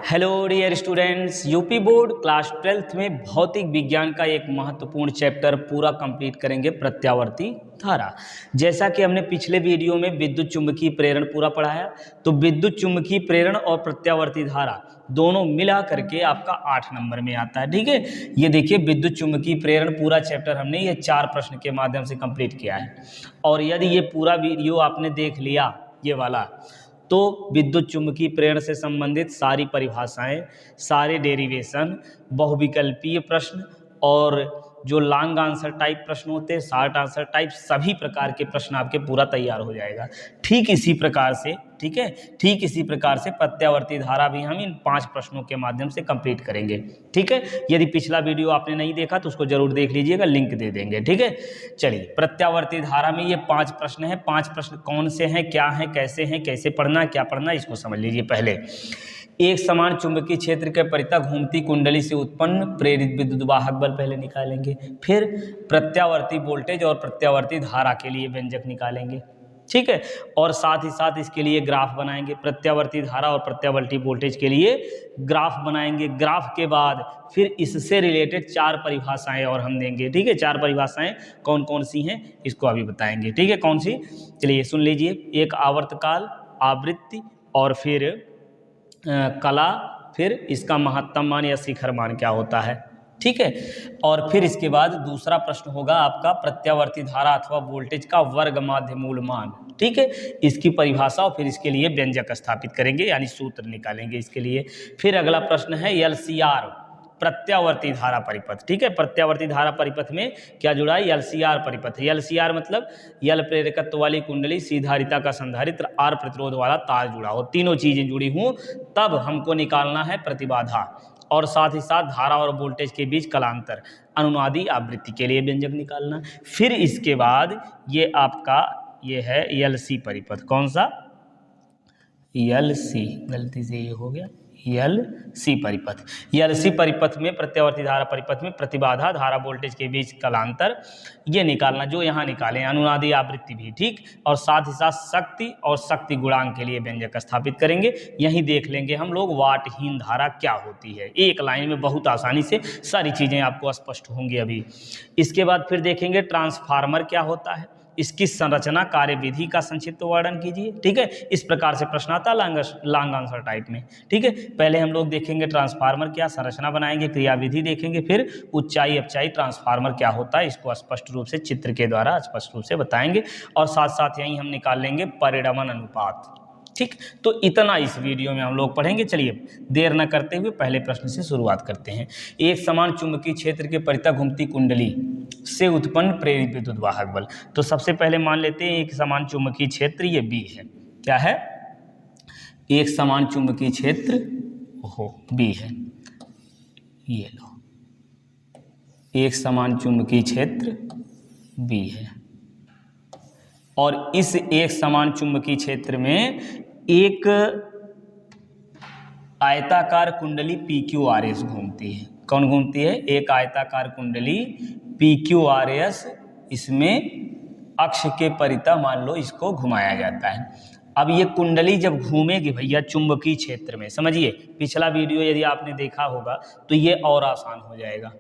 Hello dear students, UP board class 12th में भौतिक विज्ञान का एक महत्वपूर्ण चैप्टर पूरा कंप्लीट करेंगे, प्रत्यावर्ती धारा। जैसा कि हमने पिछले वीडियो में विद्युत चुंबकीय प्रेरण पूरा पढ़ाया, तो विद्युत चुंबकीय प्रेरण और प्रत्यावर्ती धारा दोनों मिला करके आपका 8 नंबर में आता है। ठीक है, ये देखिए विद्युत चुंबकीय प्रेरण पूरा चैप्टर हमने ये 4 प्रश्न के माध्यम से कंप्लीट किया है। और यदि ये पूरा वीडियो आपने देख लिया ये वाला, तो विद्युत चुंबकीय प्रेरण से संबंधित सारी परिभाषाएं, सारे डेरिवेशन, बहुविकल्पीय प्रश्न और जो लॉन्ग आंसर टाइप प्रश्न होते हैं, शॉर्ट आंसर टाइप, सभी प्रकार के प्रश्न आपके पूरा तैयार हो जाएगा। ठीक इसी प्रकार से, ठीक है, ठीक इसी प्रकार से प्रत्यावर्ती धारा भी हम इन 5 प्रश्नों के माध्यम से कंप्लीट करेंगे। ठीक है, यदि पिछला वीडियो आपने नहीं देखा तो उसको जरूर देख लीजिएगा, लिंक दे देंगे। ठीक है, चलिए प्रत्यावर्ती धारा में ये 5 प्रश्न हैं। 5 प्रश्न कौन से हैं, क्या हैं, कैसे पढ़ना, क्या पढ़ना, इसको समझ लीजिए। पहले, एक समान चुंबकीय क्षेत्र के परितः घूमती कुंडली से उत्पन्न प्रेरित विद्युत वाहक बल पहले निकालेंगे। फिर प्रत्यावर्ती वोल्टेज और प्रत्यावर्ती धारा के लिए व्यंजक निकालेंगे। ठीक है, और साथ ही साथ इसके लिए ग्राफ बनाएंगे। प्रत्यावर्ती धारा और प्रत्यावर्ती वोल्टेज के लिए ग्राफ बनाएंगे। ग्राफ के बाद फिर इससे रिलेटेड 4 परिभाषाएं और हम देंगे। ठीक है, 4 परिभाषाएं कौन कौन सी हैं इसको अभी बताएंगे। ठीक है, कौन सी, चलिए सुन लीजिए। एक आवर्तकाल, आवृत्ति, और फिर कला, फिर इसका महत्तम मान या शिखर मान क्या होता है। ठीक है, और फिर इसके बाद दूसरा प्रश्न होगा आपका प्रत्यावर्ती धारा अथवा वोल्टेज का वर्ग माध्य मूल मान। ठीक है, इसकी परिभाषा और फिर इसके लिए व्यंजक स्थापित करेंगे, यानी सूत्र निकालेंगे इसके लिए। फिर अगला प्रश्न है एलसीआर, प्रत्यावर्ती धारा परिपथ। ठीक है, प्रत्यावर्ती धारा परिपथ में क्या जुड़ा है, एलसीआर परिपथ। एलसीआर मतलब यल प्रेरकत्व वाली कुंडली, सी धारिता का संधारित्र, आर प्रतिरोध वाला तार जुड़ा हो, तीनों चीजें जुड़ी हों, तब हमको निकालना है प्रतिबाधा, और साथ ही साथ धारा और वोल्टेज के बीच कलांतर, अनुनादी आवृत्ति के लिए व्यंजक निकालना। फिर इसके बाद ये आपका ये है एलसी परिपथ। कौन सा, एलसी, गलती से ये हो गया, एलसी परिपथ। एलसी परिपथ में, प्रत्यावर्ती धारा परिपथ में प्रतिबाधा, धारा वोल्टेज के बीच कलांतर, ये निकालना जो यहाँ निकालें, अनुनादी आवृत्ति भी। ठीक, और साथ ही साथ शक्ति और शक्ति गुणांक के लिए व्यंजक स्थापित करेंगे। यहीं देख लेंगे हम लोग वाटहीन धारा क्या होती है, एक लाइन में बहुत आसानी से सारी चीज़ें आपको स्पष्ट होंगी अभी। इसके बाद फिर देखेंगे ट्रांसफार्मर क्या होता है, इसकी संरचना, कार्यविधि का संक्षिप्त वर्णन कीजिए। ठीक है, इस प्रकार से प्रश्न आता है लॉन्ग आंसर टाइप में। ठीक है, पहले हम लोग देखेंगे ट्रांसफार्मर क्या, संरचना बनाएंगे, क्रियाविधि देखेंगे, फिर ऊंचाई अपचाई ट्रांसफार्मर क्या होता है, इसको स्पष्ट रूप से चित्र के द्वारा स्पष्ट रूप से बताएंगे, और साथ साथ यहीं हम निकाल लेंगे परिणमन अनुपात। ठीक, तो इतना इस वीडियो में हम लोग पढ़ेंगे। चलिए देर न करते हुए पहले प्रश्न से शुरुआत करते हैं। एक समान चुंबकीय क्षेत्र के परितः घूमती कुंडली से उत्पन्न प्रेरित विद्युत वाहक बल। तो सबसे पहले मान लेते हैं एक समान चुंबकीय क्षेत्र, ये बी है। क्या है, एक समान चुंबकीय क्षेत्र बी है। ये लो, एक समान चुंबकीय क्षेत्र बी है, और इस एक समान चुंबकीय क्षेत्र में एक आयताकार कुंडली PQRS घूमती है। कौन घूमती है, एक आयताकार कुंडली PQRS, इसमें अक्ष के परितः मान लो इसको घुमाया जाता है। अब ये कुंडली जब घूमेगी भैया चुंबकीय क्षेत्र में, समझिए पिछला वीडियो यदि आपने देखा होगा तो ये और आसान हो जाएगा।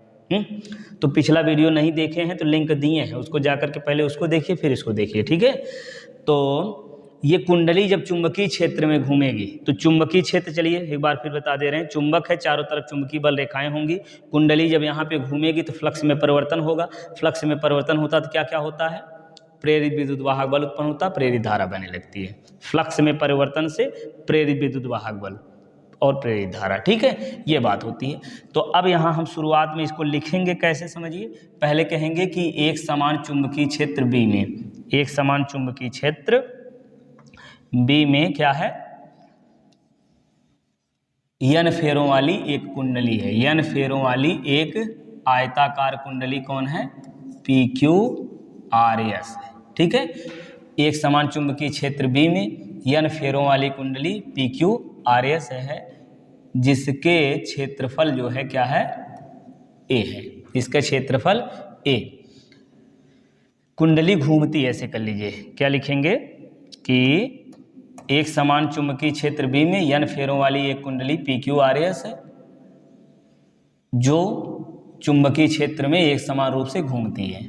तो पिछला वीडियो नहीं देखे हैं तो लिंक दिए हैं, उसको जाकर के पहले उसको देखिए फिर इसको देखिए। ठीक है, तो ये कुंडली जब चुंबकीय क्षेत्र में घूमेगी तो चुंबकीय क्षेत्र, चलिए एक बार फिर बता दे रहे हैं, चुंबक है, चारों तरफ चुंबकीय बल रेखाएं होंगी। कुंडली जब यहाँ पे घूमेगी तो फ्लक्स में परिवर्तन होगा। फ्लक्स में परिवर्तन होता तो क्या क्या होता है, प्रेरित विद्युत वाहक बल उत्पन्न होता, प्रेरित धारा बनने लगती है। फ्लक्स में परिवर्तन से प्रेरित विद्युत वाहक बल और प्रेरित धारा। ठीक है, ये बात होती है। तो अब यहाँ हम शुरुआत में इसको लिखेंगे कैसे, समझिए। पहले कहेंगे कि एक समान चुंबकीय क्षेत्र बी में, एक समान चुंबकीय क्षेत्र बी में क्या है, n फेरों वाली एक कुंडली है। n फेरों वाली एक आयताकार कुंडली कौन है, PQRS है। ठीक है, एक समान चुंबकीय क्षेत्र बी में n फेरों वाली कुंडली PQRS है, जिसके क्षेत्रफल जो है क्या है, A है। इसका क्षेत्रफल A। कुंडली घूमती है, ऐसे कर लीजिए, क्या लिखेंगे कि एक समान चुंबकीय क्षेत्र बी में n फेरों वाली एक कुंडली PQRS है जो चुंबकीय क्षेत्र में एक समान रूप से घूमती है,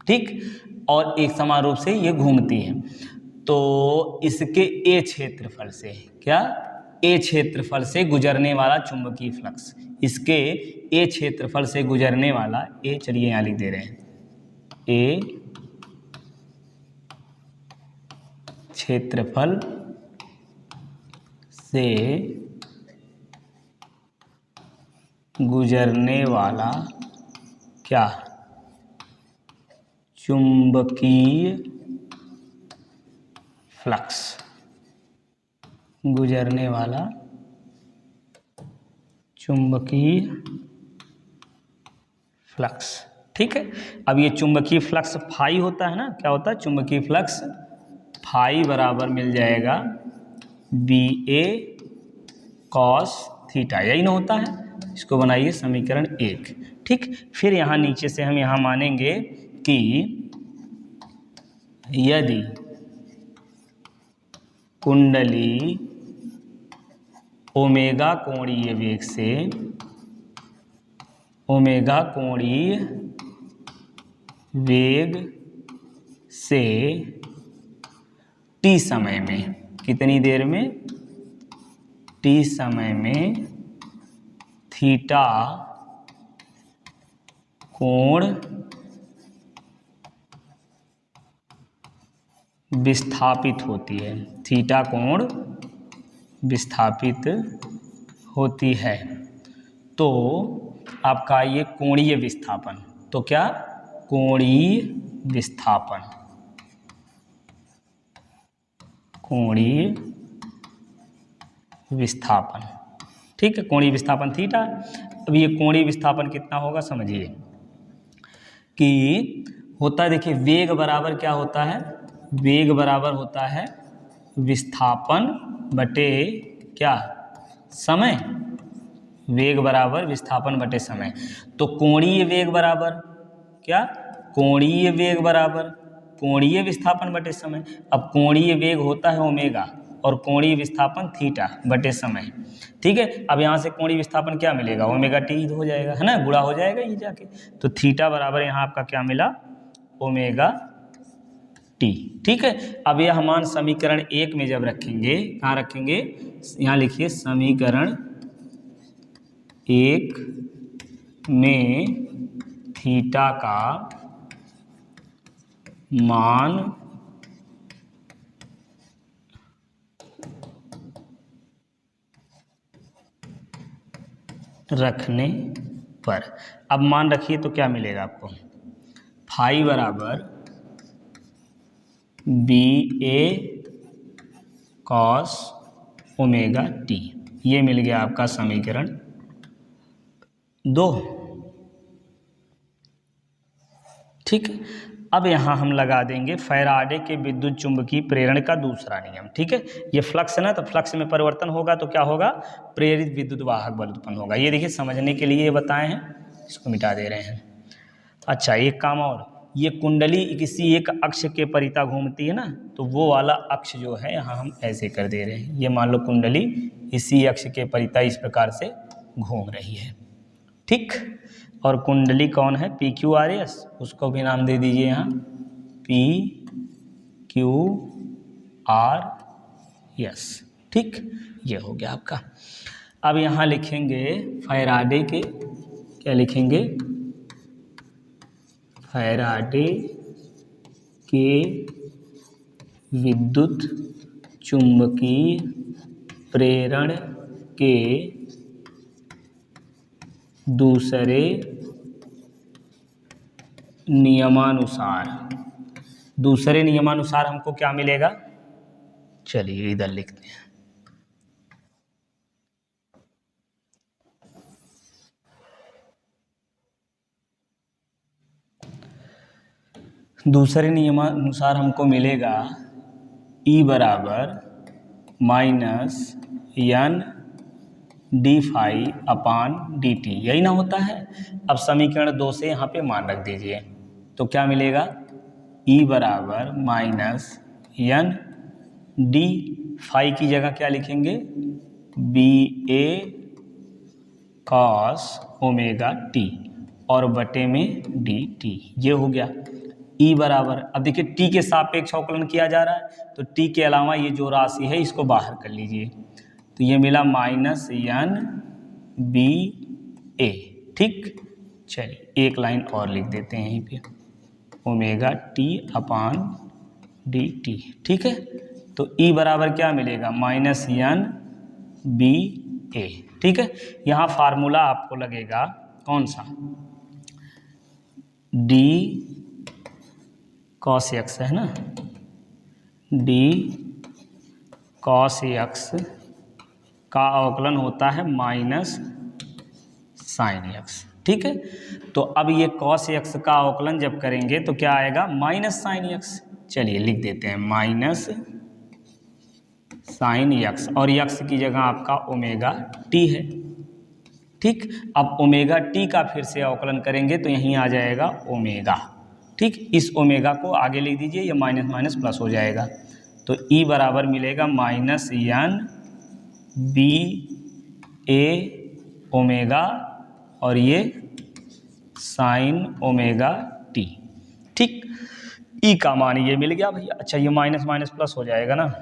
ठीक, और एक समान रूप से ये घूमती है। तो इसके ए क्षेत्रफल से, क्या, ए क्षेत्रफल से गुजरने वाला चुंबकीय फ्लक्स, इसके ए क्षेत्रफल से गुजरने वाला, ए चलिए यहाँ लिख दे रहे हैं, ए क्षेत्रफल से गुजरने वाला क्या, चुंबकीय फ्लक्स, गुजरने वाला चुंबकीय फ्लक्स, ठीक है। अब ये चुंबकीय फ्लक्स फाई होता है ना, क्या होता है, चुंबकीय फ्लक्स फाई बराबर मिल जाएगा BA cos थीटा, यही ना होता है। इसको बनाइए समीकरण 1, ठीक। फिर यहाँ नीचे से हम यहाँ मानेंगे कि यदि कुंडली ओमेगा कोणीय वेग से, ओमेगा कोणीय वेग से t समय में, कितनी देर में, t समय में थीटा कोण विस्थापित होती है, थीटा कोण विस्थापित होती है, तो आपका ये कोणीय विस्थापन, तो क्या, कोणीय विस्थापन, कोणीय विस्थापन, ठीक है, कोणीय विस्थापन थीटा। अब ये कोणीय विस्थापन कितना होगा समझिए कि होता है, देखिए वेग बराबर क्या होता है, वेग बराबर होता है विस्थापन बटे क्या, समय, वेग बराबर विस्थापन बटे समय। तो कोणीय वेग बराबर क्या, कोणीय वेग बराबर कोणीय विस्थापन बटे समय। अब कोणीय वेग होता है ओमेगा और कोणीय विस्थापन थीटा बटे समय, ठीक है। अब यहाँ से कोणीय विस्थापन क्या मिलेगा, ओमेगा टी हो जाएगा, है ना, गुणा हो जाएगा ये जाके, तो थीटा बराबर यहाँ आपका क्या मिला, ओमेगा टी, ठीक है। अब यह मान समीकरण 1 में जब रखेंगे, कहाँ रखेंगे, यहाँ लिखिए समीकरण 1 में थीटा का मान रखने पर, अब मान रखिए तो क्या मिलेगा आपको, फाई बराबर BA cos ओमेगा टी, ये मिल गया आपका समीकरण 2, ठीक है। अब यहाँ हम लगा देंगे फैराडे के विद्युत चुंबकीय प्रेरण का दूसरा नियम, ठीक है। ये फ्लक्स है ना, तो फ्लक्स में परिवर्तन होगा तो क्या होगा, प्रेरित विद्युत वाहक बल उत्पन्न होगा। ये देखिए समझने के लिए ये बताए हैं, इसको मिटा दे रहे हैं। अच्छा एक काम और, ये कुंडली किसी एक अक्ष के परिता घूमती है ना, तो वो वाला अक्ष जो है यहाँ हम ऐसे कर दे रहे हैं, ये मान लो कुंडली इसी अक्ष के परिता इस प्रकार से घूम रही है, ठीक। और कुंडली कौन है, PQRS, उसको भी नाम दे दीजिए यहाँ PQRS, ठीक, ये हो गया आपका। अब यहाँ लिखेंगे फैराडे के, क्या लिखेंगे, फैराडे के विद्युत चुंबकीय प्रेरण के दूसरे नियमानुसार, दूसरे नियमानुसार हमको क्या मिलेगा, चलिए इधर लिखते हैं, दूसरे नियमानुसार हमको मिलेगा E बराबर -n d∅/dt, यही ना होता है। अब समीकरण 2 से यहाँ पे मान रख दीजिए, तो क्या मिलेगा, E बराबर -n डी, फाई की जगह क्या लिखेंगे, बी ए कॉस ओमेगा टी और बटे में डी टी, ये हो गया। ई बराबर, अब देखिए टी के सापेक्ष अवकलन किया जा रहा है तो टी के अलावा ये जो राशि है इसको बाहर कर लीजिए, तो ये मिला माइनस एन बी ए। ठीक, चलिए एक लाइन और लिख देते हैं यहीं पे, omega T upon D T. ठीक है, तो ई बराबर क्या मिलेगा, माइनस एन बी ए। ठीक है, यहाँ फार्मूला आपको लगेगा कौन सा, डी कॉस एक्स है ना, डी कॉस एक्स का अवकलन होता है माइनस साइन एक्स। ठीक है, तो अब ये कॉस एक्स का अवकलन जब करेंगे तो क्या आएगा, माइनस साइन एक्स। चलिए लिख देते हैं माइनस साइन एक्स, और एक्स की जगह आपका ओमेगा टी है। ठीक, अब ओमेगा टी का फिर से अवकलन करेंगे तो यहीं आ जाएगा ओमेगा। ठीक, इस ओमेगा को आगे लिख दीजिए, ये माइनस माइनस प्लस हो जाएगा, तो ई बराबर मिलेगा माइनस एन बी ए ओमेगा और ये साइन ओमेगा टी। ठीक, ई का मान ये मिल गया भैया। अच्छा, ये माइनस माइनस प्लस हो जाएगा ना,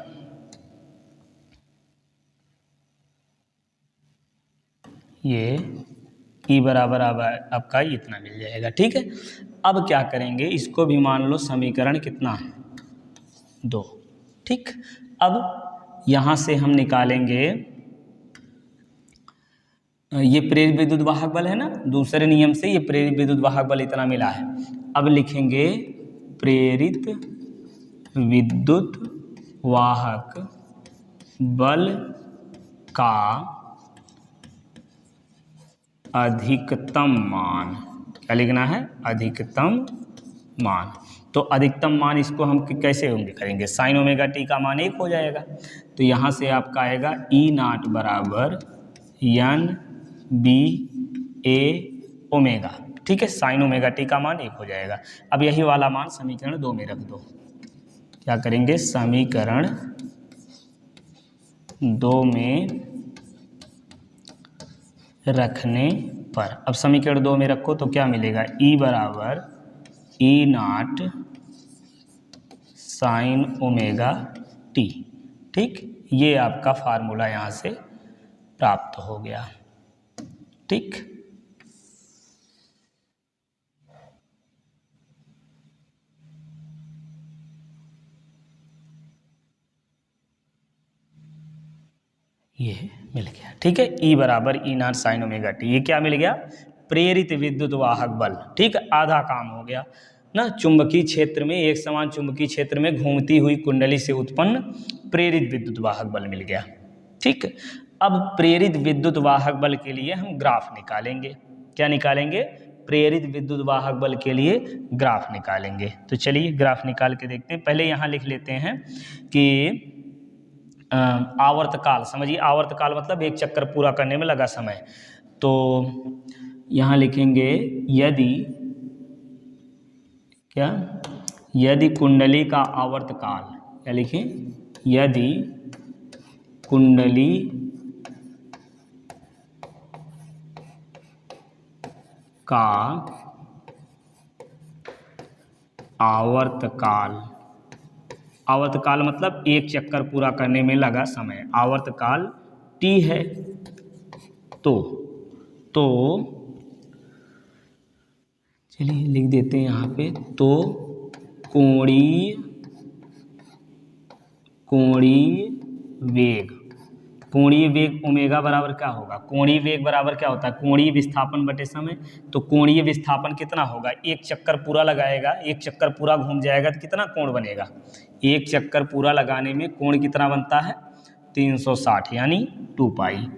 ये ई बराबर अब आपका इतना मिल जाएगा। ठीक है, अब क्या करेंगे, इसको भी मान लो समीकरण कितना है, 2। ठीक, अब यहाँ से हम निकालेंगे, ये प्रेरित विद्युत वाहक बल है ना, दूसरे नियम से ये प्रेरित विद्युत वाहक बल इतना मिला है। अब लिखेंगे प्रेरित विद्युत वाहक बल का अधिकतम मान, क्या लिखना है, अधिकतम मान। तो अधिकतम मान इसको हम कैसे होंगे करेंगे, साइन ओमेगा टी का मान 1 हो जाएगा, तो यहाँ से आपका आएगा ई नाट बराबर एन बी ए ओमेगा। ठीक है, साइन ओमेगा टी का मान 1 हो जाएगा। अब यही वाला मान समीकरण 2 में रख दो। क्या करेंगे, समीकरण 2 में रखने पर, अब समीकरण 2 में रखो तो क्या मिलेगा, ई बराबर ई नाट साइन ओमेगा टी। ठीक, ये आपका फार्मूला यहाँ से प्राप्त हो गया। ठीक, ये मिल गया। ठीक है, ई बराबर ई नाट साइन ओमेगा टी, ये क्या मिल गया, प्रेरित विद्युत वाहक बल। ठीक, आधा काम हो गया ना, चुंबकीय क्षेत्र में, एक समान चुंबकीय क्षेत्र में घूमती हुई कुंडली से उत्पन्न प्रेरित विद्युत वाहक बल मिल गया। ठीक, अब प्रेरित विद्युत वाहक बल के लिए हम ग्राफ निकालेंगे। क्या निकालेंगे, प्रेरित विद्युत वाहक बल के लिए ग्राफ निकालेंगे। तो चलिए ग्राफ निकाल के देखते हैं। पहले यहाँ लिख लेते हैं कि आवर्तकाल, समझिए आवर्तकाल मतलब एक चक्कर पूरा करने में लगा समय। तो यहाँ लिखेंगे यदि कुंडली का आवर्तकाल, क्या लिखें, यदि कुंडली का आवर्तकाल मतलब एक चक्कर पूरा करने में लगा समय, आवर्तकाल t है, तो चलिए लिख देते हैं यहाँ पे, तो कोणीय वेग ओमेगा बराबर क्या होगा, कोणीय वेग बराबर क्या होता है, कोणीय विस्थापन बटे समय। तो कोणीय विस्थापन कितना होगा, एक चक्कर पूरा लगाएगा, एक चक्कर पूरा घूम जाएगा तो कितना कोण बनेगा, एक चक्कर पूरा लगाने में कोण कितना बनता है, 360 यानी 2 पाई।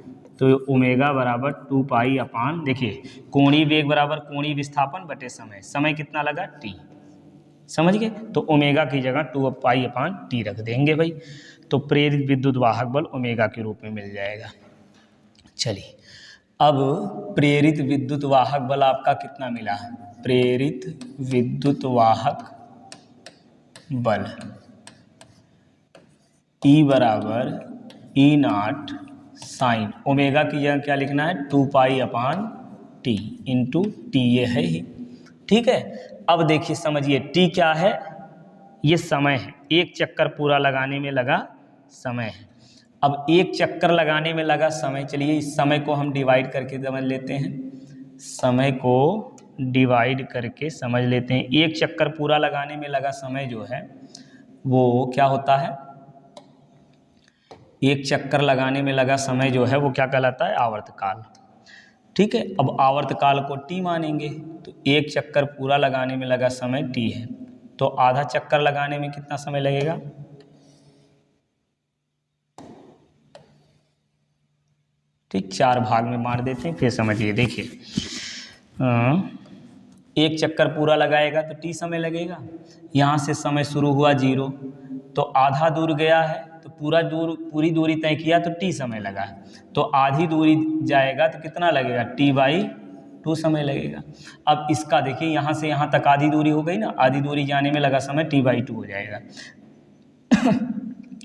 तो ओमेगा बराबर 2 पाई अपान, देखिए कोणीय वेग बराबर कोणीय विस्थापन बटे समय, समय कितना लगा t, समझ गए। तो ओमेगा की जगह 2 पाई अपान टी रख देंगे भाई, तो प्रेरित विद्युत वाहक बल ओमेगा के रूप में मिल जाएगा। चलिए अब प्रेरित विद्युत वाहक बल आपका कितना मिला, प्रेरित विद्युत वाहक बल ई बराबर ई नॉट साइन ओमेगा की जगह क्या लिखना है 2 पाई अपान टी इंटू टी, ये है ही। ठीक है, अब देखिए समझिए टी क्या है, ये समय है, एक चक्कर पूरा लगाने में लगा समय है। अब एक चक्कर लगाने में लगा समय, चलिए इस समय को हम डिवाइड करके समझ लेते हैं, समय को डिवाइड करके समझ लेते हैं। एक चक्कर पूरा लगाने में लगा समय जो है वो क्या होता है, एक चक्कर लगाने में लगा समय जो है वो क्या कहलाता है, आवर्तकाल। ठीक है, अब आवर्तकाल को टी मानेंगे तो एक चक्कर पूरा लगाने में लगा समय टी है, तो आधा चक्कर लगाने में कितना समय लगेगा, ठीक 4 भाग में मार देते हैं। फिर समझिए देखिए एक चक्कर पूरा लगाएगा तो टी समय लगेगा, यहाँ से समय शुरू हुआ 0 तो आधा दूर गया है तो पूरी दूरी तय किया तो टी समय लगा है, तो आधी दूरी जाएगा तो कितना लगेगा t/2 समय लगेगा। अब इसका देखिए यहाँ से यहाँ तक आधी दूरी हो गई ना, आधी दूरी जाने में लगा समय t/2 हो जाएगा।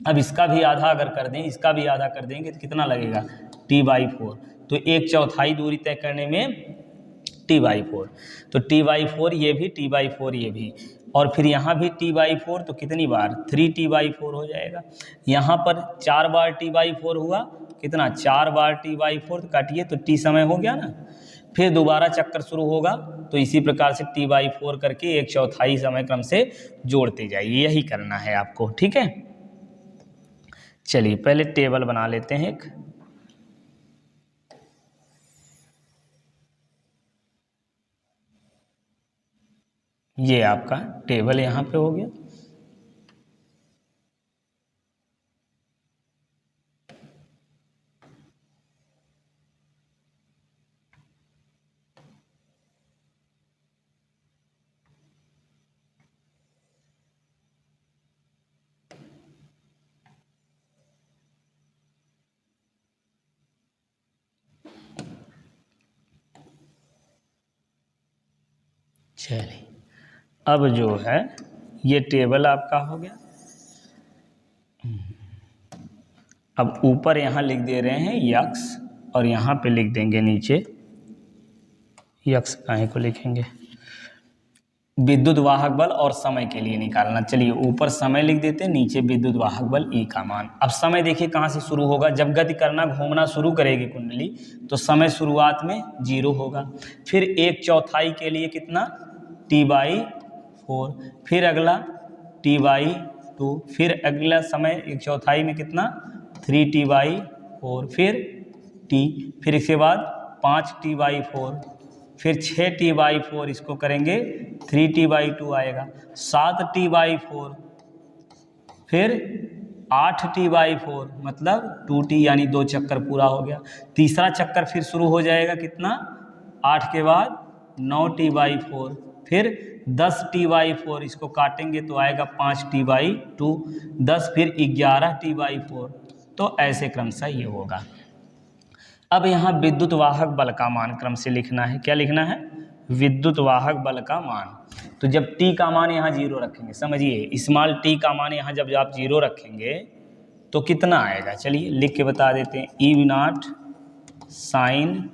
अब इसका भी आधा अगर कर दें, इसका भी आधा कर देंगे तो कितना लगेगा t/4, तो 1/4 दूरी तय करने में t/4, तो t/4 ये भी t/4 ये भी, और फिर यहाँ भी t/4 तो कितनी बार 3t/4 हो जाएगा। यहाँ पर 4 बार t/4 हुआ, कितना 4 बार t/4 तो काटिए तो t समय हो गया ना, फिर दोबारा चक्कर शुरू होगा तो इसी प्रकार से t/4 करके 1/4 समय क्रम से जोड़ते जाइए, यही करना है आपको। ठीक है, चलिए पहले टेबल बना लेते हैं एक, ये आपका टेबल यहाँ पे हो गया। चलिए अब जो है ये टेबल आपका हो गया। अब ऊपर यहाँ लिख दे रहे हैं यक्स और यहाँ पे लिख देंगे नीचे यक्स, काहे को लिखेंगे, विद्युत वाहक बल और समय के लिए निकालना। चलिए ऊपर समय लिख देते हैं, नीचे विद्युत वाहक बल ई का मान। अब समय देखिए कहाँ से शुरू होगा, जब गति करना घूमना शुरू करेगी कुंडली तो समय शुरुआत में 0 होगा, फिर 1/4 के लिए कितना t/4, फिर अगला t/2, फिर अगला समय 1/4 में कितना 3t/4, फिर t, फिर इसके बाद 5t/4, फिर 6t/4, इसको करेंगे 3t/2 आएगा, 7t/4, फिर 8t/4 मतलब 2t यानी 2 चक्कर पूरा हो गया। तीसरा चक्कर फिर शुरू हो जाएगा कितना 8 के बाद 9t/4, फिर 10t/4, इसको काटेंगे तो आएगा 5t/2, 10, फिर 11t/4, तो ऐसे क्रमशः ये होगा। अब यहाँ विद्युत वाहक बल का मान क्रम से लिखना है, क्या लिखना है, विद्युत वाहक बल का मान। तो जब t का मान यहाँ 0 रखेंगे, समझिए स्मॉल t का मान यहाँ जब आप 0 रखेंगे तो कितना आएगा, चलिए लिख के बता देते हैं, E0 साइन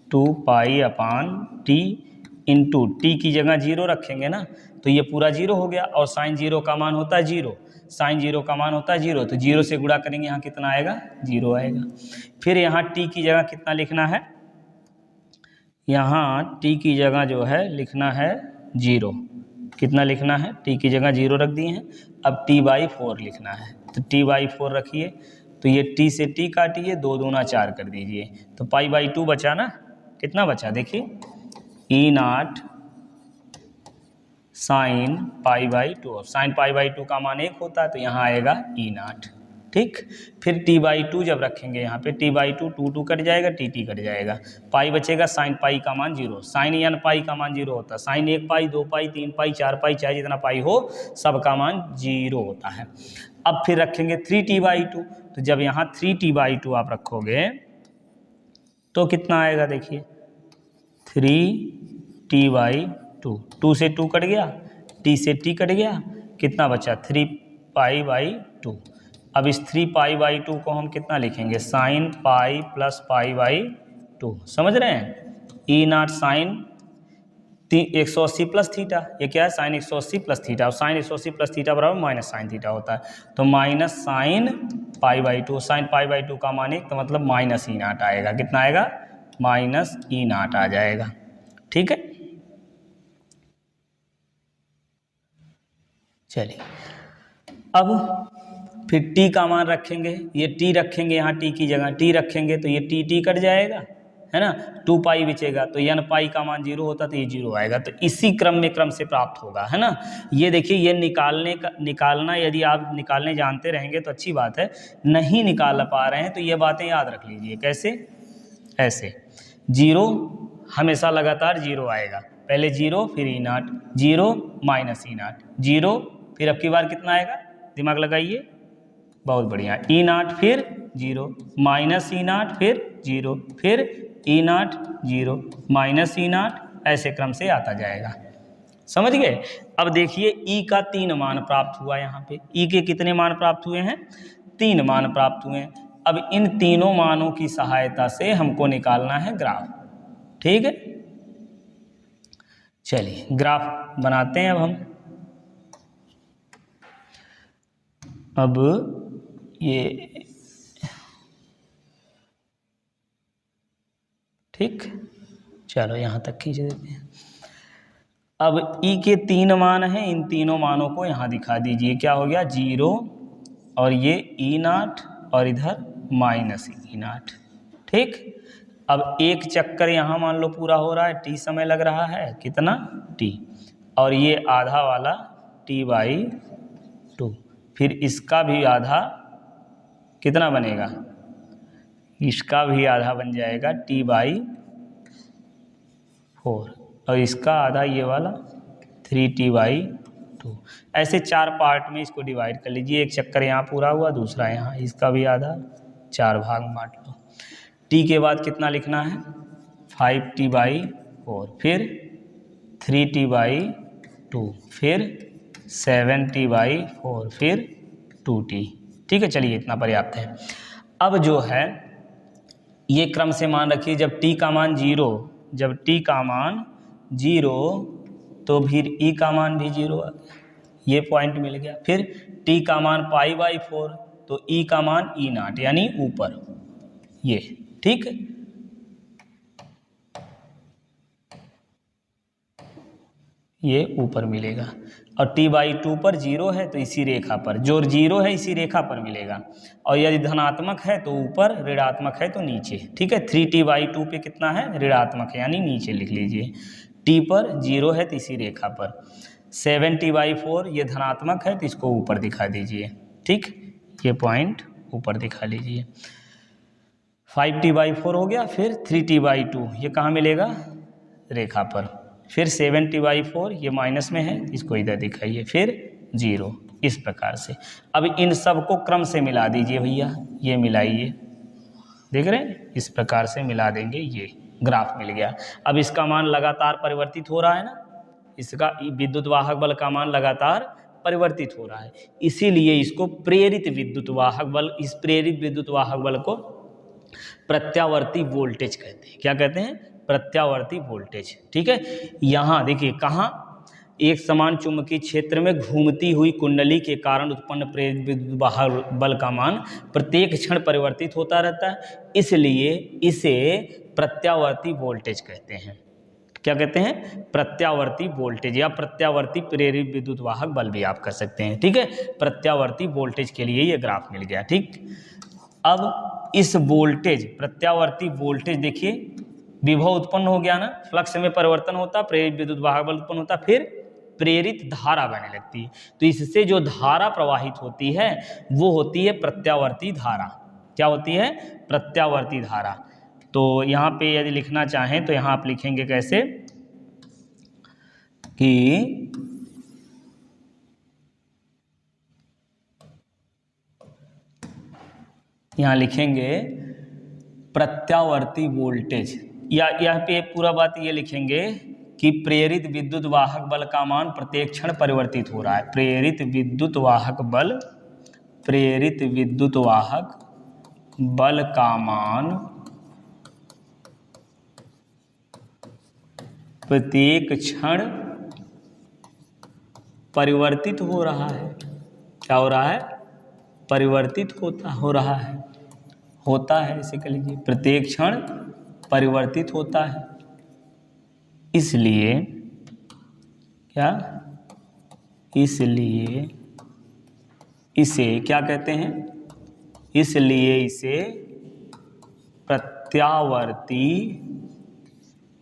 2 पाई अपान टी इंटू टी की जगह 0 रखेंगे ना तो ये पूरा 0 हो गया, और साइन 0 का मान होता है 0, साइन 0 का मान होता है 0, तो 0 से गुणा करेंगे यहाँ कितना आएगा 0 आएगा। फिर यहाँ t की जगह कितना लिखना है, यहाँ t की जगह जो है लिखना है 0, कितना लिखना है, t की जगह 0 रख दिए हैं। अब t/4 लिखना है तो t/4 रखिए, तो ये t से t काटिए, 2 दूना 4 कर दीजिए, तो π/2 बचा ना, कितना बचा देखिए E0 साइन π/2, साइन π/2 का मान 1 होता है तो यहाँ आएगा E0। ठीक, फिर t/2 जब रखेंगे यहाँ पे t/2, 2 कट जाएगा, t कट जाएगा, पाई बचेगा, साइन पाई का मान 0, साइन n पाई का मान 0 होता है, साइन 1 पाई 2 पाई 3 पाई 4 पाई चाहे जितना पाई हो सबका मान 0 होता है। अब फिर रखेंगे 3t/2, तो जब यहाँ 3t/2 आप रखोगे तो कितना आएगा देखिए 3t/2, 2, 2 से 2 कट गया, t से t कट गया, कितना बचा 3π/2। अब इस 3π/2 को हम कितना लिखेंगे, साइन पाई प्लस π/2, समझ रहे हैं। ई नॉट साइन 180 प्लस थीटा, ये क्या है साइन 180 प्लस थीटा, और साइन 180 प्लस थीटा बराबर माइनस साइन थीटा होता है, तो माइनस साइन π/2, साइन π/2 का मान एक, तो मतलब माइनस ई नॉट आएगा, कितना आएगा माइनस ई नॉट आ जाएगा, ठीक है। चलिए अब फिर t का मान रखेंगे, ये t रखेंगे यहाँ, t की जगह t रखेंगे तो ये t कट जाएगा, है ना, 2π बचेगा, तो n पाई का मान 0 होता तो ये 0 आएगा, तो इसी क्रम से प्राप्त होगा, है ना। ये देखिए, ये निकालना यदि आप निकालने जानते रहेंगे तो अच्छी बात है, नहीं निकाल पा रहे हैं तो ये बातें याद रख लीजिए। कैसे, ऐसे 0 हमेशा लगातार 0 आएगा, पहले 0 फिर ई नॉट, 0 माइनस ई नॉट, 0 फिर अब की बार कितना आएगा, दिमाग लगाइए, बहुत बढ़िया, ई नॉट फिर 0 माइनस ई नॉट फिर 0 फिर ई नॉट 0 माइनस ई नॉट, ऐसे क्रम से आता जाएगा, समझ गए। अब देखिए ई का 3 मान प्राप्त हुआ, यहाँ पे ई के कितने मान प्राप्त हुए हैं, 3 मान प्राप्त हुए हैं। अब इन तीनों मानों की सहायता से हमको निकालना है ग्राफ, ठीक है। चलिए ग्राफ बनाते हैं अब हम। अब ये ठीक, चलो यहाँ तक खींच देते हैं। अब ई के 3 मान हैं, इन तीनों मानों को यहाँ दिखा दीजिए, क्या हो गया 0 और ये ई नॉट और इधर माइनस ई नॉट, ठीक। अब एक चक्कर यहाँ मान लो पूरा हो रहा है, t समय लग रहा है, कितना t, और ये आधा वाला t/2, फिर इसका भी आधा कितना बनेगा, इसका भी आधा बन जाएगा t/4, और इसका आधा ये वाला 3t/2। ऐसे 4 पार्ट में इसको डिवाइड कर लीजिए, एक चक्कर यहाँ पूरा हुआ, दूसरा यहाँ, इसका भी आधा 4 भाग में बांट लो। t के बाद कितना लिखना है 5t/4, फिर 3t/2, फिर 7t/4, फिर 2t, ठीक है। चलिए इतना पर्याप्त है। अब जो है ये क्रम से मान रखिए, जब t का मान 0, जब t का मान 0 तो फिर e का मान भी 0 आ गया, ये पॉइंट मिल गया। फिर t का मान π/4 तो e का मान ई नॉट यानी ऊपर, ये ठीक, ये ऊपर मिलेगा। और t/2 पर 0 है तो इसी रेखा पर, जो 0 है इसी रेखा पर मिलेगा, और यदि धनात्मक है तो ऊपर, ऋणात्मक है तो नीचे, ठीक है। 3t/2 पे कितना है ऋणात्मक है, यानी नीचे लिख लीजिए, t पर 0 है तो इसी रेखा पर, 7t/4 ये धनात्मक है तो इसको ऊपर दिखा दीजिए, ठीक, ये पॉइंट ऊपर दिखा लीजिए। 5t/4 हो गया, फिर 3t/2 ये कहाँ मिलेगा रेखा पर, फिर 7t/4 ये माइनस में है, इसको इधर दिखाइए, फिर 0, इस प्रकार से। अब इन सब को क्रम से मिला दीजिए भैया, ये मिलाइए, देख रहे हैं, इस प्रकार से मिला देंगे, ये ग्राफ मिल गया। अब इसका मान लगातार परिवर्तित हो रहा है ना, इसका विद्युत वाहक बल का मान लगातार परिवर्तित हो रहा है, इसीलिए इसको प्रेरित विद्युत वाहक बल, इस प्रेरित विद्युत वाहक बल को प्रत्यावर्ती वोल्टेज कहते हैं। क्या कहते हैं, प्रत्यावर्ती वोल्टेज, ठीक है। यहाँ देखिए कहाँ, एक समान चुंबकीय क्षेत्र में घूमती हुई कुंडली के कारण उत्पन्न प्रेरित विद्युत वाहक बल का मान प्रत्येक क्षण परिवर्तित होता रहता है, इसलिए इसे प्रत्यावर्ती वोल्टेज कहते हैं। क्या कहते हैं, प्रत्यावर्ती वोल्टेज, या प्रत्यावर्ती प्रेरित विद्युत वाहक बल भी आप कर सकते हैं, ठीक है। प्रत्यावर्ती वोल्टेज के लिए ये ग्राफ मिल गया, ठीक। अब इस वोल्टेज, प्रत्यावर्ती वोल्टेज, देखिए विभव उत्पन्न हो गया ना, फ्लक्स में परिवर्तन होता, प्रेरित विद्युत वाहक बल उत्पन्न होता, फिर प्रेरित धारा बहने लगती है, तो इससे जो धारा प्रवाहित होती है वो होती है प्रत्यावर्ती धारा। क्या होती है, प्रत्यावर्ती धारा। तो यहाँ पे यदि लिखना चाहें तो यहाँ आप लिखेंगे कैसे कि यहाँ लिखेंगे प्रत्यावर्ती वोल्टेज, या यहाँ पे पूरा बात ये लिखेंगे कि प्रेरित विद्युत वाहक बल का मान प्रत्येक क्षण परिवर्तित हो रहा है। प्रेरित विद्युत वाहक बल का मान प्रत्येक क्षण परिवर्तित हो रहा है। क्या हो रहा है? परिवर्तित होता है, इसे कह लीजिए प्रत्येक क्षण परिवर्तित होता है। इसलिए इसे क्या कहते हैं? इसलिए इसे प्रत्यावर्ती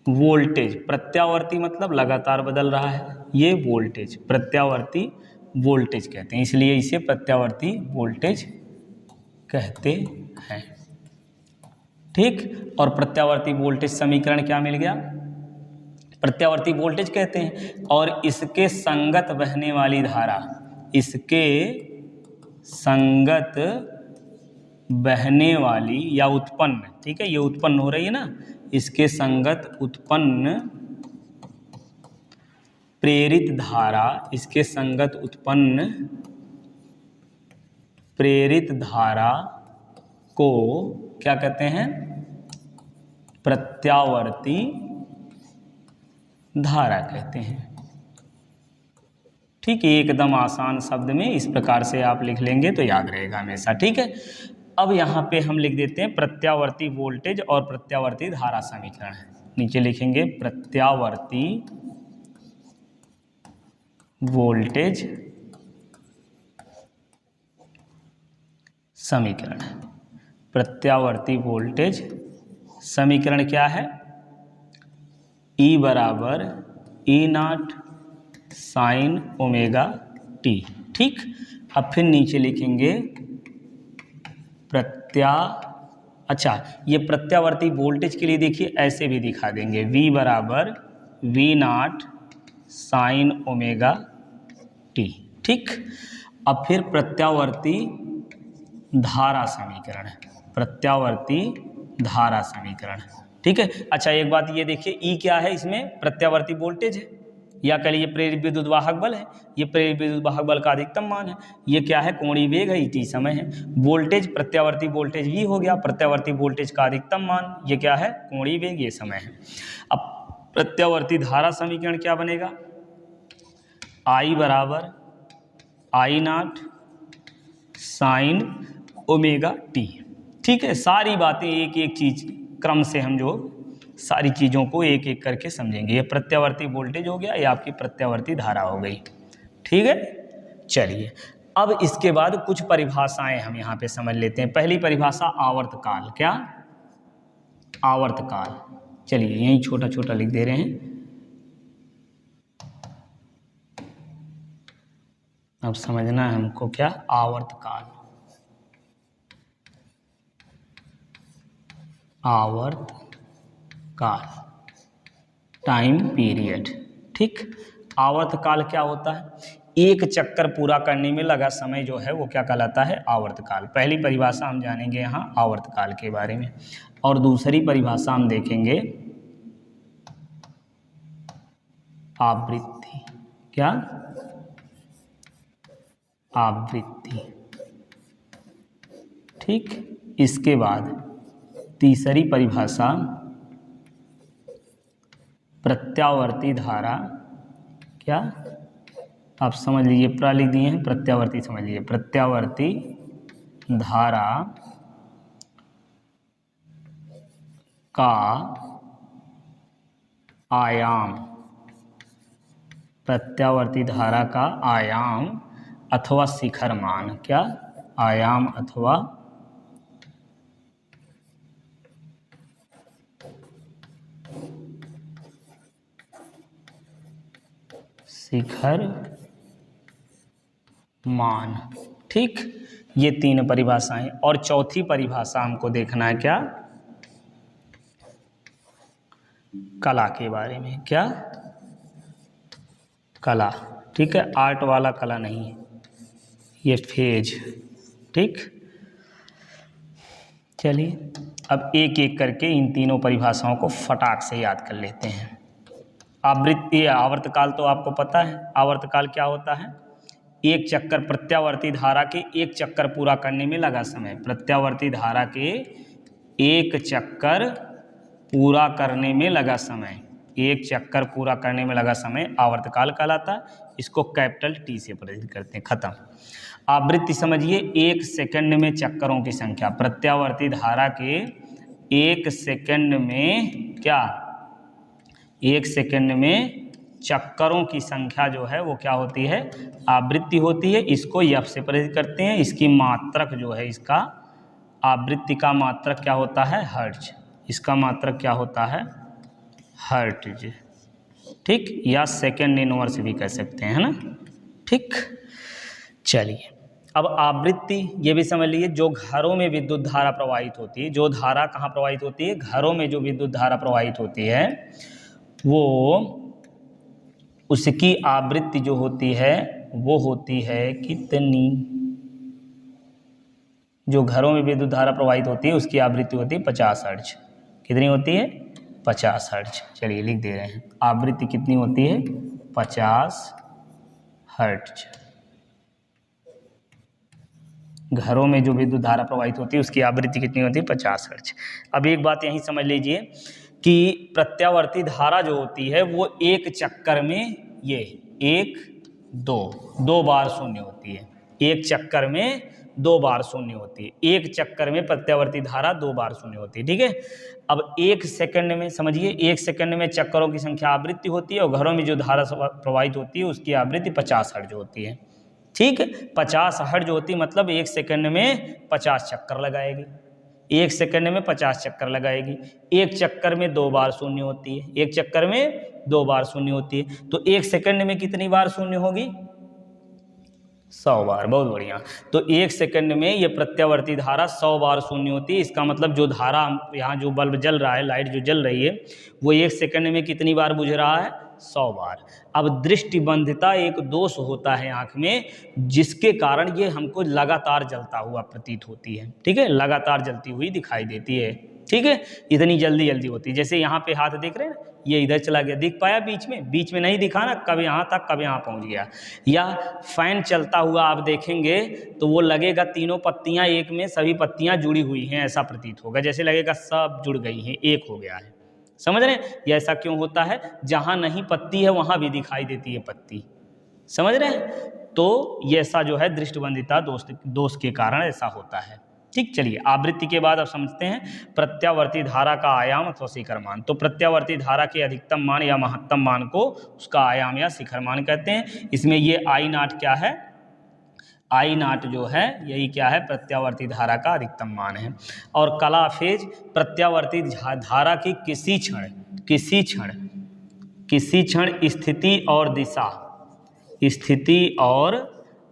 वोल्टेज, प्रत्यावर्ती मतलब लगातार बदल रहा है, ये वोल्टेज प्रत्यावर्ती वोल्टेज कहते हैं। इसलिए इसे प्रत्यावर्ती वोल्टेज कहते हैं। ठीक, और प्रत्यावर्ती वोल्टेज समीकरण क्या मिल गया? प्रत्यावर्ती वोल्टेज कहते हैं और इसके संगत बहने वाली धारा, इसके संगत बहने वाली या उत्पन्न, ठीक है, ये उत्पन्न हो रही है ना, इसके संगत उत्पन्न प्रेरित धारा, इसके संगत उत्पन्न प्रेरित धारा को क्या कहते हैं? प्रत्यावर्ती धारा कहते हैं। ठीक है, एकदम आसान शब्द में इस प्रकार से आप लिख लेंगे तो याद रहेगा हमेशा। ठीक है, अब यहाँ पे हम लिख देते हैं प्रत्यावर्ती वोल्टेज और प्रत्यावर्ती धारा समीकरण है। नीचे लिखेंगे प्रत्यावर्ती वोल्टेज समीकरण। प्रत्यावर्ती वोल्टेज समीकरण क्या है? E बराबर E0 साइन ओमेगा टी। ठीक, अब फिर नीचे लिखेंगे अच्छा, ये प्रत्यावर्ती वोल्टेज के लिए देखिए ऐसे भी दिखा देंगे, V बराबर V0 साइन ओमेगा टी। ठीक, अब फिर प्रत्यावर्ती धारा समीकरण, प्रत्यावर्ती धारा समीकरण। ठीक है, अच्छा एक बात ये देखिए, E क्या है? इसमें प्रत्यावर्ती वोल्टेज है, या कह लीजिए प्रेरित विद्युत वाहक बल है। ये प्रेरित विद्युत वाहक बल का अधिकतम मान है। ये क्या है? कोणीय वेग है, t समय है। वोल्टेज प्रत्यावर्ती वोल्टेज भी हो गया, प्रत्यावर्ती वोल्टेज का अधिकतम मान, ये क्या है? कोणीय वेग, ये समय है। अब प्रत्यावर्ती धारा समीकरण क्या बनेगा? I बराबर I0 साइन ओमेगा टी। ठीक है, सारी बातें एक एक चीज क्रम से हम जो सारी चीज़ों को एक एक करके समझेंगे। ये प्रत्यावर्ती वोल्टेज हो गया, ये आपकी प्रत्यावर्ती धारा हो गई। ठीक है, चलिए अब इसके बाद कुछ परिभाषाएं हम यहाँ पे समझ लेते हैं। पहली परिभाषा आवर्तकाल। क्या? आवर्तकाल। चलिए यहीं छोटा छोटा लिख दे रहे हैं। अब समझना है हमको क्या? आवर्तकाल। आवर्तकाल, टाइम पीरियड। ठीक, आवर्तकाल क्या होता है? एक चक्कर पूरा करने में लगा समय जो है वो क्या कहलाता है? आवर्तकाल। पहली परिभाषा हम जानेंगे यहाँ आवर्तकाल के बारे में, और दूसरी परिभाषा हम देखेंगे आवृत्ति। क्या? आवृत्ति। ठीक, इसके बाद तीसरी परिभाषा प्रत्यावर्ती धारा। क्या? आप समझ लीजिए, पूरा लिख दिए हैं, प्रत्यावर्ती समझ लीजिए। प्रत्यावर्ती धारा का आयाम, प्रत्यावर्ती धारा का आयाम अथवा शिखर मान। क्या? आयाम अथवा शिखर मान। ठीक, ये तीन परिभाषाएं। और चौथी परिभाषा हमको देखना है क्या? कला के बारे में। क्या? कला। ठीक है, आर्ट वाला कला नहीं है, ये फेज। ठीक, चलिए अब एक एक करके इन तीनों परिभाषाओं को फटाक से याद कर लेते हैं। आवृत्ति आवर्तकाल तो आपको पता है, आवर्तकाल क्या होता है? एक चक्कर, प्रत्यावर्ती धारा के एक चक्कर पूरा करने में लगा समय। प्रत्यावर्ती धारा के एक चक्कर पूरा करने में लगा समय, एक चक्कर पूरा करने में लगा समय आवर्तकाल कहलाता है। इसको कैपिटल टी से प्रदर्शित करते हैं। खत्म। आवृत्ति समझिए, एक सेकंड में चक्करों की संख्या। प्रत्यावर्ती धारा के एक सेकंड में क्या, एक सेकंड में चक्करों की संख्या जो है वो क्या होती है? आवृत्ति होती है। इसको एफ से प्रदर्शित करते हैं। इसकी मात्रक जो है, इसका आवृत्ति का मात्रक क्या होता है? हर्ट्ज। इसका मात्रक क्या होता है? हर्ट्ज। ठीक, या सेकंड इनवर्स भी कह सकते हैं, है ना? ठीक, चलिए अब आवृत्ति ये भी समझ लीजिए। जो घरों में विद्युत धारा प्रवाहित होती है, जो धारा कहाँ प्रवाहित होती है? घरों में जो विद्युत धारा प्रवाहित होती है वो, उसकी आवृत्ति जो होती है वो होती है कितनी? जो घरों में विद्युत धारा प्रवाहित होती है उसकी आवृत्ति होती है 50 हर्ट्ज। कितनी होती है? 50 हर्ट्ज। चलिए लिख दे रहे हैं, आवृत्ति कितनी होती है? 50 हर्ट्ज। घरों में जो विद्युत धारा प्रवाहित होती है उसकी आवृत्ति कितनी होती है? 50 हर्ट्ज। अब एक बात यहीं समझ लीजिए कि प्रत्यावर्ती धारा जो होती है वो एक चक्कर में, ये एक दो बार शून्य होती है। एक चक्कर में 2 बार शून्य होती है। एक चक्कर में प्रत्यावर्ती धारा 2 बार शून्य होती है। ठीक है। अब एक सेकंड में समझिए, एक सेकंड में चक्करों की संख्या आवृत्ति होती है और घरों में जो धारा प्रवाहित होती है उसकी आवृत्ति 50 हर्ट्ज होती है। ठीक है, 50 हर्ट्ज होती मतलब एक सेकंड में 50 चक्कर लगाएगी। एक सेकंड में 50 चक्कर लगाएगी। एक चक्कर में 2 बार शून्य होती है। एक चक्कर में 2 बार शून्य होती है। तो एक सेकंड में कितनी बार शून्य होगी? 100 बार। बहुत बढ़िया। तो एक सेकंड में ये प्रत्यावर्ती धारा 100 बार शून्य होती है। इसका मतलब जो धारा, यहाँ जो बल्ब जल रहा है, लाइट जो जल रही है, वो एक सेकंड में कितनी बार बुझ रहा है? 100 बार। अब दृष्टिबंधिता एक दोष होता है आँख में, जिसके कारण ये हमको लगातार जलता हुआ प्रतीत होती है। ठीक है, लगातार जलती हुई दिखाई देती है। ठीक है, इतनी जल्दी जल्दी होती है। जैसे यहाँ पे हाथ देख रहे हैं ना, ये इधर चला गया, दिख पाया? बीच में नहीं दिखा ना, कब यहाँ तक कब यहाँ पहुँच गया। या फैन चलता हुआ आप देखेंगे तो वो लगेगा तीनों पत्तियाँ एक में, सभी पत्तियाँ जुड़ी हुई हैं, ऐसा प्रतीत होगा। जैसे लगेगा सब जुड़ गई हैं, एक हो गया है। समझ रहे हैं? ये ऐसा क्यों होता है? जहाँ नहीं पत्ती है वहाँ भी दिखाई देती है पत्ती। समझ रहे हैं? तो ये ऐसा जो है दृष्टिबंधिता दोष के कारण ऐसा होता है। ठीक, चलिए आवृत्ति के बाद अब समझते हैं प्रत्यावर्ती धारा का आयाम अथवा शिखर मान। तो प्रत्यावर्ती धारा के अधिकतम मान या महत्तम मान को उसका आयाम या शिखर मान कहते हैं। इसमें ये आई नॉट क्या है? आई नॉट जो है यही क्या है? प्रत्यावर्ती धारा का अधिकतम मान है। और कला फेज प्रत्यावर्ती धारा की किसी क्षण स्थिति और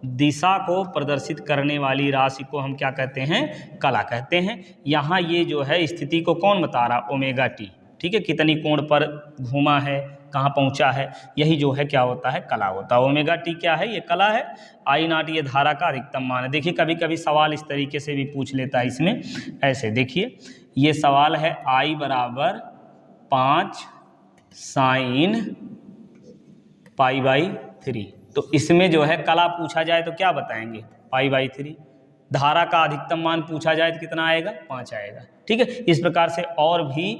दिशा को प्रदर्शित करने वाली राशि को हम क्या कहते हैं? कला कहते हैं। यहाँ ये जो है स्थिति को कौन बता रहा? Omega T. ठीक है, कितनी कोण पर घूमा है, कहाँ पहुँचा है, यही जो है क्या होता है? कला होता है। ओमेगा टी क्या है? ये कला है। आई नॉट ये धारा का अधिकतम मान है। देखिए कभी कभी सवाल इस तरीके से भी पूछ लेता है इसमें। ऐसे देखिए, ये सवाल है आई बराबर 5 sin π/3। तो इसमें जो है कला पूछा जाए तो क्या बताएंगे? π/3। धारा का अधिकतम मान पूछा जाए तो कितना आएगा? 5 आएगा। ठीक है, इस प्रकार से और भी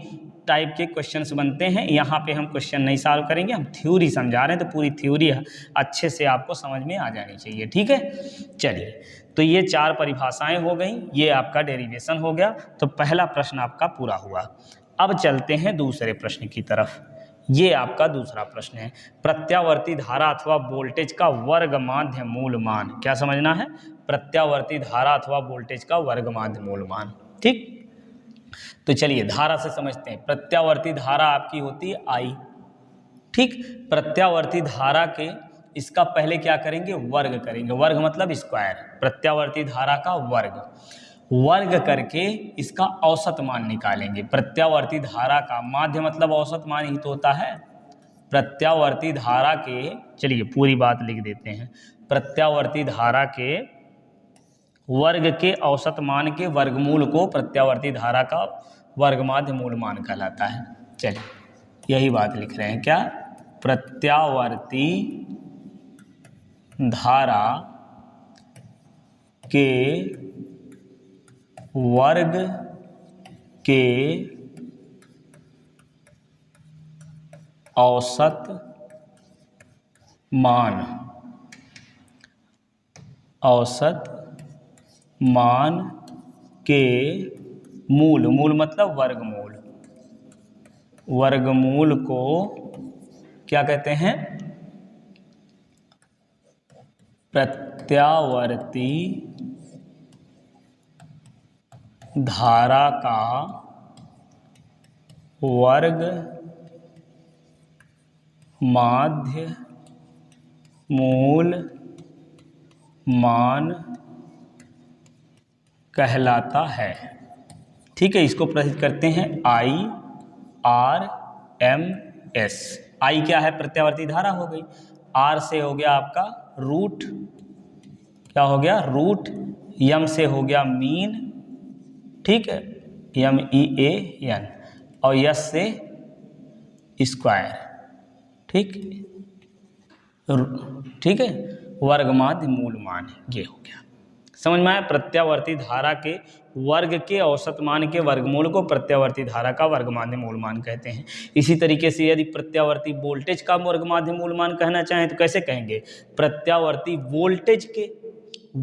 टाइप के क्वेश्चंस बनते हैं। यहाँ पे हम क्वेश्चन नहीं सॉल्व करेंगे, हम थ्योरी समझा रहे हैं, तो पूरी थ्योरी अच्छे से आपको समझ में आ जानी चाहिए। ठीक है, चलिए तो ये 4 परिभाषाएं हो गई, ये आपका डेरिवेशन हो गया। तो पहला प्रश्न आपका पूरा हुआ। अब चलते हैं दूसरे प्रश्न की तरफ। ये आपका दूसरा प्रश्न है, प्रत्यावर्ती धारा अथवा वोल्टेज का वर्ग माध्य मूल मान। क्या समझना है? प्रत्यावर्ती धारा अथवा वोल्टेज का वर्ग माध्य मूल मान। ठीक, तो चलिए धारा से समझते हैं। प्रत्यावर्ती धारा आपकी होती है आई। ठीक, प्रत्यावर्ती धारा के इसका पहले क्या करेंगे? वर्ग करेंगे। वर्ग मतलब स्क्वायर। प्रत्यावर्ती धारा का वर्ग करके इसका औसत मान निकालेंगे। प्रत्यावर्ती धारा का माध्य मतलब औसत मान ही तो होता है। प्रत्यावर्ती धारा के, चलिए पूरी बात लिख देते हैं, प्रत्यावर्ती धारा के वर्ग के औसत मान के वर्गमूल को प्रत्यावर्ती धारा का वर्ग माध्य मूल मान कहलाता है। चलिए यही बात लिख रहे हैं। क्या? प्रत्यावर्ती धारा के वर्ग के औसत मान के मूल मतलब वर्गमूल को क्या कहते हैं? प्रत्यावर्ती धारा का वर्ग माध्य मूल मान कहलाता है। ठीक है, इसको प्रस्तुत करते हैं IRMS। I क्या है? प्रत्यावर्ती धारा हो गई। R से हो गया आपका रूट, क्या हो गया? रूट। M से हो गया मीन, ठीक है, MEAN, और S से स्क्वायर। ठीक है, वर्गमाध्य मूल मान, ये हो गया। समझ में आया? प्रत्यावर्ती धारा के वर्ग के औसत मान के वर्गमूल को प्रत्यावर्ती धारा का वर्गमाध्य मूल मान कहते हैं। इसी तरीके से यदि प्रत्यावर्ती वोल्टेज का वर्गमाध्य मूल मान कहना चाहें तो कैसे कहेंगे? प्रत्यावर्ती वोल्टेज के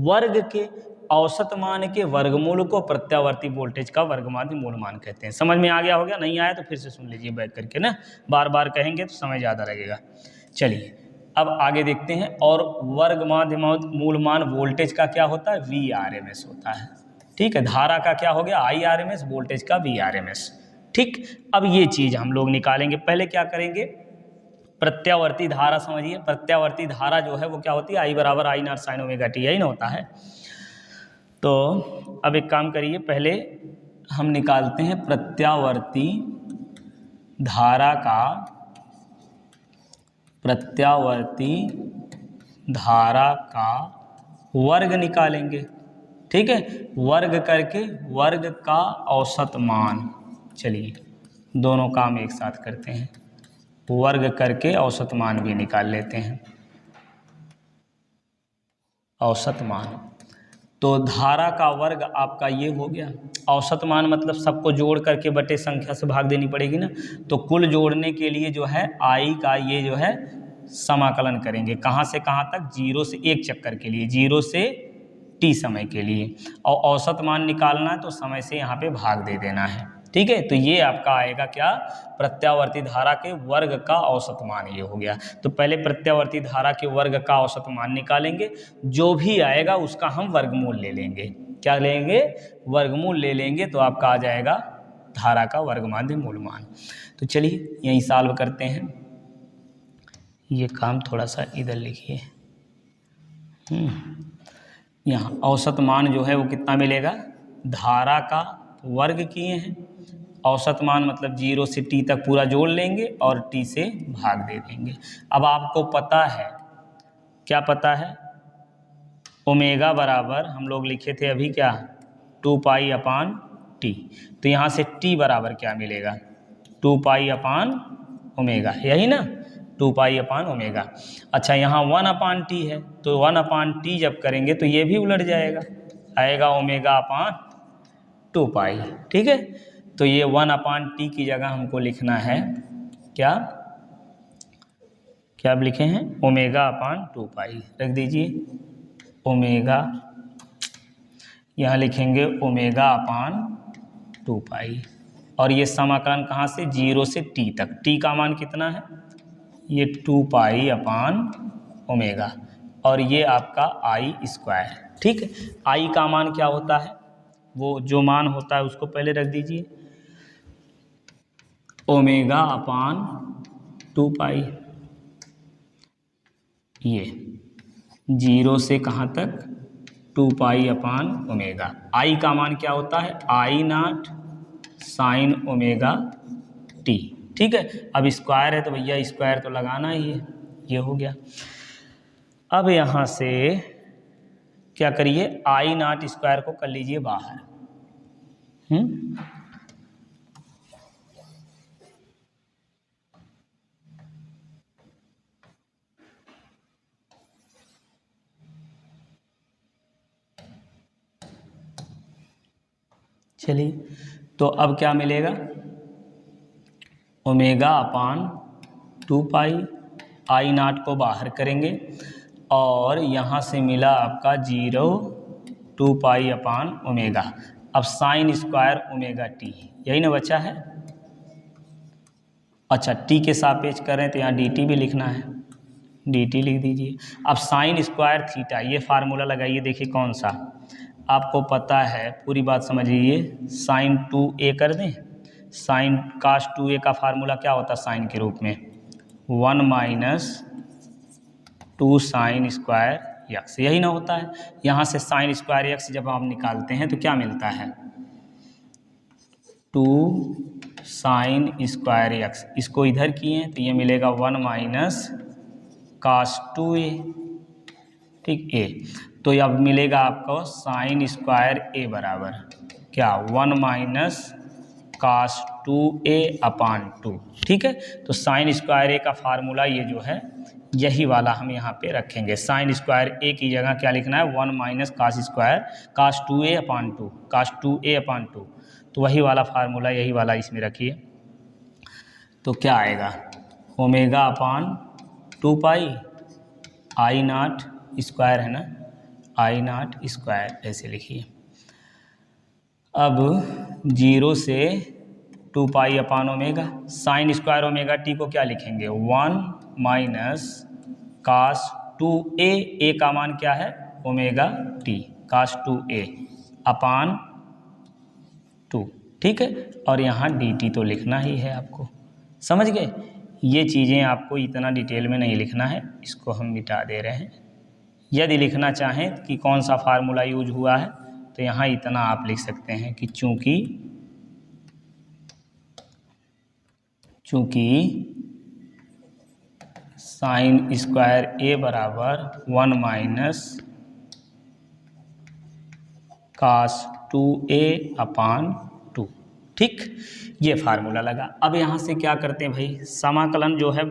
वर्ग के औसत मान के वर्गमूल को प्रत्यावर्ती वोल्टेज का वर्गमाध्य मूल मान कहते हैं। समझ में आ गया होगा? नहीं आया तो फिर से सुन लीजिए बैक करके ना, बार बार कहेंगे तो समझ ज़्यादा लगेगा। चलिए अब आगे देखते हैं। और वर्गमाध्य मूल मान वोल्टेज का क्या होता है? VRMS होता है। ठीक है, धारा का क्या हो गया? IRMS, वोल्टेज का VRMS। ठीक, अब ये चीज़ हम लोग निकालेंगे। पहले क्या करेंगे? प्रत्यावर्ती धारा समझिए। प्रत्यावर्ती धारा जो है वो क्या होती है? I बराबर I not sine omega T, यही ना होता है। तो अब एक काम करिए, पहले हम निकालते हैं प्रत्यावर्ती धारा का वर्ग निकालेंगे। ठीक है, वर्ग करके वर्ग का औसत मान। चलिए दोनों काम एक साथ करते हैं, वर्ग करके औसत मान भी निकाल लेते हैं। औसत मान, तो धारा का वर्ग आपका ये हो गया। औसत मान मतलब सबको जोड़ करके बटे संख्या से भाग देनी पड़ेगी ना, तो कुल जोड़ने के लिए जो है I का ये जो है समाकलन करेंगे। कहाँ से कहाँ तक? 0 से 1 चक्कर के लिए, 0 से T समय के लिए, और औसत मान निकालना है तो समय से यहाँ पे भाग दे देना है। ठीक है, तो ये आपका आएगा क्या? प्रत्यावर्ती धारा के वर्ग का औसत मान, ये हो गया। तो पहले प्रत्यावर्ती धारा के वर्ग का औसत मान निकालेंगे, जो भी आएगा उसका हम वर्गमूल ले लेंगे। क्या लेंगे? वर्गमूल ले लेंगे, तो आपका आ जाएगा धारा का वर्गमाध्य मूल मान। तो चलिए यहीं सॉल्व करते हैं। ये काम थोड़ा सा इधर लिखिए। यहाँ औसत मान जो है वो कितना मिलेगा? धारा का वर्ग किए हैं, औसत मान मतलब 0 से T तक पूरा जोड़ लेंगे और T से भाग दे देंगे। अब आपको पता है, क्या पता है? ओमेगा बराबर हम लोग लिखे थे अभी क्या? 2 पाई अपान T। तो यहाँ से T बराबर क्या मिलेगा? 2 पाई अपान ओमेगा, यही ना, 2 पाई अपान ओमेगा। अच्छा, यहाँ 1 अपान T है, तो 1 अपान T जब करेंगे तो ये भी उलट जाएगा, आएगा ओमेगा अपान 2 पाई। ठीक है, तो ये 1 अपान T की जगह हमको लिखना है क्या? क्या अब लिखे हैं? ओमेगा अपान 2 पाई रख दीजिए। ओमेगा, यहाँ लिखेंगे ओमेगा अपान 2 पाई, और ये समाकलन कहाँ से? 0 से T तक। T का मान कितना है? ये 2 पाई अपान ओमेगा, और ये आपका I स्क्वायर। ठीक है, I का मान क्या होता है? वो जो मान होता है उसको पहले रख दीजिए, ओमेगा अपान 2 पाई। ये 0 से कहाँ तक? 2 पाई अपान ओमेगा। I का मान क्या होता है? I not sine omega T. ठीक है, अब स्क्वायर है तो भैया स्क्वायर तो लगाना ही है, ये हो गया। अब यहाँ से क्या करिए? I नॉट स्क्वायर को कर लीजिए बाहर। चलिए, तो अब क्या मिलेगा, omega upon 2 pi, I not को बाहर करेंगे और यहाँ से मिला आपका 0 2 पाई अपान ओमेगा। अब साइन स्क्वायर ओमेगा टी, यही ना बचा है। अच्छा, टी के सापेक्ष करें तो यहाँ डी टी भी लिखना है, डी टी लिख दीजिए। अब साइन स्क्वायर थीटा, ये फार्मूला लगाइए, देखिए कौन सा आपको पता है, पूरी बात समझिए। साइन 2a कर दें, साइन कास 2a का फार्मूला क्या होता है साइन के रूप में, 1 माइनस 2 साइन स्क्वायर यक्स, यही ना होता है। यहाँ से साइन स्क्वायर यक्स जब आप निकालते हैं तो क्या मिलता है, 2 साइन स्क्वायर यक्स, इसको इधर किए तो ये मिलेगा 1 माइनस कास 2a, ठीक ए। तो अब मिलेगा आपको साइन स्क्वायर ए बराबर क्या, 1 माइनस कास 2a अपान 2, ठीक है। तो साइन स्क्वायर ए का फार्मूला ये जो है यही वाला हम यहाँ पे रखेंगे। साइन स्क्वायर ए की जगह क्या लिखना है, 1 माइनस कास स्क्वायर कास 2a अपान 2, कास 2a अपान 2, तो वही वाला फार्मूला यही वाला इसमें रखिए। तो क्या आएगा, ओमेगा अपान 2 पाई आई नॉट स्क्वायर है ना, आई नॉट स्क्वायर ऐसे लिखिए। अब 0 से 2 pi upon omega, sine square omega T को क्या लिखेंगे, 1 माइनस कास 2a, ए का मान क्या है ओमेगा टी, कास 2a अपान 2, ठीक है। और यहाँ डी टी तो लिखना ही है आपको, समझ गए। ये चीज़ें आपको इतना डिटेल में नहीं लिखना है, इसको हम मिटा दे रहे हैं। यदि लिखना चाहें कि कौन सा फार्मूला यूज हुआ है तो यहाँ इतना आप लिख सकते हैं कि चूँकि साइन स्क्वायर ए बराबर 1 माइनस कास 2a अपान 2, ठीक, ये फार्मूला लगा। अब यहाँ से क्या करते हैं भाई, समाकलन जो है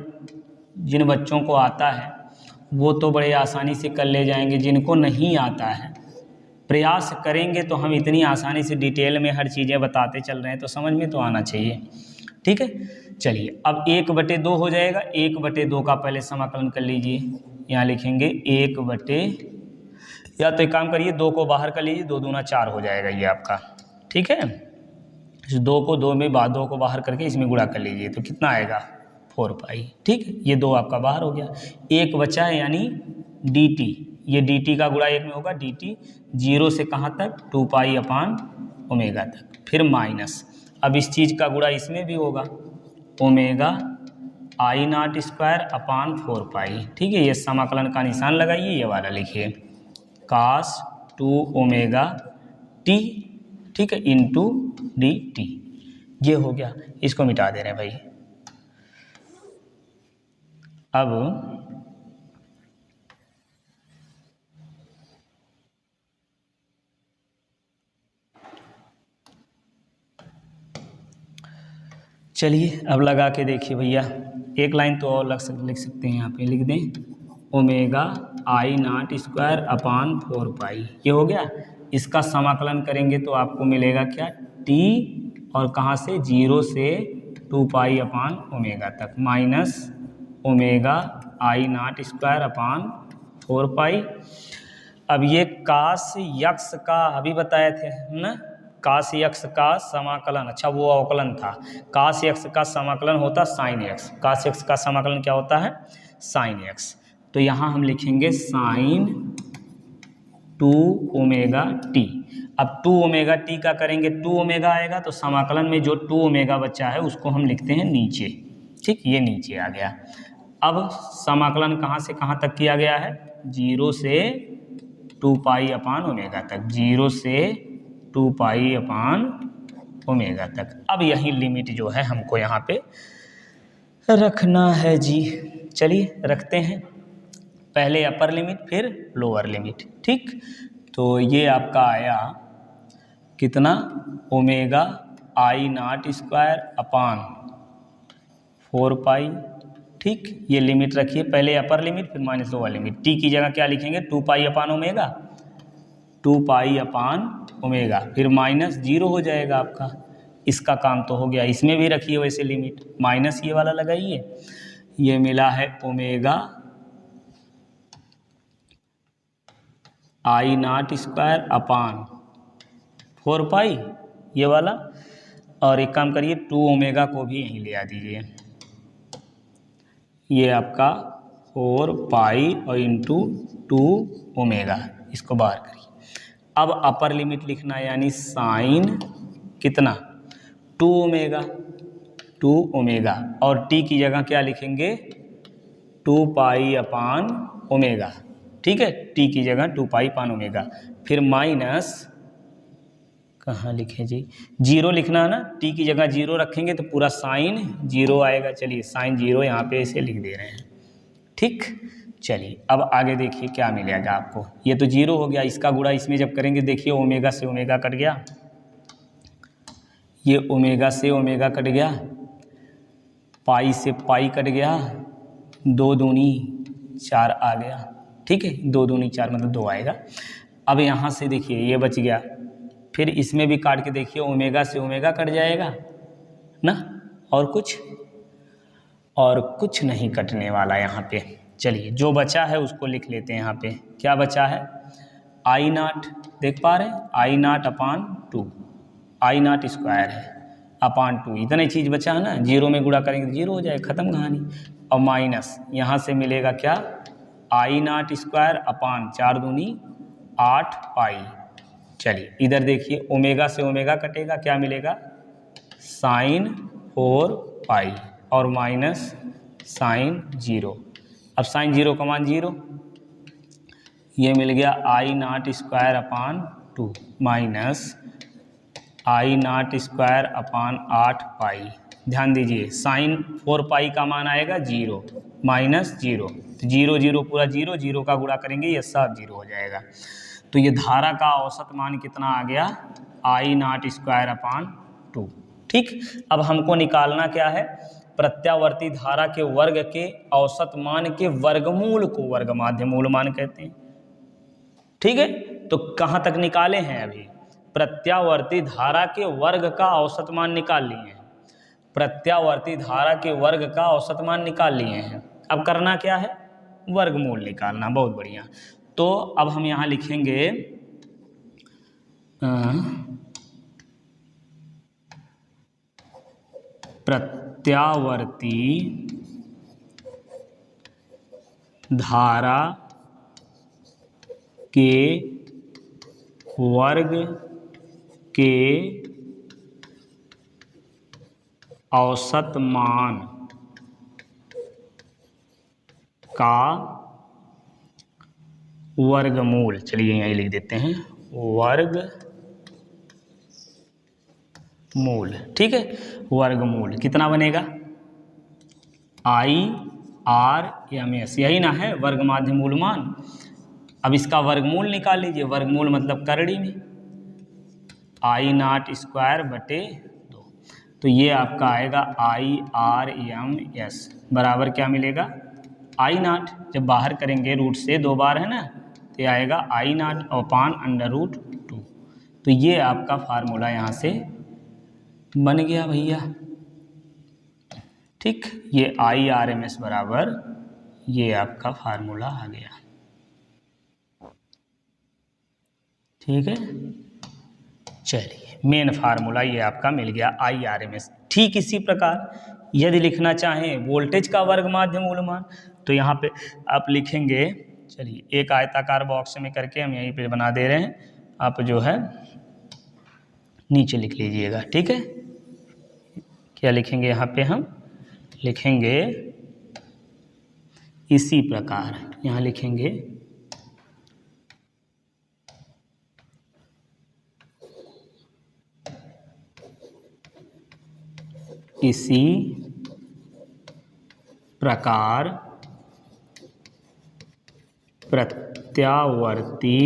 जिन बच्चों को आता है वो तो बड़े आसानी से कर ले जाएंगे, जिनको नहीं आता है प्रयास करेंगे तो हम इतनी आसानी से डिटेल में हर चीज़ें बताते चल रहे हैं तो समझ में तो आना चाहिए, ठीक है। चलिए, अब 1/2 हो जाएगा, 1/2 का पहले समाकलन कर लीजिए, यहाँ लिखेंगे 1/, या तो एक काम करिए 2 को बाहर कर लीजिए, 2 दूना 4 हो जाएगा ये आपका, ठीक है। इस 2 को 2 में 2 को बाहर करके इसमें गुणा कर लीजिए तो कितना आएगा 4 पाई, ठीक है। ये 2 आपका बाहर हो गया, 1 बचा है यानी डी टी, ये डी टी का गुणा 1 में होगा, डी टी 0 से कहाँ तक 2 पाई अपान ओमेगा तक, फिर माइनस, अब इस चीज़ का गुणा इसमें भी होगा, ओमेगा आई नॉट स्क्वायर अपान 4 पाई, ठीक है। ये समाकलन का निशान लगाइए, ये वाला लिखिए कास 2 ओमेगा टी, ठीक है, इंटू डी टी, ये हो गया। इसको मिटा दे रहे हैं भाई। अब चलिए, अब लगा के देखिए भैया, एक लाइन तो और लिख सकते हैं, यहाँ पे लिख दें ओमेगा आई नॉट स्क्वायर अपान 4 पाई, ये हो गया। इसका समाकलन करेंगे तो आपको मिलेगा क्या, टी और कहाँ से 0 से 2 पाई अपान ओमेगा तक, माइनस ओमेगा आई नॉट स्क्वायर अपान 4 पाई। अब ये कास यक्स का अभी बताए थे ना, कास यक्स का समाकलन, अच्छा वो अवकलन था, कास यक्स का समाकलन होता साइन एक्स, कास यक्स का समाकलन क्या होता है साइन एक्स। तो यहाँ हम लिखेंगे साइन 2 ओमेगा टी। अब 2 ओमेगा टी का करेंगे, 2 ओमेगा आएगा तो समाकलन में जो 2 ओमेगा बचा है उसको हम लिखते हैं नीचे, ठीक, ये नीचे आ गया। अब समाकलन कहाँ से कहाँ तक किया गया है, 0 से 2 पाई अपान ओमेगा तक, 0 से 2 पाई अपान ओमेगा तक। अब यही लिमिट जो है हमको यहाँ पे रखना है जी। चलिए रखते हैं, पहले अपर लिमिट फिर लोअर लिमिट, ठीक। तो ये आपका आया कितना, ओमेगा आई नॉट स्क्वायर अपान 4 पाई, ठीक। ये लिमिट रखिए, पहले अपर लिमिट फिर माइनस लोअर लिमिट। टी की जगह क्या लिखेंगे, 2 pi upon omega, 2 pi upon omega, फिर माइनस 0 हो जाएगा आपका। इसका काम तो हो गया। इसमें भी रखिए वैसे लिमिट, माइनस ये वाला लगाइए, ये मिला है ओमेगा आई नॉट स्क्वायर अपान 4 पाई ये वाला, और एक काम करिए 2 ओमेगा को भी यहीं ले आ दीजिए, ये आपका 4 पाई और इंटू 2 ओमेगा, इसको बाहर करिए। अब अपर लिमिट लिखना है, यानी साइन कितना 2 ओमेगा, 2 ओमेगा, और टी की जगह क्या लिखेंगे 2 पाई अपान ओमेगा, ठीक है, टी की जगह 2 पाई अपान ओमेगा, फिर माइनस कहाँ लिखे जी, 0 लिखना है ना, टी की जगह 0 रखेंगे तो पूरा साइन 0 आएगा। चलिए साइन 0 यहाँ पे इसे लिख दे रहे हैं, ठीक। चलिए अब आगे देखिए क्या मिलेगा आपको, ये तो 0 हो गया, इसका गुणा इसमें जब करेंगे देखिए ओमेगा से ओमेगा कट गया, ये ओमेगा से ओमेगा कट गया, पाई से पाई कट गया, 2 दूनी 4 आ गया, ठीक है, 2 दूनी 4 मतलब 2 आएगा। अब यहाँ से देखिए ये बच गया, फिर इसमें भी काट के देखिए ओमेगा से ओमेगा कट जाएगा ना, और कुछ नहीं कटने वाला यहाँ पे। चलिए जो बचा है उसको लिख लेते हैं। यहाँ पे क्या बचा है, आई नॉट, देख पा रहे हैं, I nought upon 2, I nought square है अपान 2, इतनी चीज़ बचा है ना, 0 में गुणा करेंगे तो 0 हो जाए, ख़त्म कहानी। और माइनस यहाँ से मिलेगा क्या, आई नॉट स्क्वायर अपान 4 दूनी 8 पाई। चलिए इधर देखिए ओमेगा से ओमेगा कटेगा, क्या मिलेगा साइन 4 पाई और माइनस साइन 0। अब साइन 0 का मान 0, ये मिल गया I nought square upon 2 minus I nought square upon 8 pi. ध्यान दीजिए साइन 4 पाई का मान आएगा 0 माइनस 0, तो 0 0 पूरा 0, 0 का गुणा करेंगे ये सब 0 हो जाएगा। तो ये धारा का औसत मान कितना आ गया, आई नॉट स्क्वायर अपान 2, ठीक। अब हमको निकालना क्या है, प्रत्यावर्ती धारा के वर्ग के औसत मान के वर्गमूल को वर्ग माध्य मूल मान कहते हैं, ठीक है। तो कहाँ तक निकाले हैं, अभी प्रत्यावर्ती धारा के वर्ग का औसत मान निकाल लिए हैं, प्रत्यावर्ती धारा के वर्ग का औसत मान निकाल लिए हैं। अब करना क्या है, वर्गमूल निकालना, बहुत बढ़िया। तो अब हम यहाँ लिखेंगे प्रत्यावर्ती धारा के वर्ग के औसत मान का वर्गमूल, चलिए यहीं लिख देते हैं वर्गमूल, ठीक है। वर्गमूल कितना बनेगा, आई आर एम एस, यही ना है वर्ग माध्य मूल मान। अब इसका वर्गमूल निकाल लीजिए, वर्गमूल मतलब करड़ी में आई नॉट स्क्वायर बटे 2, तो ये आपका आएगा आई आर एम एस बराबर क्या मिलेगा, आई नॉट, जब बाहर करेंगे रूट से 2 बार है ना, तो ये आएगा आई नॉट अपान अंडर रूट 2। तो ये आपका फार्मूला यहाँ से बन गया भैया, ठीक। ये आई आर एम एस बराबर ये आपका फार्मूला आ गया, ठीक है। चलिए मेन फार्मूला ये आपका मिल गया आई आर एम एस। ठीक इसी प्रकार यदि लिखना चाहें वोल्टेज का वर्ग माध्य मूल मान, तो यहाँ पे आप लिखेंगे, चलिए एक आयताकार बॉक्स में करके हम यहीं पे बना दे रहे हैं, आप जो है नीचे लिख लीजिएगा, ठीक है। क्या लिखेंगे यहाँ पे, हम लिखेंगे इसी प्रकार, यहाँ लिखेंगे इसी प्रकार प्रत्यावर्ती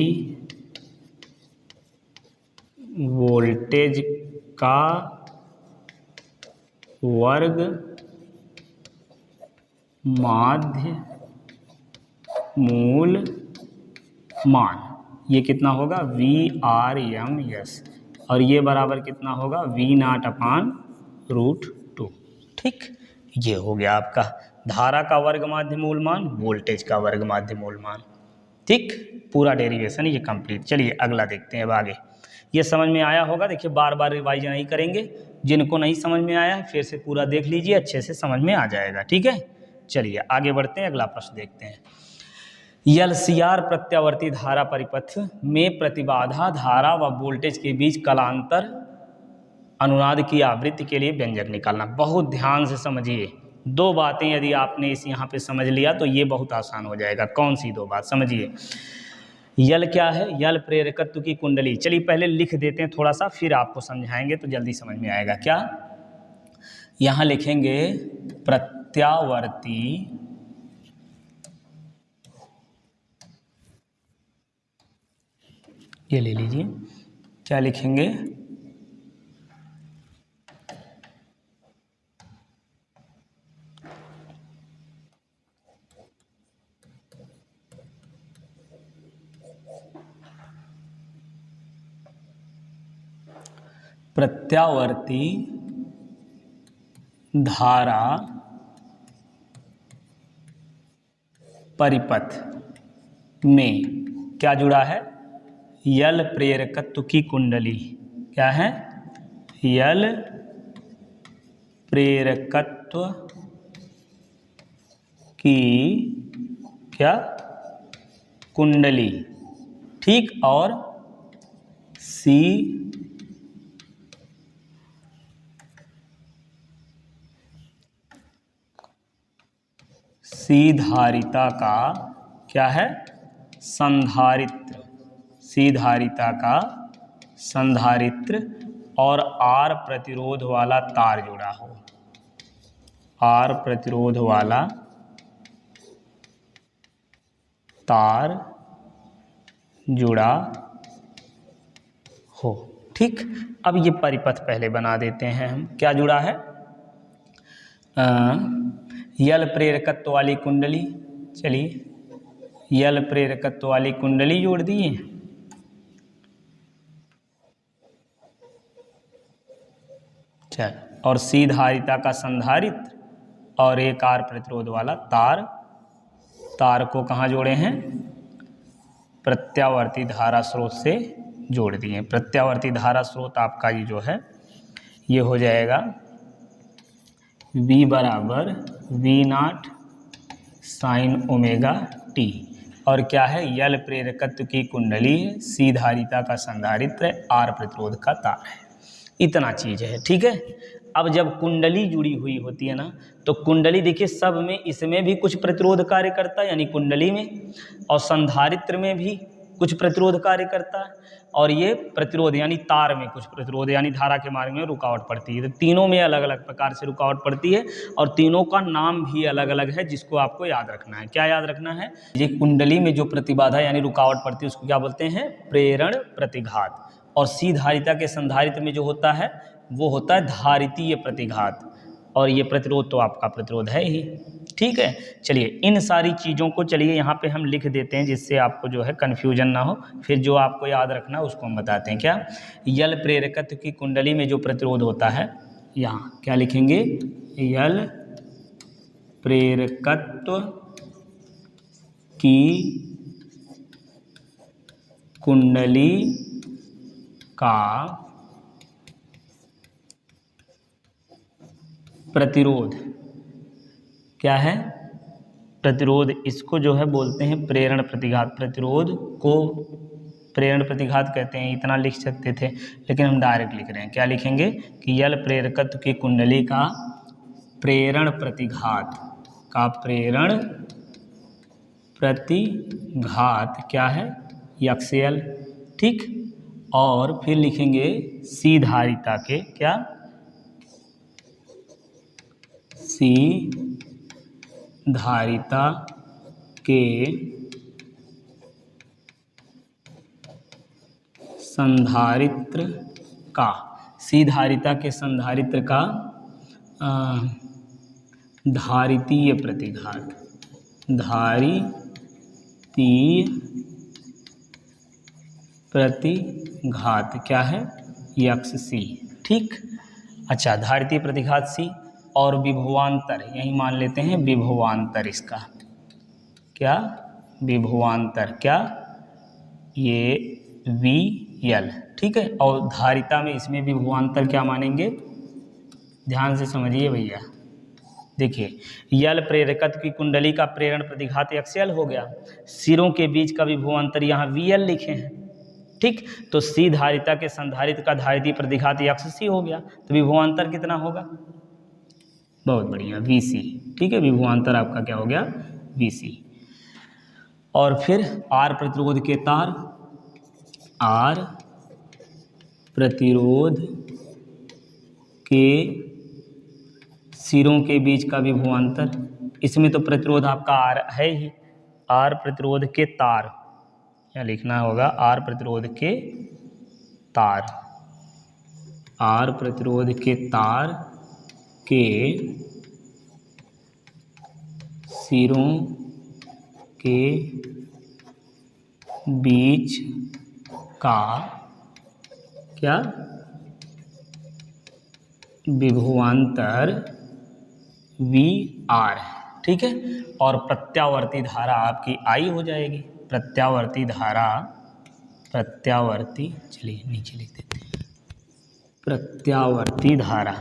वोल्टेज का वर्ग माध्य मूल मान, ये कितना होगा VRMS, और ये बराबर कितना होगा V0/√2। ठीक, ये हो गया आपका धारा का वर्ग माध्य मूल मान, वोल्टेज का वर्ग माध्य मूल मान। ठीक, पूरा डेरिवेशन ये कंप्लीट। चलिए अगला देखते हैं अब आगे। ये समझ में आया होगा, देखिए बार बार रिवाइज नहीं करेंगे, जिनको नहीं समझ में आया है फिर से पूरा देख लीजिए, अच्छे से समझ में आ जाएगा। ठीक है, चलिए आगे बढ़ते हैं, अगला प्रश्न देखते हैं। LCR प्रत्यावर्ती धारा परिपथ में प्रतिबाधा धारा व वोल्टेज के बीच कलांतर अनुनाद की आवृत्ति के लिए व्यंजक निकालना। बहुत ध्यान से समझिए, दो बातें यदि आपने इस यहाँ पे समझ लिया तो ये बहुत आसान हो जाएगा। कौन सी दो बात समझिए। यल क्या है? यल प्रेरकत्व की कुंडली। चलिए पहले लिख देते हैं थोड़ा सा, फिर आपको समझाएंगे तो जल्दी समझ में आएगा। क्या यहाँ लिखेंगे? प्रत्यावर्ती ये ले लीजिए, क्या लिखेंगे? प्रत्यावर्ती धारा परिपथ में क्या जुड़ा है? यल प्रेरकत्व की कुंडली। क्या है? यल प्रेरकत्व की क्या कुंडली। ठीक, और सी धारिता का क्या है? संधारित्र। सी धारिता का संधारित्र और आर प्रतिरोध वाला तार जुड़ा हो। आर प्रतिरोध वाला तार जुड़ा हो। ठीक, अब ये परिपथ पहले बना देते हैं हम। क्या जुड़ा है? यल प्रेरकत्व वाली कुंडली। चलिए यल प्रेरकत्व वाली कुंडली जोड़ दिए, चल, और सी धारिता का संधारित्र और एक आर प्रतिरोध वाला तार। तार को कहाँ जोड़े हैं? प्रत्यावर्ती धारा स्रोत से जोड़ दिए। प्रत्यावर्ती धारा स्रोत आपका ये जो है ये हो जाएगा V बराबर V0 sin ओमेगा t। और क्या है? यल प्रेरकत्व की कुंडली है, सी धारिता का संधारित्र है, आर प्रतिरोध का तार है। इतना चीज है। ठीक है, अब जब कुंडली जुड़ी हुई होती है ना, तो कुंडली देखिए सब में, इसमें भी कुछ प्रतिरोध कार्य करता है यानी कुंडली में, और संधारित्र में भी कुछ प्रतिरोध कार्य करता है, और ये प्रतिरोध यानी तार में कुछ प्रतिरोध यानी धारा के मार्ग में रुकावट पड़ती है। तो तीनों में अलग अलग प्रकार से रुकावट पड़ती है, और तीनों का नाम भी अलग अलग है, जिसको आपको याद रखना है। क्या याद रखना है? ये कुंडली में जो प्रतिबाधा यानी रुकावट पड़ती है उसको क्या बोलते हैं? प्रेरण प्रतिघात। और सी धारिता के संधारित्र में जो होता है वो होता है धारितीय प्रतिघात, और ये प्रतिरोध तो आपका प्रतिरोध है ही। ठीक है, चलिए इन सारी चीज़ों को चलिए यहाँ पे हम लिख देते हैं, जिससे आपको जो है कन्फ्यूजन ना हो। फिर जो आपको याद रखना है उसको हम बताते हैं। क्या? यल प्रेरकत्व की कुंडली में जो प्रतिरोध होता है, यहाँ क्या लिखेंगे? यल प्रेरकत्व की कुंडली का प्रतिरोध क्या है? प्रतिरोध, इसको जो है बोलते हैं प्रेरण प्रतिघात। प्रतिरोध को प्रेरण प्रतिघात कहते हैं। इतना लिख सकते थे, लेकिन हम डायरेक्ट लिख रहे हैं। क्या लिखेंगे? कि यल प्रेरकत्व की कुंडली का प्रेरण प्रतिघात का प्रेरण प्रतिघात क्या है? यक्सेल। ठीक, और फिर लिखेंगे सी धारिता के क्या? सी धारिता के संधारित्र का, सी धारिता के संधारित्र का धारितीय प्रतिघात। धारितीय प्रतिघात क्या है, यक्स सी। ठीक, अच्छा, धारितीय प्रतिघात सी और विभवांतर यही मान लेते हैं, विभवांतर इसका क्या, विभवांतर क्या, ये वी यल। ठीक है, और धारिता में इसमें विभवांतर क्या मानेंगे, ध्यान से समझिए भैया। देखिए, यल प्रेरकत्व की कुंडली का प्रेरण प्रतिघात एक्सएल हो गया, सिरों के बीच का विभवांतर यहाँ वी एल लिखे हैं। ठीक, तो सी धारिता के संधारित्र का धारितीय प्रतिघात एक्स सी हो गया, तो विभवांतर कितना होगा, बहुत बढ़िया, वी सी। ठीक है, विभवांतर आपका क्या हो गया, वी सी। और फिर आर प्रतिरोध के तार, आर प्रतिरोध के सिरों के बीच का विभवांतर, इसमें तो प्रतिरोध आपका आर है ही, आर प्रतिरोध के तार, या लिखना होगा आर प्रतिरोध के तार, आर प्रतिरोध के तार के सिरों के बीच का क्या, विभवांतर वी आर। ठीक है, और प्रत्यावर्ती धारा आपकी आई हो जाएगी, प्रत्यावर्ती धारा, प्रत्यावर्ती, चलिए नीचे लिख देते हैं, प्रत्यावर्ती धारा,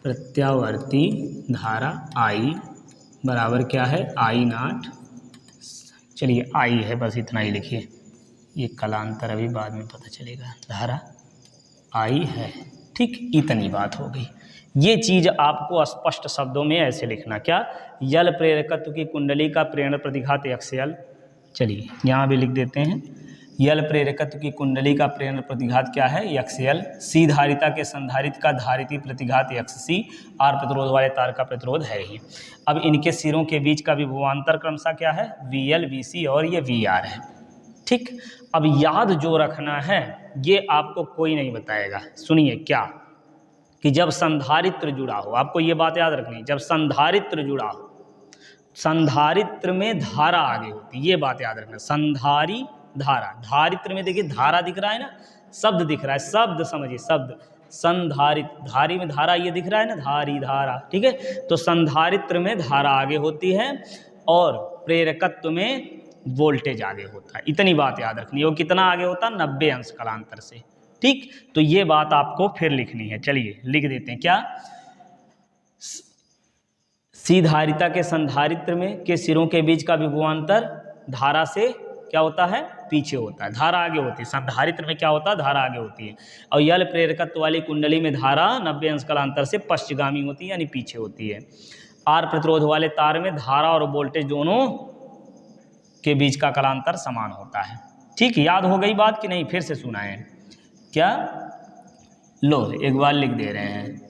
प्रत्यावर्ती धारा आई बराबर क्या है, आई नॉट, चलिए आई है, बस इतना ही लिखिए, ये कलांतर अभी बाद में पता चलेगा, धारा आई है। ठीक, इतनी बात हो गई। ये चीज आपको स्पष्ट शब्दों में ऐसे लिखना, क्या, यल प्रेरकत्व की कुंडली का प्रेरण प्रतिघात एक्सएल। चलिए यहाँ भी लिख देते हैं, यल प्रेरकत्व की कुंडली का प्रेरण प्रतिघात क्या है, एक्सएल। सी धारिता के संधारित्र का धारितीय प्रतिघात एक्स सी, आर प्रतिरोध वाले तार का प्रतिरोध है ही। अब इनके सिरों के बीच का विभवांतर क्रमशः क्या है, वी एल वी सी और ये वी आर है। ठीक, अब याद जो रखना है ये आपको कोई नहीं बताएगा, सुनिए क्या, कि जब संधारित्र जुड़ा हो, आपको ये बात याद रखनी है, जब संधारित्र जुड़ा हो, संधारित्र में धारा आगे होती है, ये बात याद रखना, संधारी धारा, धारित्र में देखिए धारा दिख रहा है ना, शब्द दिख रहा है, शब्द समझिए, शब्द संधारित, धारी में धारा ये दिख रहा है ना, धारी धारा। ठीक है, तो संधारित्र में धारा आगे होती है और प्रेरकत्व में वोल्टेज आगे होता है, इतनी बात याद रखनी है। वो कितना आगे होता है, 90 अंश कलांतर से। ठीक, तो ये बात आपको फिर लिखनी है, चलिए लिख देते हैं, क्या, सी धारिता के संधारित्र में के सिरों के बीच का विभवांतर धारा से क्या होता है, पीछे होता है, धारा आगे होती है, संधारित्र में क्या होता है, धारा आगे होती है, और यल प्रेरकत्व वाली कुंडली में धारा 90 अंश कलांतर से पश्चिमगामी होती है, यानी पीछे होती है। आर प्रतिरोध वाले तार में धारा और वोल्टेज दोनों के बीच का कलांतर समान होता है। ठीक, याद हो गई बात कि नहीं, फिर से सुनाएं, क्या, लो एक बार लिख दे रहे हैं,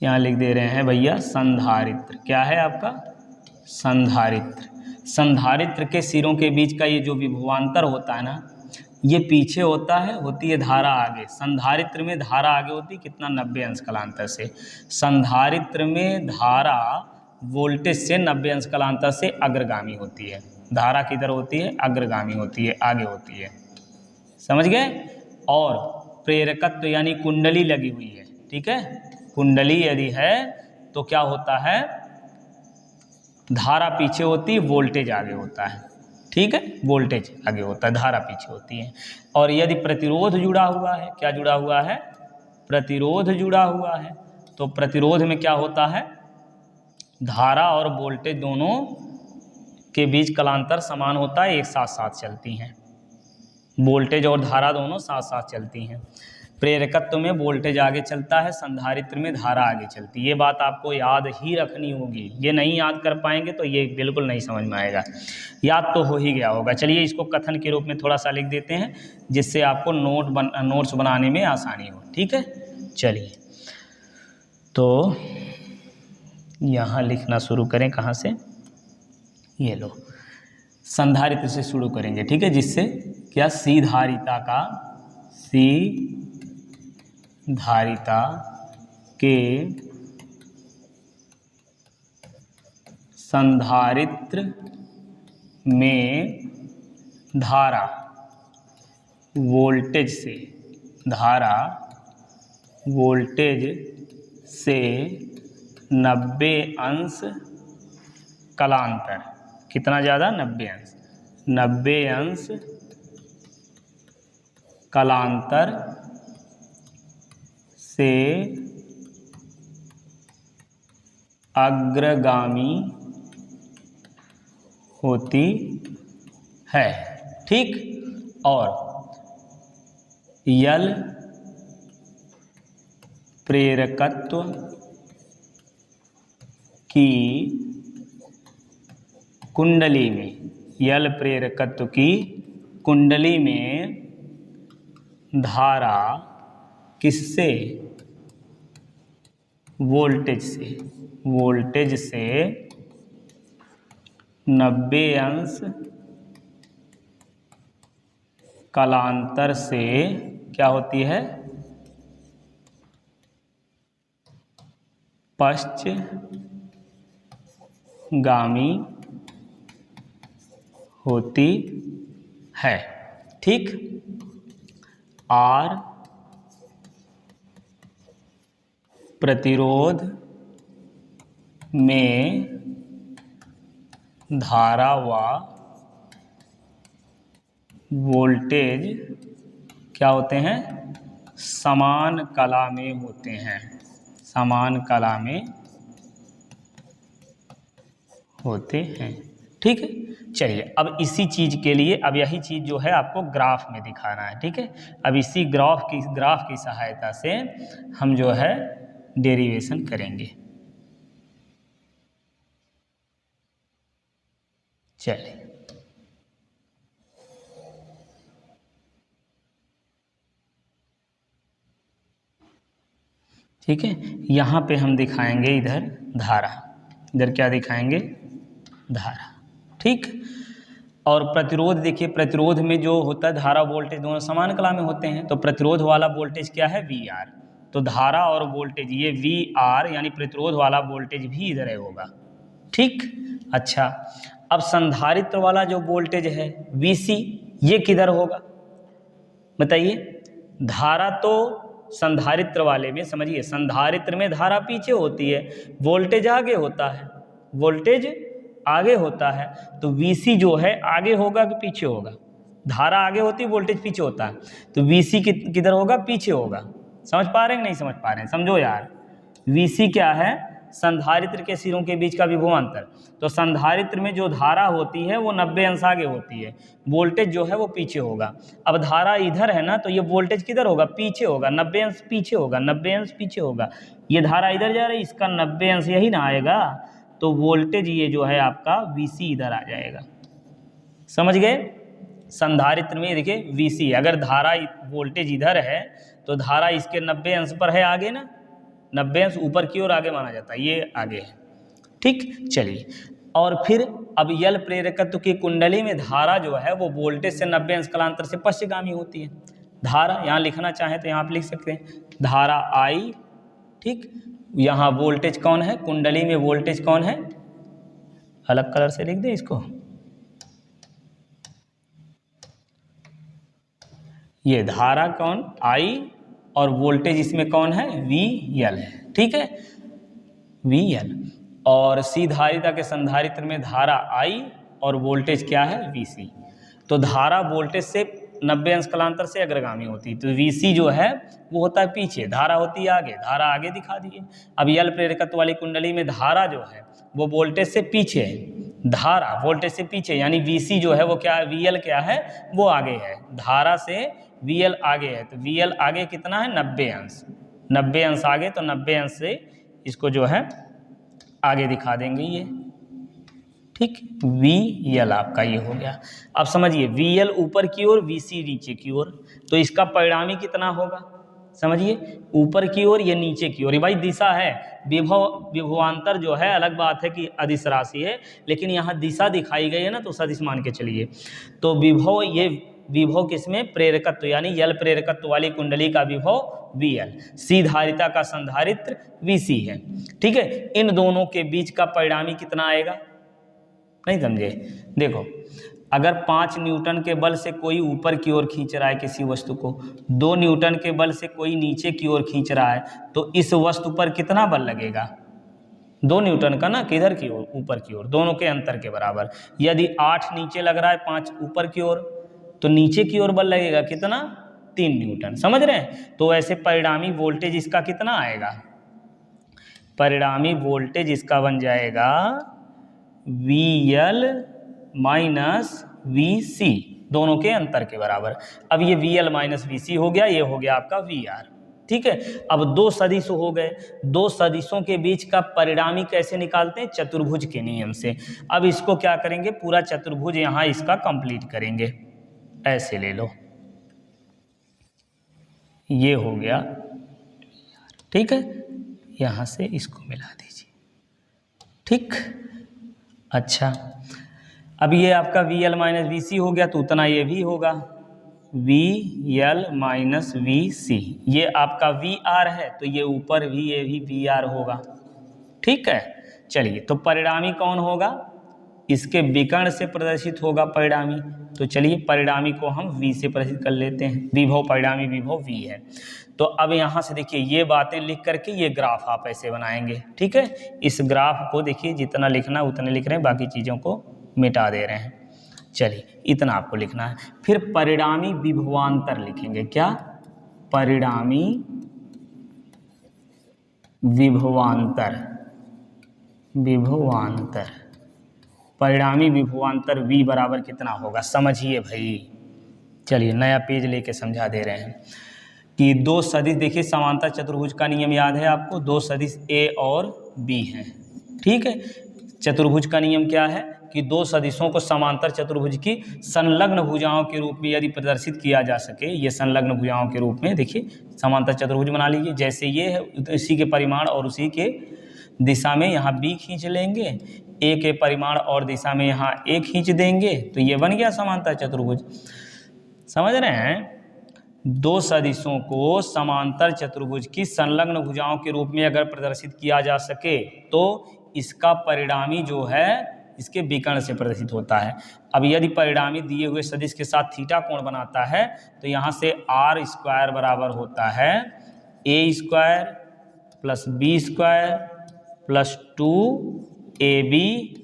यहाँ लिख दे रहे हैं भैया, संधारित्र क्या है आपका, संधारित्र, संधारित्र के सिरों के बीच का ये जो विभवांतर होता है ना, ये पीछे होता है, होती है धारा आगे। संधारित्र में धारा आगे होती है कितना, 90 अंश कलांतर से। संधारित्र में धारा वोल्टेज से 90 अंश कलांतर से अग्रगामी होती है, धारा किधर होती है, अग्रगामी होती है, आगे होती है, समझ गए। और प्रेरकत्व यानी कुंडली लगी हुई है, ठीक है, कुंडली यदि है तो क्या होता है, धारा पीछे होती है, वोल्टेज आगे होता है, ठीक है, वोल्टेज आगे होता है, धारा पीछे होती है। और यदि प्रतिरोध जुड़ा हुआ है, क्या जुड़ा हुआ है, प्रतिरोध जुड़ा हुआ है, तो प्रतिरोध में क्या होता है, धारा और वोल्टेज दोनों के बीच कलांतर समान होता है, एक साथ साथ चलती हैं, वोल्टेज और धारा दोनों साथ साथ चलती हैं। प्रेरकत्व में वोल्टेज आगे चलता है, संधारित्र में धारा आगे चलती है। ये बात आपको याद ही रखनी होगी, ये नहीं याद कर पाएंगे तो ये बिल्कुल नहीं समझ में आएगा, याद तो हो ही गया होगा। चलिए इसको कथन के रूप में थोड़ा सा लिख देते हैं, जिससे आपको नोट्स बनाने में आसानी हो, ठीक है। चलिए तो यहाँ लिखना शुरू करें, कहाँ से, ये लो, संधारित्र से शुरू करेंगे, ठीक है, जिससे क्या, सी धारिता का, सी धारिता के संधारित्र में धारा वोल्टेज से, धारा वोल्टेज से 90 अंश कलांतर, कितना ज़्यादा, 90 अंश, 90 अंश कलांतर से अग्रगामी होती है। ठीक, और यल प्रेरकत्व की कुंडली में, यल प्रेरकत्व की कुंडली में धारा किससे, वोल्टेज से, वोल्टेज से 90 अंश कलांतर से क्या होती है, पश्चगामी होती है। ठीक, आर प्रतिरोध में धारा व वोल्टेज क्या होते हैं, समान कला में होते हैं, समान कला में होते हैं। ठीक है, चलिए अब इसी चीज़ के लिए, अब यही चीज़ जो है आपको ग्राफ में दिखाना है। ठीक है, अब इसी ग्राफ की सहायता से हम जो है डेरिवेशन करेंगे। चलिए, ठीक है, यहाँ पे हम दिखाएंगे इधर धारा, इधर क्या दिखाएंगे, धारा। ठीक, और प्रतिरोध देखिए, प्रतिरोध में जो होता है धारा वोल्टेज दोनों समान कला में होते हैं, तो प्रतिरोध वाला वोल्टेज क्या है, वी आर, तो धारा और वोल्टेज ये वी आर यानी प्रतिरोध वाला वोल्टेज भी इधर है होगा। ठीक, अच्छा, अब संधारित्र वाला जो वोल्टेज है वी सी, ये किधर होगा बताइए। धारा तो संधारित्र वाले में, समझिए संधारित्र में धारा पीछे होती है, वोल्टेज आगे होता है, वोल्टेज आगे होता है, तो VC जो है आगे होगा कि पीछे होगा, धारा आगे होती है, वोल्टेज पीछे होता है, तो VC किधर होगा, पीछे होगा। समझ पा रहे हैं कि नहीं समझ पा रहे हैं, समझो यार। VC क्या है, संधारित्र के सिरों के बीच का विभवांतर, तो संधारित्र में जो धारा होती है वो 90 अंश आगे होती है, वोल्टेज जो है वो पीछे होगा। अब धारा इधर है ना, तो ये वोल्टेज किधर होगा, पीछे होगा, 90 अंश पीछे होगा, 90 अंश पीछे होगा। ये धारा इधर जा रही है, इसका 90 अंश यही ना आएगा, तो वोल्टेज ये जो है आपका VC इधर आ जाएगा। समझ गए, संधारित्र में देखिए VC, अगर धारा वोल्टेज इधर है तो धारा इसके 90 अंश पर है आगे ना, 90 अंश ऊपर की ओर आगे माना जाता है, ये आगे है। ठीक, चलिए, और फिर अब यल प्रेरकत्व की कुंडली में धारा जो है वो वोल्टेज से 90 अंश कालांतर से पश्चगामी होती है। धारा यहाँ लिखना चाहें तो यहाँ पे लिख सकते हैं धारा I। ठीक, यहाँ वोल्टेज कौन है, कुंडली में वोल्टेज कौन है, अलग कलर से लिख दें इसको, ये धारा कौन I और वोल्टेज इसमें कौन है, VL है। ठीक है, VL, और सी धारिता के संधारित्र में धारा I और वोल्टेज क्या है, VC। तो धारा वोल्टेज से 90 अंश कालांतर से अग्रगामी होती है, तो VC जो है वो होता है पीछे, धारा होती है आगे, धारा आगे दिखा दिए। अब यल प्रेरकत्व वाली कुंडली में धारा जो है वो वोल्टेज से पीछे है, धारा वोल्टेज से पीछे, यानी VC जो है वो क्या है, VL क्या है, वो आगे है, धारा से VL आगे है, तो VL आगे कितना है, 90 अंश, 90 अंश आगे, तो 90 अंश से इसको जो है आगे दिखा देंगे ये। ठीक, VL आपका ये हो गया। अब समझिए VL ऊपर की ओर, VC नीचे की ओर, तो इसका परिणामी कितना होगा, समझिए ऊपर की ओर, ये नीचे की ओर। भाई दिशा है, विभवांतर जो है अलग बात है कि अदिश राशि है, लेकिन यहाँ दिशा दिखाई गई है ना, तो सदिश मान के चलिए। तो विभव, ये विभव किसमें, प्रेरकत्व यानी यल प्रेरकत्व वाली कुंडली का विभव VL, सी धारिता का संधारित्र VC है। ठीक है, इन दोनों के बीच का परिणामी कितना आएगा, नहीं समझे? देखो, अगर 5 न्यूटन के बल से कोई ऊपर की ओर खींच रहा है किसी वस्तु को, 2 न्यूटन के बल से कोई नीचे की ओर खींच रहा है, तो इस वस्तु पर कितना बल लगेगा? 2 न्यूटन का ना, किधर की ओर? ऊपर की ओर, दोनों के अंतर के बराबर। यदि 8 नीचे लग रहा है, 5 ऊपर की ओर, तो नीचे की ओर बल लगेगा कितना? 3 न्यूटन। समझ रहे हैं? तो ऐसे परिणामी वोल्टेज इसका कितना आएगा? परिणामी वोल्टेज इसका बन जाएगा VL माइनस VC, दोनों के अंतर के बराबर। अब ये VL माइनस VC हो गया, ये हो गया आपका VR। ठीक है, अब 2 सदिश हो गए। 2 सदिशों के बीच का परिणामी कैसे निकालते हैं? चतुर्भुज के नियम से। अब इसको क्या करेंगे? पूरा चतुर्भुज यहां इसका कंप्लीट करेंगे। ऐसे ले लो, ये हो गया। ठीक है, यहां से इसको मिला दीजिए। ठीक, अच्छा, अब ये आपका VL माइनस VC हो गया, तो उतना ये भी होगा, VL माइनस VC। ये आपका VR है, तो ये ऊपर भी ये भी VR होगा। ठीक है, चलिए, तो परिणामी कौन होगा? इसके विकर्ण से प्रदर्शित होगा परिणामी। तो चलिए, परिणामी को हम V से प्रदर्शित कर लेते हैं। विभव, परिणामी विभव V है। तो अब यहाँ से देखिए, ये बातें लिख करके ये ग्राफ आप ऐसे बनाएंगे। ठीक है, इस ग्राफ को देखिए, जितना लिखना है उतने लिख रहे हैं, बाकी चीज़ों को मिटा दे रहे हैं। चलिए, इतना आपको लिखना है। फिर परिणामी विभवांतर लिखेंगे। क्या? परिणामी विभवांतर। विभवांतर, परिणामी विभवांतर V बराबर कितना होगा? समझिए भाई। चलिए, नया पेज लेके समझा दे रहे हैं कि 2 सदिश, देखिए समांतर चतुर्भुज का नियम याद है आपको, 2 सदिश A और B हैं। ठीक है, चतुर्भुज का नियम क्या है कि 2 सदिशों को समांतर चतुर्भुज की संलग्न भुजाओं के रूप में यदि प्रदर्शित किया जा सके, ये संलग्न भुजाओं के रूप में, देखिए समांतर चतुर्भुज बना लीजिए। जैसे ये है, इसी के परिमाण और उसी के दिशा में यहाँ B खींच लेंगे, A के परिमाण और दिशा में यहाँ A खींच देंगे, तो ये बन गया समांतर चतुर्भुज। समझ रहे हैं? 2 सदिशों को समांतर चतुर्भुज की संलग्न भुजाओं के रूप में अगर प्रदर्शित किया जा सके, तो इसका परिणामी जो है इसके विकर्ण से प्रदर्शित होता है। अब यदि परिणामी दिए हुए सदिश के साथ थीटा कोण बनाता है, तो यहाँ से R स्क्वायर बराबर होता है A square plus B square plus 2AB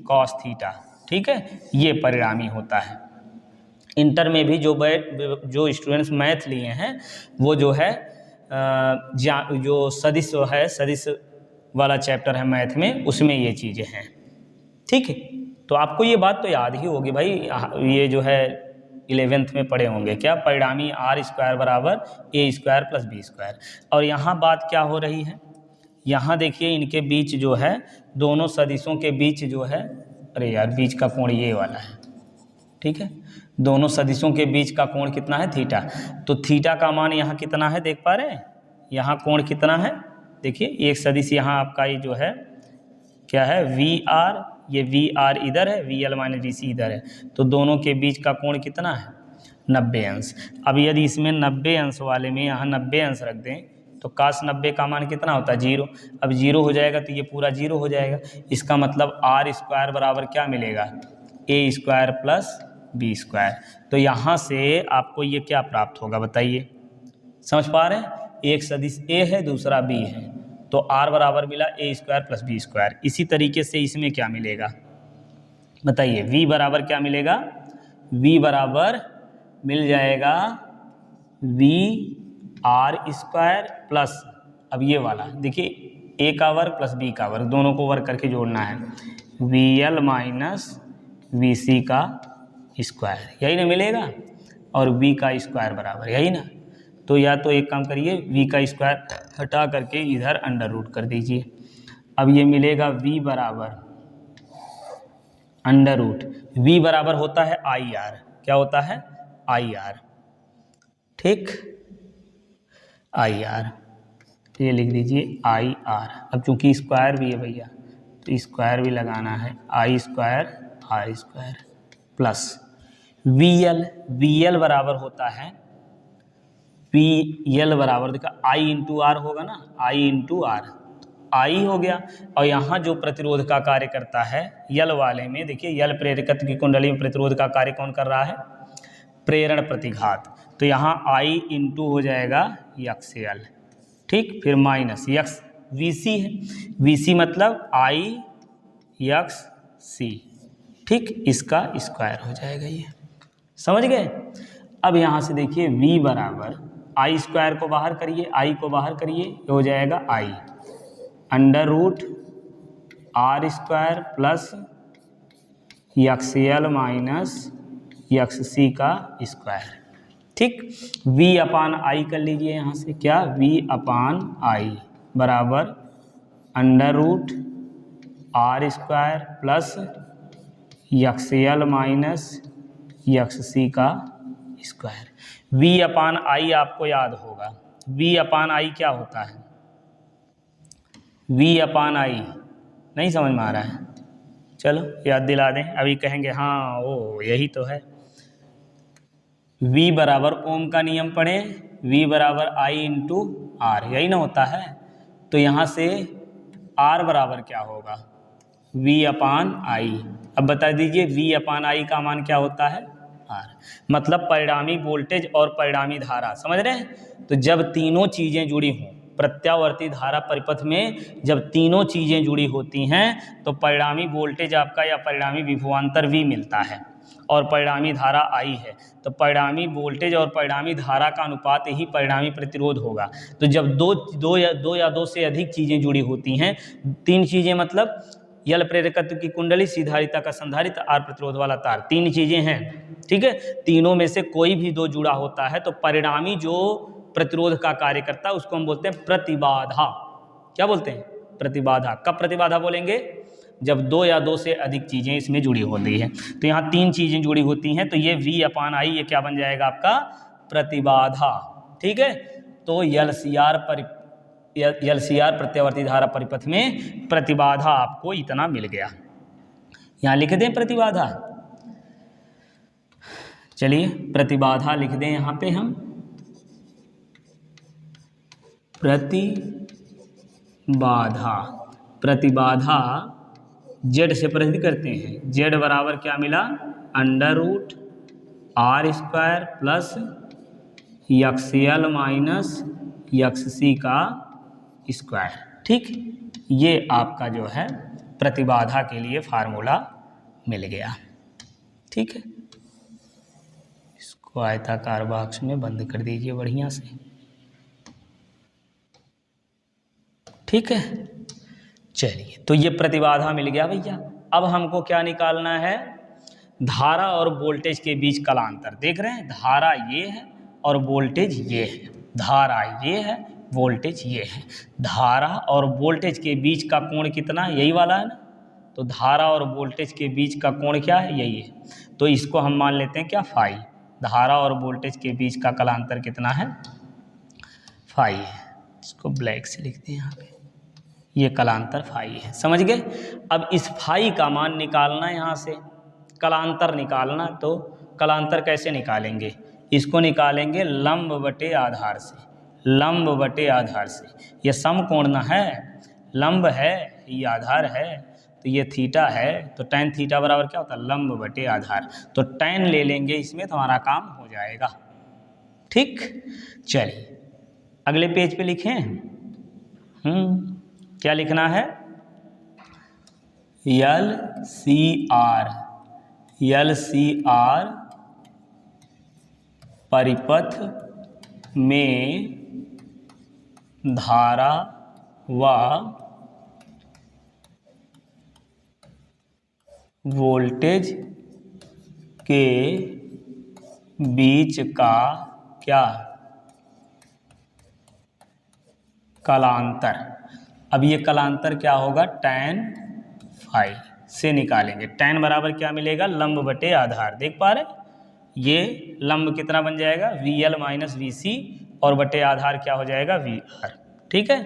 cos theta. ठीक है, ये परिणामी होता है। इंटर में भी जो स्टूडेंट्स मैथ लिए हैं, वो जो है जो सदिश है, सदिश वाला चैप्टर है मैथ में, उसमें ये चीज़ें हैं। ठीक है, तो आपको ये बात तो याद ही होगी भाई, ये जो है 11th में पढ़े होंगे। क्या? परिणामी R स्क्वायर बराबर A square plus B square. और यहाँ बात क्या हो रही है? यहाँ देखिए, इनके बीच जो है, दोनों सदिशों के बीच जो है, अरे यार, बीच का कोण ये वाला है। ठीक है, दोनों सदिशों के बीच का कोण कितना है? थीटा। तो थीटा का मान यहाँ कितना है, देख पा रहे हैं? यहाँ कोण कितना है? देखिए, एक सदिश यहाँ आपका ये जो है क्या है? VR, ये VR इधर है, VL माइनस VC इधर है, तो दोनों के बीच का कोण कितना है? 90 अंश। अब यदि इसमें 90 अंश वाले में यहाँ 90 अंश रख दें, तो cos 90 का मान कितना होता है? 0। अब 0 हो जाएगा तो ये पूरा 0 हो जाएगा। इसका मतलब R स्क्वायर बराबर क्या मिलेगा? A square plus B square. तो यहाँ से आपको ये क्या प्राप्त होगा, बताइए? समझ पा रहे हैं? एक सदिश A है, दूसरा B है, तो R बराबर मिला A square plus B square. इसी तरीके से इसमें क्या मिलेगा, बताइए? V बराबर क्या मिलेगा? V बराबर मिल जाएगा VR स्क्वायर प्लस, अब ये वाला देखिए, A का वर्ग प्लस B का वर्ग, दोनों को वर्ग करके जोड़ना है, VL माइनस VC का स्क्वायर, यही ना मिलेगा, और V का स्क्वायर बराबर, यही ना। तो या तो एक काम करिए, V का स्क्वायर हटा करके इधर अंडर रूट कर दीजिए। अब ये मिलेगा V बराबर अंडर रूट, V बराबर होता है IR। क्या होता है? IR। ठीक, IR, ये लिख दीजिए IR। अब चूंकि स्क्वायर भी है भैया, तो स्क्वायर भी लगाना है, I square R square plus VL बराबर होता है, VL बराबर देखा I इंटू R होगा ना, I इंटू R, आई हो गया। और यहाँ जो प्रतिरोध का कार्य करता है यल वाले में, देखिए यल प्रेरकत्व की कुंडली में प्रतिरोध का कार्य कौन कर रहा है? प्रेरण प्रतिघात। तो यहाँ आई इंटू हो जाएगा यक्स यल, ठीक, फिर माइनस यक्स वी सी है, वी सी मतलब आई यक्स सी, ठीक, इसका स्क्वायर हो जाएगा। ये समझ गए? अब यहाँ से देखिए v बराबर आई स्क्वायर को बाहर करिए, आई को बाहर करिए, ये हो जाएगा I under root R square plus X L minus X C का स्क्वायर, ठीक। v अपान आई कर लीजिए यहाँ से, क्या? v अपान आई बराबर under root R square plus X L minus X C का स्क्वायर। v अपान आई आपको याद होगा, v अपान आई क्या होता है? v अपान आई नहीं समझ में आ रहा है? चलो याद दिला दें, अभी कहेंगे हाँ ओ यही तो है। v बराबर ओम का नियम पढ़े, v बराबर आई इंटू आर, यही ना होता है। तो यहाँ से r बराबर क्या होगा? v अपान आई। अब बता दीजिए v अपान आई का मान क्या होता है? r, मतलब परिणामी वोल्टेज और परिणामी धारा, समझ रहे हैं? तो जब तीनों चीज़ें जुड़ी हों प्रत्यावर्ती धारा परिपथ में, जब तीनों चीज़ें जुड़ी होती हैं तो परिणामी वोल्टेज आपका या परिणामी विभवांतर v मिलता है और परिणामी धारा I है। तो परिणामी वोल्टेज और परिणामी धारा का अनुपात ही परिणामी प्रतिरोध होगा। तो जब दो या दो से अधिक चीज़ें जुड़ी होती हैं, तीन चीज़ें मतलब यल प्रेरकत्व की कुंडली, सीधारिता का संधारित्र, आर प्रतिरोध वाला तार, तीन चीज़ें हैं, ठीक है। तीनों में से कोई भी दो जुड़ा होता है तो परिणामी जो प्रतिरोध का कार्य करता है उसको हम बोलते हैं प्रतिबाधा। क्या बोलते हैं? प्रतिबाधा। कब प्रतिबाधा बोलेंगे? जब दो या दो से अधिक चीज़ें इसमें जुड़ी होती हैं। तो यहाँ तीन चीज़ें जुड़ी होती हैं तो ये v अपान आई ये क्या बन जाएगा आपका? प्रतिबाधा, ठीक है। तो यल सी आर प्रत्यावर्ती धारा परिपथ में प्रतिबाधा आपको इतना मिल गया। यहाँ लिख दें प्रतिबाधा, चलिए प्रतिबाधा लिख दें यहाँ पे हम, प्रतिबाधा जेड से प्रसिद्ध करते हैं। जेड बराबर क्या मिला? Under root R square plus X L minus X C का स्क्वायर, ठीक। ये आपका जो है प्रतिबाधा के लिए फार्मूला मिल गया, ठीक है। इसको आयताकार बॉक्स में बंद कर दीजिए बढ़िया से, ठीक है। चलिए तो ये प्रतिबाधा मिल गया भैया। अब हमको क्या निकालना है? धारा और वोल्टेज के बीच कलांतर। देख रहे हैं, धारा ये है और वोल्टेज ये है, धारा ये है वोल्टेज ये है। धारा और वोल्टेज के बीच का कोण कितना? यही वाला है ना। तो धारा और वोल्टेज के बीच का कोण क्या है? यही है। तो इसको हम मान लेते हैं क्या? फाई। धारा और वोल्टेज के बीच का कलांतर कितना है? फाई है। इसको ब्लैक से लिखते हैं यहाँ पे, ये कलांतर फाई है। समझ गए? अब इस फाई का मान निकालना है, यहाँ से कलांतर निकालना। तो कलांतर कैसे निकालेंगे? इसको निकालेंगे लंब बटे आधार से, लंब बटे आधार से। ये समकोण है, लंब है, ये आधार है, तो ये थीटा है। तो tan थीटा बराबर क्या होता है? लंब बटे आधार। तो tan ले लेंगे इसमें तो हमारा काम हो जाएगा, ठीक। चलिए अगले पेज पे लिखें। क्या लिखना है? यल सी आर परिपथ में धारा व वोल्टेज के बीच का क्या? कलांतर। अब ये कलांतर क्या होगा? tan फाई से निकालेंगे। tan बराबर क्या मिलेगा? लंब बटे आधार। देख पा रहे? ये लंब कितना बन जाएगा? VL माइनस VC और बटे आधार क्या हो जाएगा? VR, ठीक है।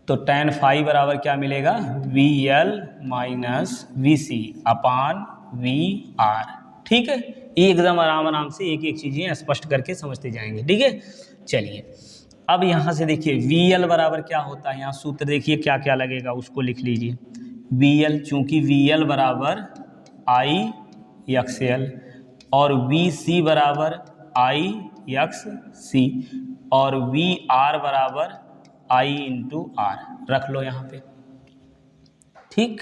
तो tan फाई बराबर क्या मिलेगा? VL माइनस VC अपान VR, ठीक है। एकदम आराम से एक एक चीज़ें स्पष्ट करके समझते जाएंगे, ठीक है। चलिए अब यहाँ से देखिए VL बराबर क्या होता है, यहाँ सूत्र देखिए क्या क्या लगेगा, उसको लिख लीजिए। VL, चूंकि VL बराबर IXL और VC बराबर IXC और VR बराबर I इंटू R रख लो यहाँ पे। ठीक,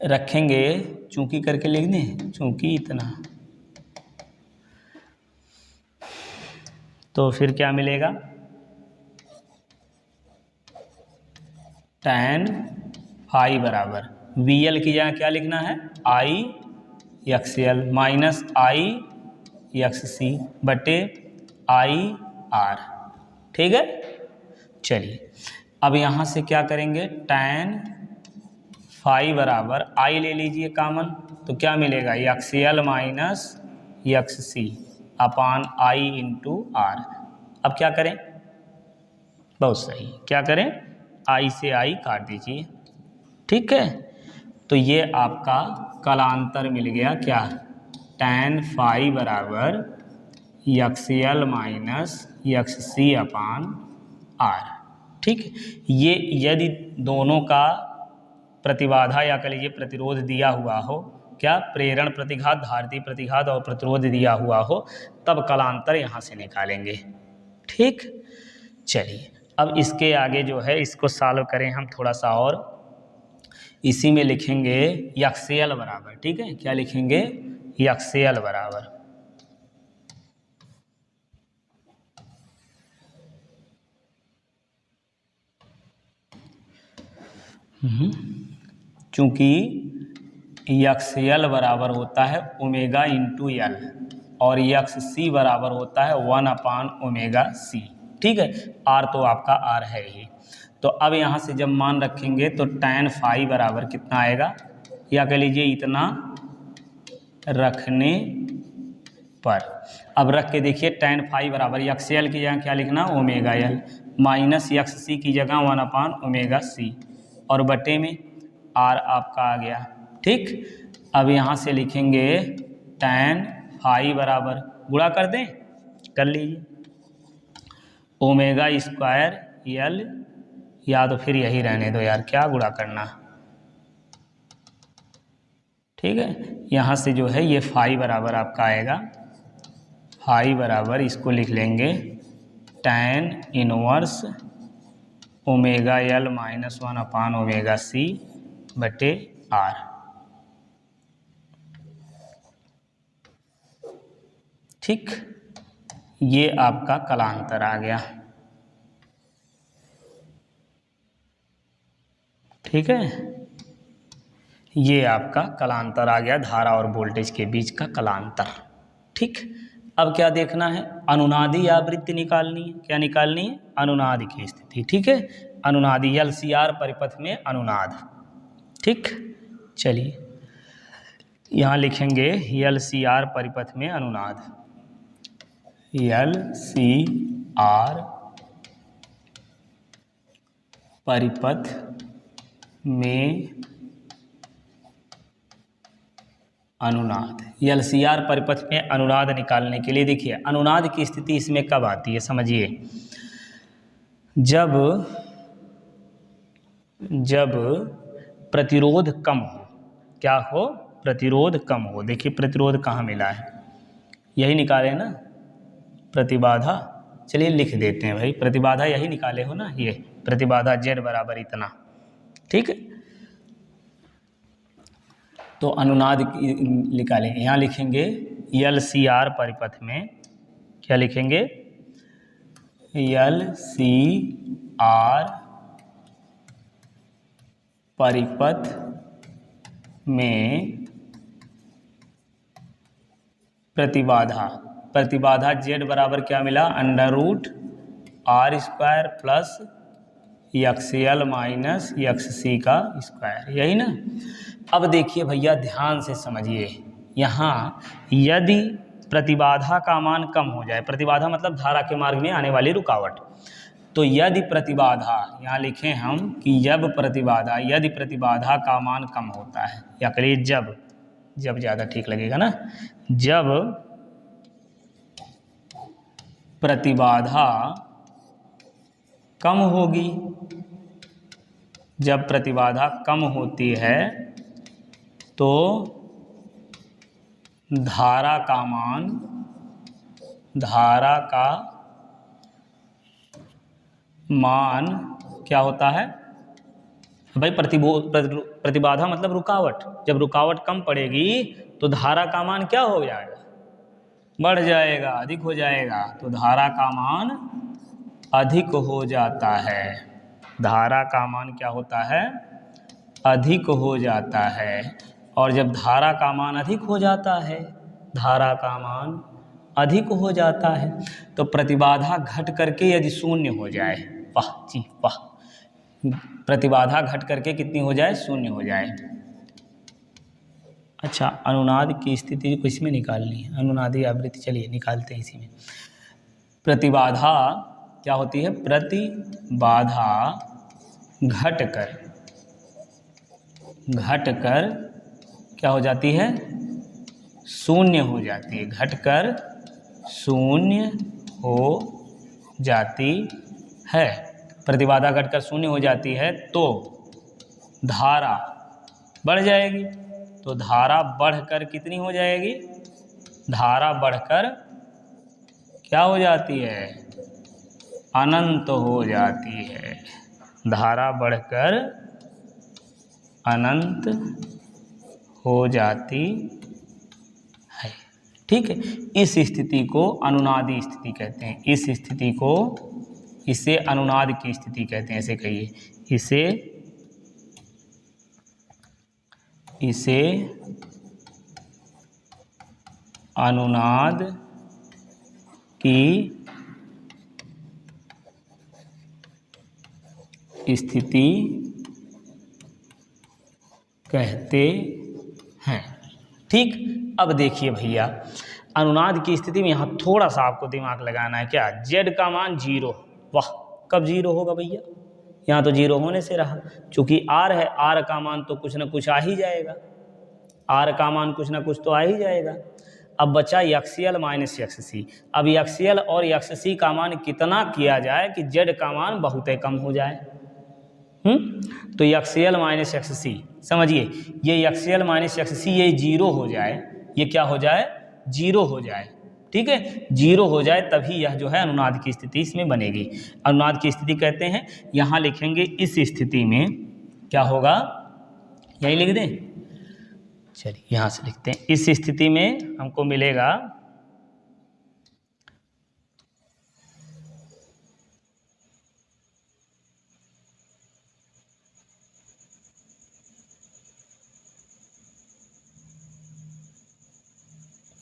रखेंगे, चूंकि करके लिख दें, चूंकि इतना, तो फिर क्या मिलेगा, tan फाई बराबर VL की जगह क्या लिखना है, IXL माइनस IXC बटे IR। ठीक है, चलिए अब यहाँ से क्या करेंगे, tan फाई बराबर I ले लीजिए कामन, तो क्या मिलेगा, XL minus XC upon I into R। अब क्या करें, बहुत सही, क्या करें, I से I काट दीजिए। ठीक है, तो ये आपका कलांतर मिल गया, क्या, tan फाई बराबर XL माइनस XC अपान R। ठीक, ये यदि दोनों का प्रतिबाधा या कह लीजिए प्रतिरोध दिया हुआ हो, क्या, प्रेरण प्रतिघात, धारिती प्रतिघात और प्रतिरोध दिया हुआ हो, तब कलांतर यहाँ से निकालेंगे। ठीक, चलिए अब इसके आगे जो है इसको सॉल्व करें हम थोड़ा सा, और इसी में लिखेंगे XL बराबर, ठीक है, क्या लिखेंगे, XL बराबर चूंकि XL बराबर होता है ओमेगा इंटू L और XC बराबर होता है 1 अपान ओमेगा C। ठीक है, R तो आपका R है ही। तो अब यहाँ से जब मान रखेंगे तो tan फाई बराबर कितना आएगा, या कह लीजिए इतना रखने पर, अब रख के देखिए tan फाई बराबर XL की जगह क्या लिखना, ओमेगा L माइनस XC की जगह 1 अपान ओमेगा C और बटे में R आपका आ गया। ठीक, अब यहाँ से लिखेंगे tan फाई बराबर, गुणा कर दें, कर लीजिए, ओमेगा स्क्वायर L, या तो फिर यही रहने दो यार, क्या गुणा करना। ठीक है, यहाँ से जो है ये फाई बराबर आपका आएगा, फाई बराबर इसको लिख लेंगे tan inverse omega L minus 1 upon omega C बटे R। ठीक, ये आपका कलांतर आ गया। ठीक है, ये आपका कलांतर आ गया, धारा और वोल्टेज के बीच का कलांतर। ठीक, अब क्या देखना है, अनुनादी आवृत्ति निकालनी है, क्या निकालनी है, अनुनाद की स्थिति। ठीक है, अनुनादी LCR परिपथ में अनुनाद। ठीक, चलिए यहाँ लिखेंगे LCR परिपथ में अनुनाद, LCR परिपथ में अनुनाद। LCR परिपथ में अनुनाद निकालने के लिए देखिए अनुनाद की स्थिति इसमें कब आती है, समझिए, जब प्रतिरोध कम हो, क्या हो, प्रतिरोध कम हो। देखिए प्रतिरोध कहाँ मिला है, यही निकाले ना, प्रतिबाधा, चलिए लिख देते हैं भाई, प्रतिबाधा यही निकाले हो ना, ये प्रतिबाधा Z बराबर इतना। ठीक है, तो अनुनाद निकालेंगे, यहाँ लिखेंगे LCR परिपथ में, क्या लिखेंगे, LCR परिपथ में प्रतिबाधा, प्रतिबाधा Z बराबर क्या मिला, √R square plus XL minus XC का स्क्वायर, यही ना। अब देखिए भैया ध्यान से समझिए, यहाँ यदि प्रतिबाधा का मान कम हो जाए, प्रतिबाधा मतलब धारा के मार्ग में आने वाली रुकावट, तो यदि प्रतिबाधा, यहाँ लिखें हम कि यदि प्रतिबाधा का मान कम होता है, या करिए जब ज़्यादा ठीक लगेगा ना, जब प्रतिबाधा कम होगी। जब प्रतिबाधा कम होती है तो धारा का मान क्या होता है भाई? प्रतिबाधा मतलब रुकावट। जब रुकावट कम पड़ेगी तो धारा का मान क्या हो जाएगा? बढ़ जाएगा, अधिक हो जाएगा। तो धारा का मान अधिक हो जाता है। धारा का मान क्या होता है? अधिक हो जाता है। और जब धारा का मान अधिक हो जाता है, धारा का मान अधिक हो जाता है तो प्रतिबाधा घट करके यदि शून्य हो जाए, वाह जी वाह, प्रतिबाधा घट करके कितनी हो जाए? शून्य हो जाए। अच्छा, अनुनाद की स्थिति को इसमें निकालनी है, अनुनादी आवृत्ति। चलिए निकालते हैं इसी में। प्रतिबाधा क्या होती है? प्रतिबाधा घटकर क्या हो जाती है? शून्य हो जाती है। घटकर शून्य हो जाती है। प्रतिबाधा घटकर शून्य हो जाती है तो धारा बढ़ जाएगी। तो धारा बढ़कर कितनी हो जाएगी? धारा बढ़कर क्या हो जाती है? अनंत हो जाती है। धारा बढ़कर अनंत हो जाती है। ठीक है, इस स्थिति को अनुनादी स्थिति कहते हैं। इस स्थिति को, इसे अनुनाद की स्थिति कहते हैं। ऐसे कहिए, इसे अनुनाद की स्थिति कहते हैं। ठीक, अब देखिए भैया, अनुनाद की स्थिति में यहाँ थोड़ा सा आपको दिमाग लगाना है। क्या? z का मान 0। वाह, कब 0 होगा भैया? यहाँ तो 0 होने से रहा। चूंकि r है, r का मान तो कुछ ना कुछ आ ही जाएगा। r का मान कुछ ना कुछ तो आ ही जाएगा। अब बचा एक्सियल माइनस एक्ससी। अब एक्सियल और एक्ससी का मान कितना किया जाए कि z का मान बहुत कम हो जाए? तो एक्सियल माइनस एक्ससी, समझिए, ये एक्सियल माइनस एक्ससी ये 0 हो जाए। ये क्या हो जाए? 0 हो जाए। ठीक है, 0 हो जाए तभी यह जो है अनुनाद की स्थिति इसमें बनेगी। अनुनाद की स्थिति कहते हैं। यहाँ लिखेंगे इस स्थिति में क्या होगा? यही लिख दें? चलिए यहाँ से लिखते हैं। इस स्थिति में हमको मिलेगा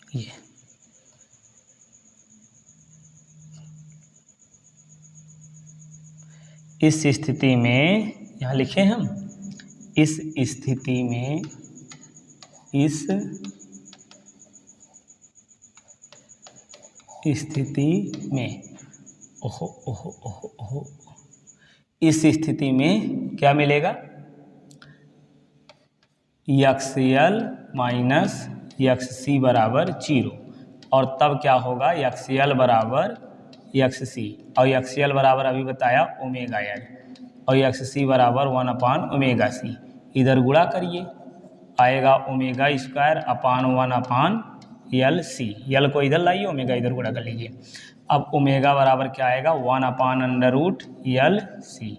ये, इस स्थिति में, यहाँ लिखे हम, इस स्थिति में, इस स्थिति में, ओहो ओहो ओहो ओहो, इस स्थिति में क्या मिलेगा? एक्सियल माइनस एक्ससी बराबर 0। और तब क्या होगा? एक्सियल बराबर एक्ससी, और एक्सियल बराबर अभी बताया ओमेगा एल, और एक्ससी बराबर 1/ओमेगा सी। इधर गुणा करिए, आएगा ओमेगा स्क्वायर अपान 1/एल/सी। एल को इधर लाइए, ओमेगा इधर गुणा कर लीजिए। अब ओमेगा बराबर क्या आएगा? 1/√एल/सी।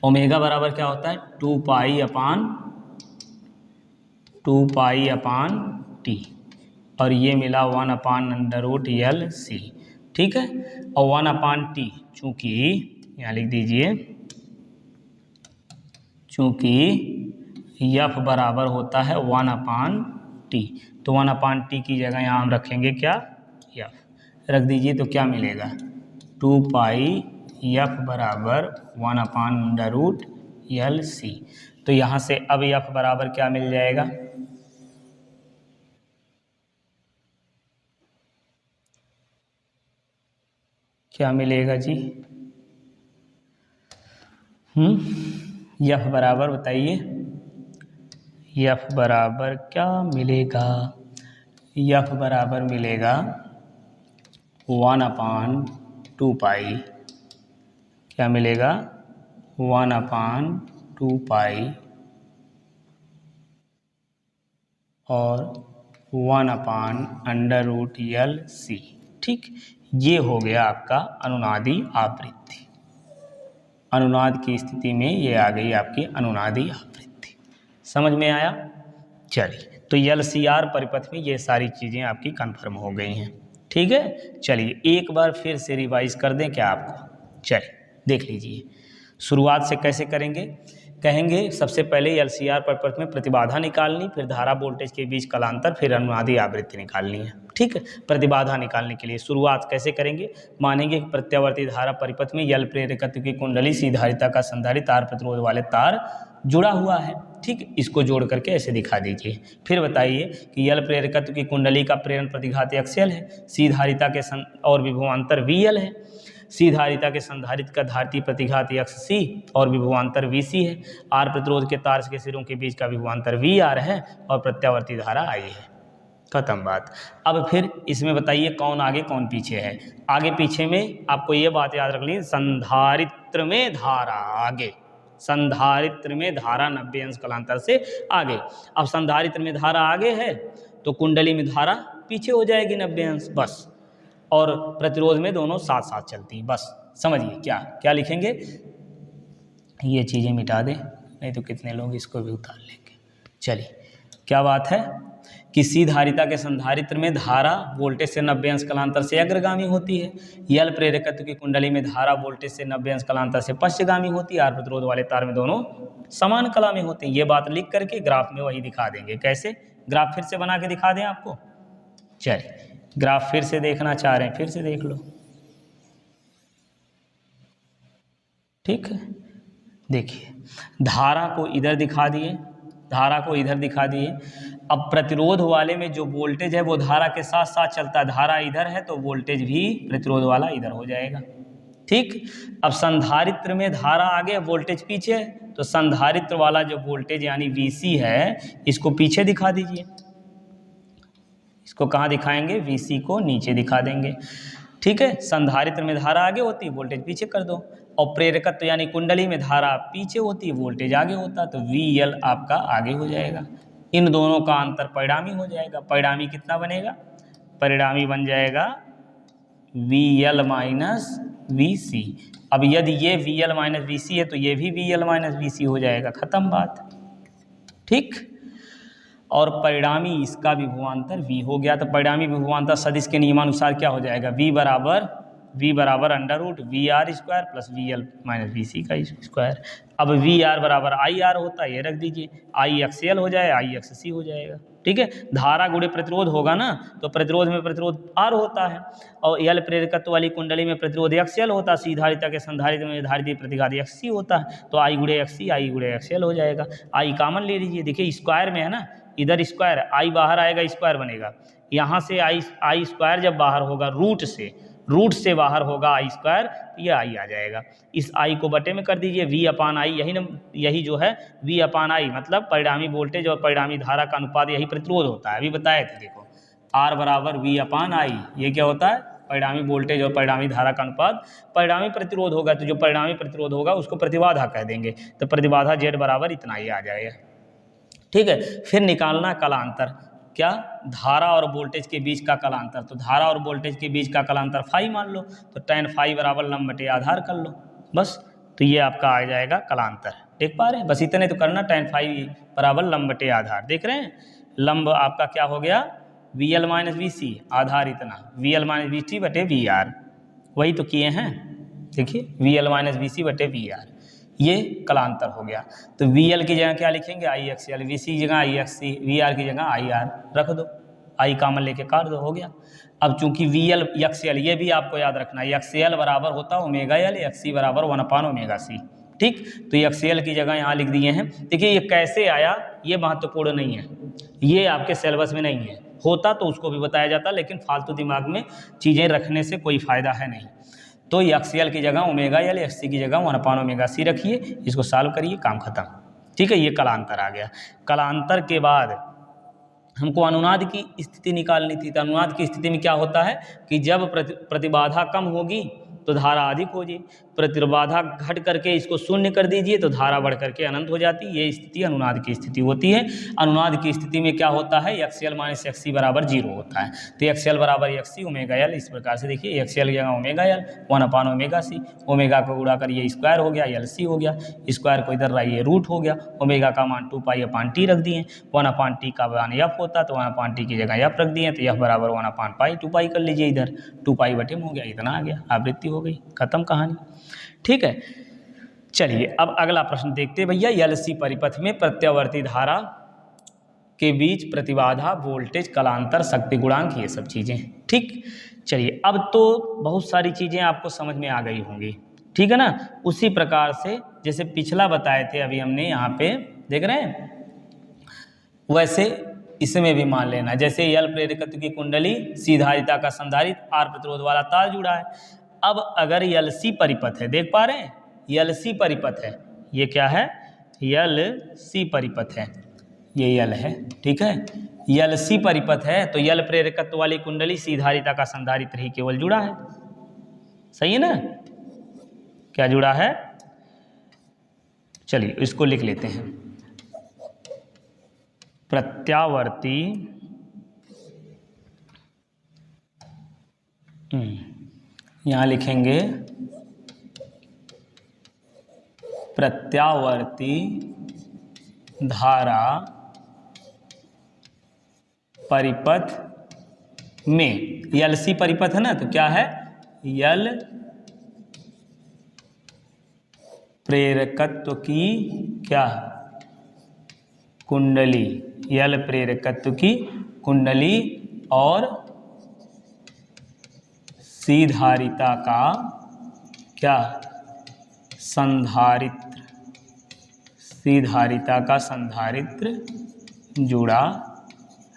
ओमेगा बराबर क्या होता है? 2पाई/टी, और ये मिला 1/√एल/सी। ठीक है, और 1/टी, चूंकि यहाँ लिख दीजिए, चूंकि एफ बराबर होता है 1/टी, तो 1/टी की जगह यहाँ हम रखेंगे क्या? एफ रख दीजिए। तो क्या मिलेगा? 2पाई एफ बराबर 1/√एल/सी। तो यहाँ से अब एफ बराबर क्या मिल जाएगा? क्या मिलेगा जी? एफ बराबर बताइए, एफ बराबर क्या मिलेगा? एफ बराबर मिलेगा 1/2 पाई, क्या मिलेगा 1/2 पाई और 1/√LC। ठीक, ये हो गया आपका अनुनादी आवृत्ति। अनुनाद की स्थिति में ये आ गई आपकी अनुनादी आवृत्ति। समझ में आया? चलिए, तो LCR परिपथ में ये सारी चीज़ें आपकी कंफर्म हो गई हैं। ठीक है, चलिए एक बार फिर से रिवाइज कर दें क्या आपको? चलिए देख लीजिए, शुरुआत से कैसे करेंगे। कहेंगे सबसे पहले LCR परिपथ में प्रतिबाधा निकालनी, फिर धारा वोल्टेज के बीच कालांतर, फिर अनुनादी आवृत्ति निकालनी है। ठीक है, प्रतिबाधा निकालने के लिए शुरुआत कैसे करेंगे। मानेंगे कि प्रत्यावर्ती धारा परिपथ में L प्रेरकत्व की कुंडली, सी धारिता का संधारित्र, तार प्रतिरोध वाले तार जुड़ा हुआ है। ठीक, इसको जोड़ करके ऐसे दिखा दीजिए। फिर बताइए कि L प्रेरकत्व की कुंडली का प्रेरण प्रतिघात XL है, सी धारिता के और विभवांतर VL है, सी धारिता के संधारित्र का धारितीय प्रतिघात XC और विभवांतर VC है, R प्रतिरोध के तार के सिरों के बीच का विभवांतर VR है और प्रत्यावर्ती धारा I है। खत्म बात। अब फिर इसमें बताइए कौन आगे कौन पीछे है। आगे पीछे में आपको ये बात याद रख ली, संधारित्र में धारा आगे, संधारित्र में धारा 90 अंश कालांतर से आगे। अब संधारित्र में धारा आगे है तो कुंडली में धारा पीछे हो जाएगी 90 अंश, बस। और प्रतिरोध में दोनों साथ साथ चलती हैं, बस। समझिए क्या क्या लिखेंगे, ये चीज़ें मिटा दें, नहीं तो कितने लोग इसको भी उतार लेंगे। चलिए, क्या बात है कि सी धारिता के संधारित्र में धारा वोल्टेज से 90 अंश कालांतर से अग्रगामी होती है। L प्रेरकत्व की कुंडली में धारा वोल्टेज से 90 अंश कालांतर से पश्चगामी होती है। R प्रतिरोध वाले तार में दोनों समान कला में होते हैं। ये बात लिख करके ग्राफ में वही दिखा देंगे। कैसे, ग्राफ फिर से बना के दिखा दें आपको। चलिए, ग्राफ फिर से देखना चाह रहे हैं, फिर से देख लो। ठीक है, देखिए धारा को इधर दिखा दिए, धारा को इधर दिखा दिए। अब प्रतिरोध वाले में जो वोल्टेज है वो धारा के साथ साथ चलता है। धारा इधर है तो वोल्टेज भी प्रतिरोध वाला इधर हो जाएगा। ठीक, अब संधारित्र में धारा आगे, वोल्टेज पीछे है, तो संधारित्र वाला जो वोल्टेज यानी VC है इसको पीछे दिखा दीजिए। इसको कहाँ दिखाएंगे, VC को नीचे दिखा देंगे। ठीक है, संधारित्र में धारा आगे होती है, वोल्टेज पीछे कर दो। और प्रेरकत्व यानी कुंडली में धारा पीछे होती है, वोल्टेज आगे होता है, तो VL आपका आगे हो जाएगा। इन दोनों का अंतर परिणामी हो जाएगा। परिणामी कितना बनेगा, परिणामी बन जाएगा VL माइनस VC। अब यदि ये VL माइनस VC है तो ये भी VL माइनस VC हो जाएगा। खत्म बात। ठीक, और परिणामी इसका विभवांतर V हो गया। तो परिणामी विभवांतर सदिश के नियमानुसार क्या हो जाएगा, V बराबर √VR² plus VL minus VC का स्क्वायर। अब VR बराबर IR होता है, ये रख दीजिए, IXL हो जाए, IXC हो जाएगा। ठीक है, धारा गुणे प्रतिरोध होगा ना, तो प्रतिरोध में प्रतिरोध R होता है और L प्रेरकत्व वाली कुंडली में प्रतिरोध XL होता है, सी धारिता के संधारित्र में धारितीय प्रतिघात XC होता है, तो I गुणे XC I गुणे XL हो जाएगा। I कॉमन ले लीजिए, देखिए स्क्वायर में है ना, इधर स्क्वायर, I बाहर आएगा, स्क्वायर बनेगा। यहाँ से I स्क्वायर जब बाहर होगा रूट से बाहर होगा I स्क्वायर, ये I आ जाएगा। इस I को बटे में कर दीजिए, V/I, यही जो है V/I मतलब परिणामी वोल्टेज और परिणामी धारा का अनुपात, यही प्रतिरोध होता है। अभी बताए थे, देखो R बराबर V/I, ये क्या होता है, परिणामी वोल्टेज और परिणामी धारा का अनुपात। परिणामी प्रतिरोध होगा तो जो परिणामी प्रतिरोध होगा उसको प्रतिबाधा कह देंगे, तो प्रतिबाधा Z बराबर इतना ही आ जाएगा। ठीक है, फिर निकालना कलांतर, क्या, धारा और वोल्टेज के बीच का कलांतर। तो धारा और वोल्टेज के बीच का कलांतर फाई मान लो, तो tan फाई बराबर लंब बटे आधार कर लो, बस। तो ये आपका आ जाएगा कलांतर। देख पा रहे हैं, बस इतने तो करना, tan फाई बराबर लंब बटे आधार। देख रहे हैं, लंब आपका क्या हो गया, VL माइनस VC, आधार इतना VL माइनस VC बटे VR, वही तो किए हैं। देखिए VL माइनस VC बटे VR, ये कलांतर हो गया। तो VL की जगह क्या लिखेंगे, IXL, VC की जगह IXC, VR की जगह IR रख दो, I कॉमन लेके काट दो, हो गया। अब चूंकि VL XL, ये भी आपको याद रखना है, XL बराबर होता है ω/L, XC बराबर 1/ω/C। ठीक, तो XL की जगह यहाँ लिख दिए हैं। देखिए ये कैसे आया ये महत्वपूर्ण नहीं है, ये आपके सिलेबस में नहीं है, होता तो उसको भी बताया जाता, लेकिन फालतू दिमाग में चीज़ें रखने से कोई फ़ायदा है नहीं। तो XL की जगह ω/L, XC की जगह 1/ω/C रखिए, इसको सॉल्व करिए, काम खत्म। ठीक है, ये कलांतर आ गया। कलांतर के बाद हमको अनुनाद की स्थिति निकालनी थी। तो अनुनाद की स्थिति में क्या होता है कि जब प्रतिबाधा कम होगी तो धारा अधिक हो जाए, प्रतिबाधा घट करके इसको शून्य कर दीजिए तो धारा बढ़ करके अनंत हो जाती है। ये स्थिति अनुनाद की स्थिति होती है। अनुनाद की स्थिति में क्या होता है, XL माइनस XC बराबर 0 होता है। तो XL बराबर XC ओमेगा L, इस प्रकार से देखिए XL जगह ओमेगा L 1/ओमेगा C, ओमेगा को उड़ा कर ये स्क्वायर हो गया, LC हो गया, स्क्वायर को इधर लाइए रूट हो गया, ओमेगा का मान 2π/T रख दिए, 1/T का मान F होता तो 1/T की जगह F रख दिए, तो F बराबर 1/π 2π कर लीजिए, इधर 2π/m हो गया, इतना आ गया, आवृत्ति हो गई, खत्म कहानी। ठीक है, चलिए अब अगला प्रश्न देखते हैं भैया। LC परिपथ में प्रत्यावर्ती धारा के बीच प्रतिबाधा, वोल्टेज, कलांतर, शक्ति गुणांक, ये सब चीजें। ठीक, चलिए अब तो बहुत सारी चीजें आपको समझ में आ गई होंगी, ठीक है ना। उसी प्रकार से जैसे पिछला बताए थे अभी हमने, यहाँ पे देख रहे हैं, वैसे इसमें भी मान लेना। जैसे L प्रेरकत्व की कुंडली, C धारिता का संधारित्र, R प्रतिरोध वाला तार जुड़ा है। अब अगर LC परिपथ है, देख पा रहे हैं, LC परिपथ है, ये क्या है, LC परिपथ है, ये L है, ठीक है, LC परिपथ है, तो L प्रेरकत्व वाली कुंडली, C धारिता का संधारित्र ही केवल जुड़ा है, सही है ना। क्या जुड़ा है, चलिए इसको लिख लेते हैं। प्रत्यावर्ती यहाँ लिखेंगे प्रत्यावर्ती धारा परिपथ में, LC परिपथ है ना, तो क्या है, L प्रेरकत्व की क्या कुंडली, L प्रेरकत्व की कुंडली और C धारिता का क्या संधारित्र, C धारिता का संधारित्र जुड़ा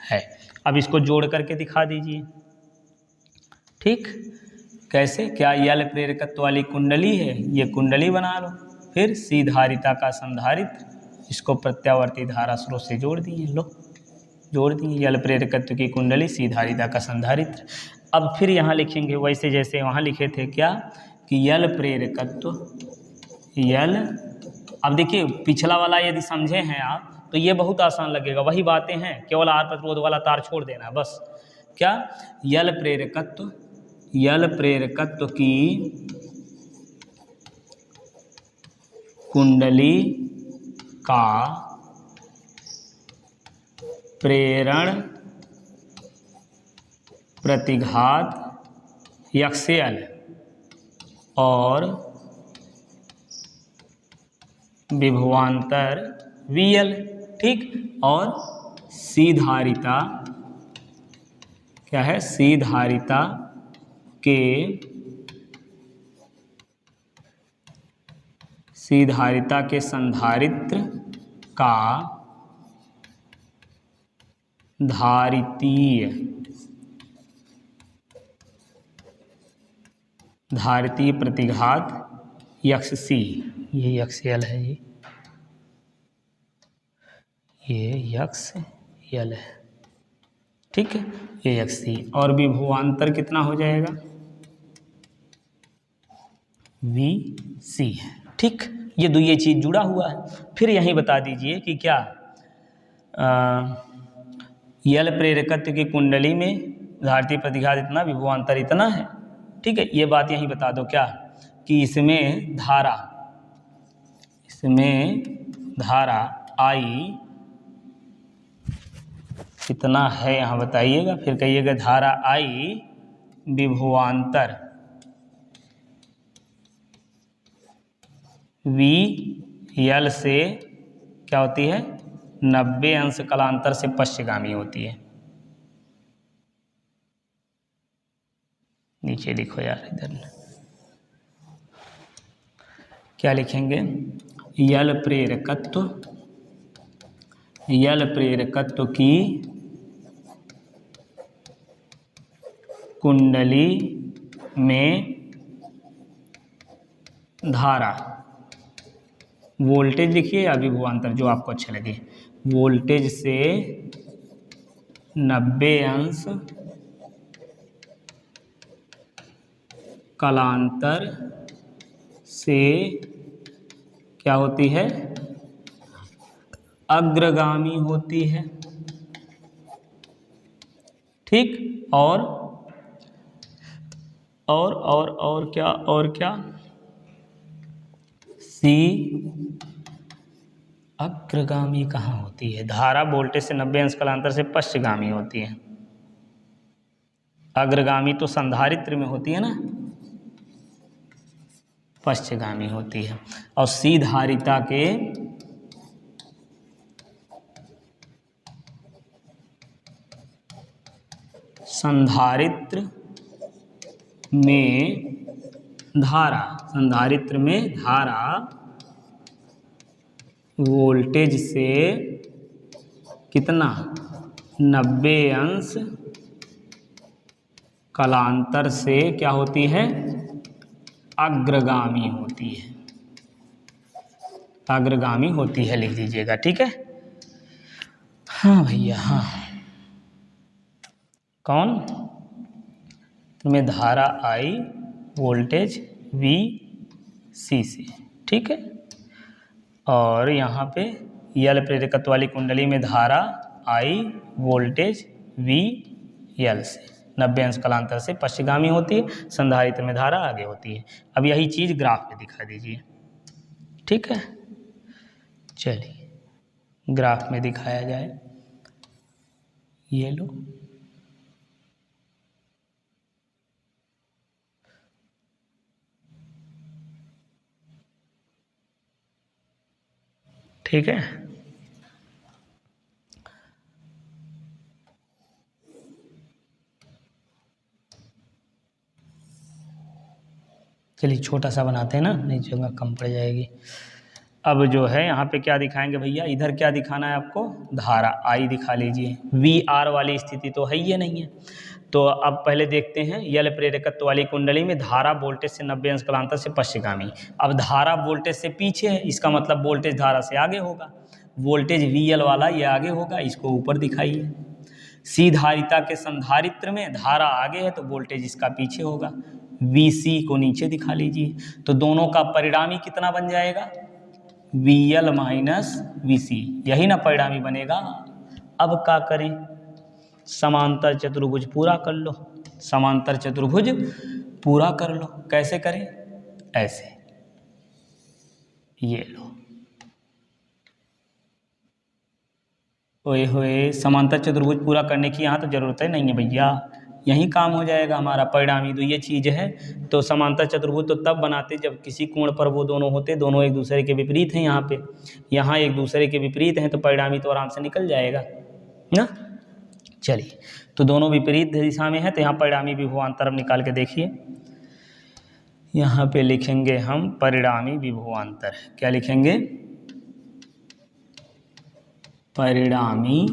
है। अब इसको जोड़ करके दिखा दीजिए। ठीक, कैसे, क्या L प्रेरकत्व वाली कुंडली है, ये कुंडली बना लो, फिर C धारिता का संधारित्र, इसको प्रत्यावर्ती धारा स्रोत से जोड़ दिए, लो जोड़ दिए, L प्रेरकत्व की कुंडली, C धारिता का संधारित्र। अब फिर यहाँ लिखेंगे वैसे जैसे वहाँ लिखे थे, क्या कि L प्रेरकत्व, L, अब देखिए पिछला वाला यदि समझे हैं आप तो ये बहुत आसान लगेगा, वही बातें हैं, केवल R प्रतिरोध वाला तार छोड़ देना है बस। क्या, L प्रेरकत्व की कुंडली का प्रेरण प्रतिघात XL और विभवांतर VL, ठीक, और C धारिता क्या है, C धारिता के, C धारिता के संधारित्र का धारितीय प्रतिघात XC, ये XL है, ये XL है, ठीक है, ये XC, और विभवांतर कितना हो जाएगा, VC है। ठीक, ये चीज जुड़ा हुआ है। फिर यहीं बता दीजिए कि क्या L प्रेरकत्व की कुंडली में धारितीय प्रतिघात इतना, विभवांतर इतना है, ठीक है, ये बात यहीं बता दो, क्या कि इसमें धारा I कितना है, यहाँ बताइएगा, फिर कहिएगा धारा I विभवांतर VL से क्या होती है, 90 अंश कलांतर से पश्चगामी होती है। नीचे लिखो यार, इधर क्या लिखेंगे, L प्रेरकत्व की कुंडली में धारा, वोल्टेज लिखिए या विभवांतर, जो आपको अच्छा लगे, वोल्टेज से 90 अंश कलांतर से क्या होती है, अग्रगामी होती है। ठीक, और क्या, सी अग्रगामी कहाँ होती है? धारा वोल्टेज से 90 अंश कलांतर से पश्चगामी होती है। अग्रगामी तो संधारित्र में होती है ना, पश्चगामी होती है। और सी धारिता के संधारित्र में धारा वोल्टेज से कितना, 90 अंश कलांतर से क्या होती है, अग्रगामी होती है। अग्रगामी होती है लिख दीजिएगा, ठीक है। हाँ भैया हाँ, कौन में धारा आई वोल्टेज वी सी से, ठीक है। और यहाँ पे यल प्रेरकत्व वाली कुंडली में धारा आई वोल्टेज वी यल से 90 अंश कलांतर से पश्चगामी होती है, संधारित्र में धारा आगे होती है। अब यही चीज़ ग्राफ में दिखा दीजिए, ठीक है। चलिए ग्राफ में दिखाया जाए, ये लो, ठीक है। चलिए छोटा सा बनाते हैं ना, नहीं जगह कम पड़ जाएगी। अब जो है यहाँ पे क्या दिखाएंगे भैया, इधर क्या दिखाना है आपको, धारा आई दिखा लीजिए। वी आर वाली स्थिति तो है ही नहीं है, तो अब पहले देखते हैं यल प्रेरकत्व वाली कुंडली में धारा वोल्टेज से 90 अंश कलांतर से पश्चगामी। अब धारा वोल्टेज से पीछे है, इसका मतलब वोल्टेज धारा से आगे होगा। वोल्टेज वी एल वाला ये आगे होगा, इसको ऊपर दिखाइए। सी धारिता के संधारित्र में धारा आगे है तो वोल्टेज इसका पीछे होगा। वी सी को नीचे दिखा लीजिए, तो दोनों का परिणामी कितना बन जाएगा, वी एल माइनस वी सी, यही ना परिणामी बनेगा। अब क्या करें, समांतर चतुर्भुज पूरा कर लो, समांतर चतुर्भुज पूरा कर लो। कैसे करें, ऐसे, ये लो, ओए होए, समांतर चतुर्भुज पूरा करने की यहाँ तो जरूरत है नहीं है भैया, यही काम हो जाएगा हमारा। परिणामी तो ये चीज़ है, तो समांतर चतुर्भुज तो तब बनाते जब किसी कोण पर वो दोनों होते, दोनों एक दूसरे के विपरीत हैं। यहाँ पे यहाँ एक दूसरे के विपरीत हैं, तो परिणामी तो आराम से निकल जाएगा ना। चलिए, तो दोनों विपरीत दिशा में है, तो यहाँ परिणामी विभवांतर अब निकाल के देखिए। यहाँ पे लिखेंगे हम परिणामी विभवांतर, क्या लिखेंगे, परिणामी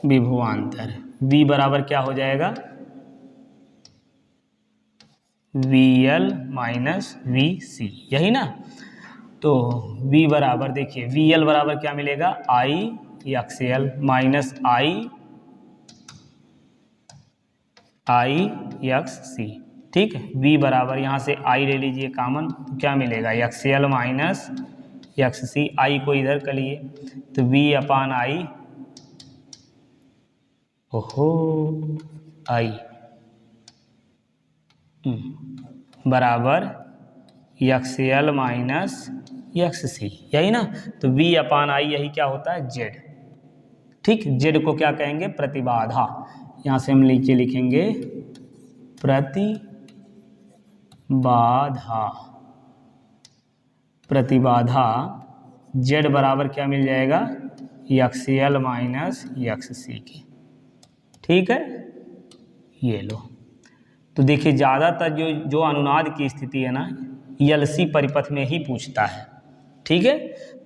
विभवांतर। V बराबर क्या हो जाएगा, वी एल माइनस वी सी, यही ना। तो V बराबर देखिए, वी एल बराबर क्या मिलेगा, आई एक्स एल माइनस आई एक्स सी, ठीक है। V बराबर यहाँ से I ले लीजिए कॉमन, तो क्या मिलेगा, एक्स एल माइनस एक्स सी, आई को इधर कर लिए तो V अपान आई, ओहो आई बराबर एक्स एल माइनस एक्स सी, यही ना। तो V अपान आई यही क्या होता है, जेड, ठीक। जेड को क्या कहेंगे, प्रतिबाधा। यहाँ से हम नीचे लिखेंगे प्रतिबाधा जेड बराबर क्या मिल जाएगा, एक्स एल माइनस एक्स सी के, ठीक है। ये लो, तो देखिए ज़्यादातर जो अनुनाद की स्थिति है ना, एलसी परिपथ में ही पूछता है, ठीक है।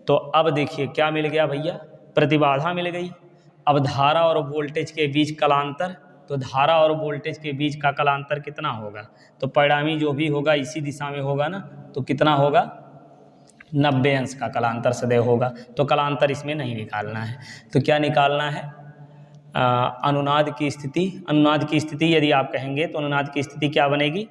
तो अब देखिए क्या मिल गया भैया, प्रतिबाधा मिल गई। अब धारा और वोल्टेज के बीच कलांतर, तो धारा और वोल्टेज के बीच का कलांतर कितना होगा, तो परिणामी जो भी होगा इसी दिशा में होगा ना, तो कितना होगा, 90 अंश का कलांतर सदैव होगा, तो कलांतर इसमें नहीं निकालना है। तो क्या निकालना है? अनुनाद की स्थिति। अनुनाद की स्थिति यदि आप कहेंगे तो अनुनाद की स्थिति क्या बनेगी?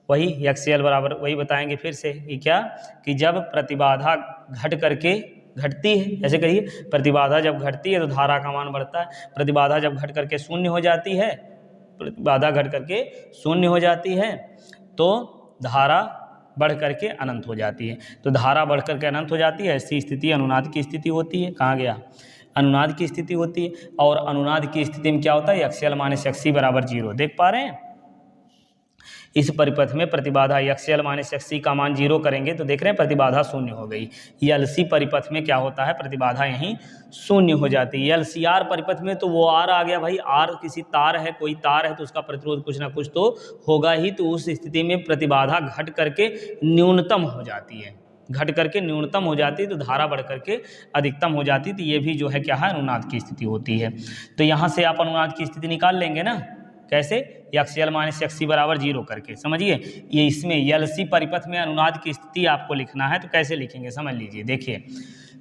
वही XL बराबर वही बताएंगे फिर से कि क्या, कि जब प्रतिबाधा घट करके घटती है, ऐसे कहिए, प्रतिबाधा जब घटती है तो धारा का मान बढ़ता है, प्रतिबाधा जब घट करके शून्य हो जाती है, प्रतिबाधा घट करके शून्य हो जाती है तो धारा बढ़ करके अनंत हो जाती है। तो धारा बढ़ करके अनंत हो जाती है, ऐसी स्थिति अनुनाद की स्थिति होती है। कहाँ गया? अनुनाद की स्थिति होती है। और अनुनाद की स्थिति में क्या होता है? XL - XC बराबर 0। देख पा रहे हैं? इस परिपथ में प्रतिबाधा XL - XC का मान 0 करेंगे तो देख रहे हैं प्रतिबाधा शून्य हो गई। LC परिपथ में क्या होता है? प्रतिबाधा यहीं शून्य हो जाती है। LCR परिपथ में तो वो R आ गया भाई, R किसी तार है, कोई तार है तो उसका प्रतिरोध कुछ ना कुछ तो होगा ही, तो उस स्थिति में प्रतिबाधा घट करके न्यूनतम हो जाती है, घट करके न्यूनतम हो जाती है तो धारा बढ़ करके अधिकतम हो जाती है। तो ये भी जो है क्या है? अनुनाद की स्थिति होती है। तो यहाँ से आप अनुनाद की स्थिति निकाल लेंगे ना, कैसे? XL - XC बराबर 0 करके, समझिए। ये इसमें LC परिपथ में अनुनाद की स्थिति आपको लिखना है, तो कैसे लिखेंगे समझ लीजिए। देखिए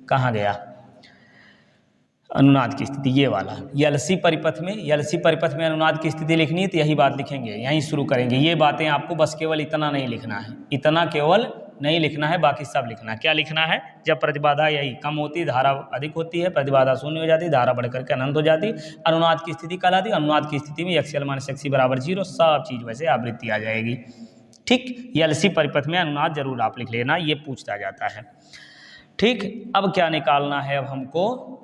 कहाँ गया अनुनाद की स्थिति, ये वाला LC परिपथ में अनुनाद की स्थिति लिखनी है तो यही बात लिखेंगे, यहीं शुरू करेंगे। ये बातें आपको बस केवल इतना नहीं लिखना है, इतना केवल नहीं लिखना है, बाकी सब लिखना है। क्या लिखना है? जब प्रतिबाधा यही कम होती है, धारा अधिक होती है, प्रतिबाधा शून्य हो जाती है, धारा बढ़ करके अनंत हो जाती है, अनुनाद की स्थिति कहलाती है। अनुनाद की स्थिति में XL - XC बराबर 0, सब चीज़ वैसे आवृत्ति आ जाएगी। ठीक, LC परिपथ में अनुनाद जरूर आप लिख लेना, ये पूछता जाता है। ठीक, अब क्या निकालना है? अब हमको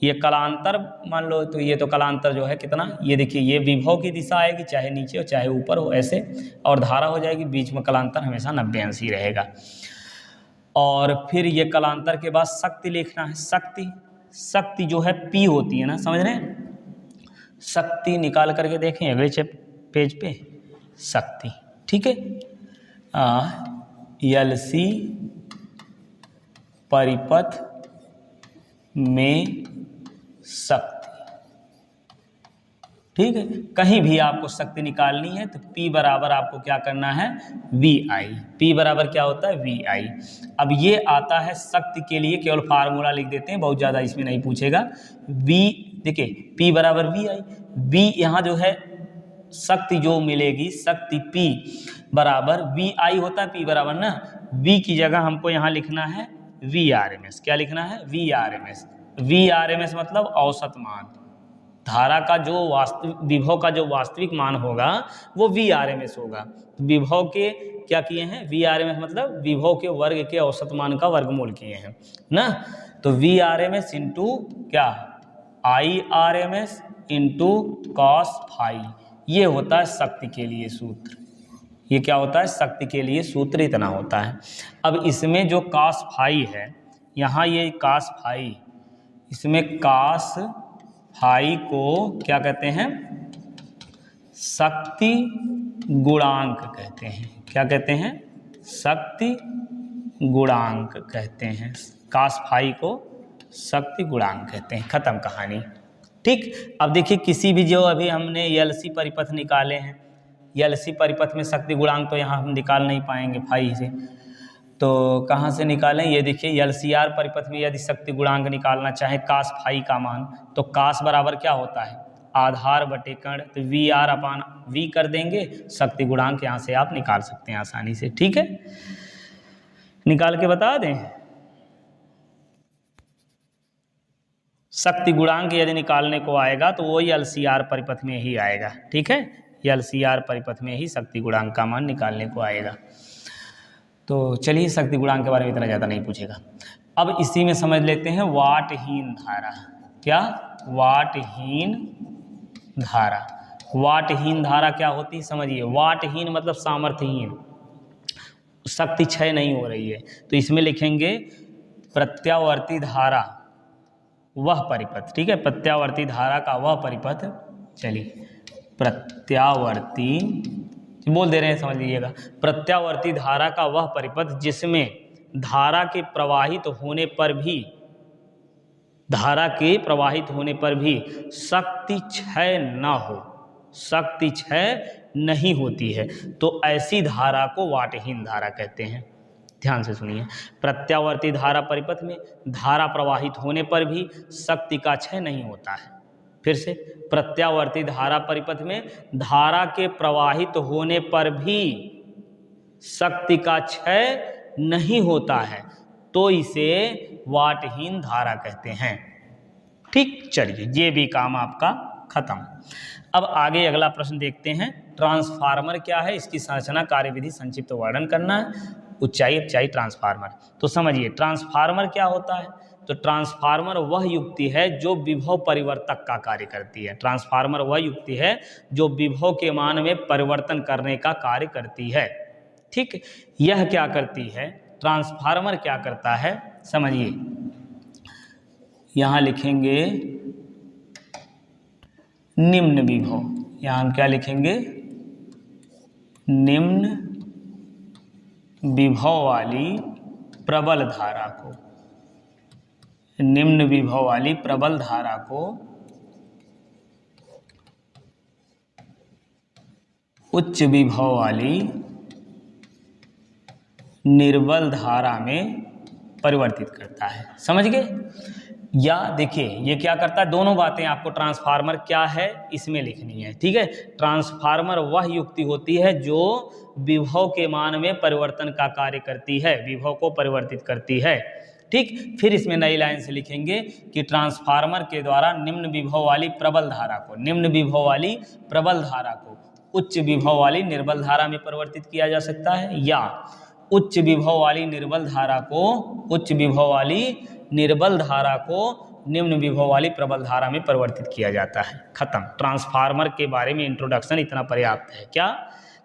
ये कलांतर मान लो, तो ये तो कलांतर जो है कितना, ये देखिए, ये विभव की दिशा आएगी, चाहे नीचे हो चाहे ऊपर हो, ऐसे, और धारा हो जाएगी, बीच में कलांतर हमेशा 90 अंश ही रहेगा। और फिर ये कलांतर के बाद शक्ति लिखना है। शक्ति जो है P होती है ना, समझ रहे हैं? शक्ति निकाल करके देखें अगले पेज पे, शक्ति, ठीक है। LC परिपथ में शक्ति, ठीक है। कहीं भी आपको शक्ति निकालनी है तो P बराबर आपको क्या करना है? VI। P बराबर क्या होता है? VI। अब ये आता है शक्ति के लिए, केवल फार्मूला लिख देते हैं, बहुत ज़्यादा इसमें नहीं पूछेगा। V देखिए, P बराबर VI। V यहाँ जो है शक्ति जो मिलेगी, शक्ति P बराबर VI होता है, P बराबर ना, V की जगह हमको यहाँ लिखना है VRMS। क्या लिखना है? VRMS। VRMS मतलब औसत मान, धारा का जो वास्तविक, विभव का जो वास्तविक मान होगा वो VRMS होगा। विभव के क्या किए हैं? VRMS मतलब विभव के वर्ग के औसत मान का वर्गमूल किए हैं ना। तो VRMS इंटू क्या? IRMS इंटू cos फाई, ये होता है शक्ति के लिए सूत्र। ये क्या होता है? शक्ति के लिए सूत्र इतना होता है। अब इसमें जो cos फाई है, यहाँ ये cos फाई, इसमें cos फाई को क्या कहते हैं? शक्ति गुणांक कहते हैं। क्या कहते हैं? शक्ति गुणांक कहते हैं। cos फाई को शक्ति गुणांक कहते हैं, खत्म कहानी। ठीक, अब देखिए, किसी भी जो अभी हमने LC परिपथ निकाले हैं, LC परिपथ में शक्ति गुणांक तो यहाँ हम निकाल नहीं पाएंगे फाई से, तो कहाँ से निकालें? ये देखिए, LCR परिपथ में यदि शक्ति गुणांक निकालना चाहे cos फाई का मान, तो cos बराबर क्या होता है? आधार बटे कर्ण, तो VR अपान V कर देंगे, शक्ति गुणांक यहाँ से आप निकाल सकते हैं आसानी से। ठीक है, निकाल के बता दें। शक्ति गुणांक यदि निकालने को आएगा तो वही LCR परिपथ में ही आएगा। ठीक है, LCR परिपथ में ही शक्ति गुणांक का मान निकालने को आएगा। तो चलिए, शक्ति गुणांक के बारे में इतना ज़्यादा नहीं पूछेगा। अब इसी में समझ लेते हैं वाटहीन धारा। क्या? वाटहीन धारा। वाटहीन धारा क्या होती है समझिए। वाटहीन मतलब सामर्थ्यहीन, शक्ति क्षय नहीं हो रही है, तो इसमें लिखेंगे प्रत्यावर्ती धारा वह परिपथ। ठीक है, प्रत्यावर्ती धारा का वह परिपथ। चलिए, प्रत्यावर्ती बोल दे रहे हैं, समझ लीजिएगा। प्रत्यावर्ती धारा का वह परिपथ जिसमें धारा के प्रवाहित होने पर भी, धारा के प्रवाहित होने पर भी शक्ति क्षय न हो, शक्ति क्षय नहीं होती है, तो ऐसी धारा को वाटहीन धारा कहते हैं। ध्यान से सुनिए, प्रत्यावर्ती धारा परिपथ में धारा प्रवाहित होने पर भी शक्ति का क्षय नहीं होता है। फिर से, प्रत्यावर्ती धारा परिपथ में धारा के प्रवाहित होने पर भी शक्ति का क्षय नहीं होता है, तो इसे वाटहीन धारा कहते हैं। ठीक, चलिए ये भी काम आपका खत्म। अब आगे अगला प्रश्न देखते हैं। ट्रांसफार्मर क्या है, इसकी संरचना, कार्यविधि, संक्षिप्त वर्णन करना है। ऊंचाई अपचाई ट्रांसफार्मर। तो समझिए ट्रांसफार्मर क्या होता है। तो ट्रांसफार्मर वह युक्ति है जो विभव परिवर्तक का कार्य करती है। ट्रांसफार्मर वह युक्ति है जो विभव के मान में परिवर्तन करने का कार्य करती है। ठीक, यह क्या करती है, ट्रांसफार्मर क्या करता है, समझिए। यहां लिखेंगे निम्न विभव, यहां हम क्या लिखेंगे, निम्न विभव वाली प्रबल धारा को, निम्न विभव वाली प्रबल धारा को उच्च विभव वाली निर्बल धारा में परिवर्तित करता है। समझ गए। या देखिए ये क्या करता है, दोनों बातें आपको ट्रांसफार्मर क्या है इसमें लिखनी है। ठीक है, ट्रांसफार्मर वह युक्ति होती है जो विभव के मान में परिवर्तन का कार्य करती है, विभव को परिवर्तित करती है। ठीक, फिर इसमें नई लाइन से लिखेंगे कि ट्रांसफार्मर के द्वारा निम्न विभव वाली प्रबल धारा को, निम्न विभव वाली प्रबल धारा को उच्च विभव वाली निर्बल धारा में परिवर्तित किया जा सकता है, या उच्च विभव वाली निर्बल धारा को, उच्च विभव वाली निर्बल धारा को निम्न विभव वाली प्रबल धारा में परिवर्तित किया जाता है। खत्म। ट्रांसफार्मर के बारे में इंट्रोडक्शन इतना पर्याप्त है। क्या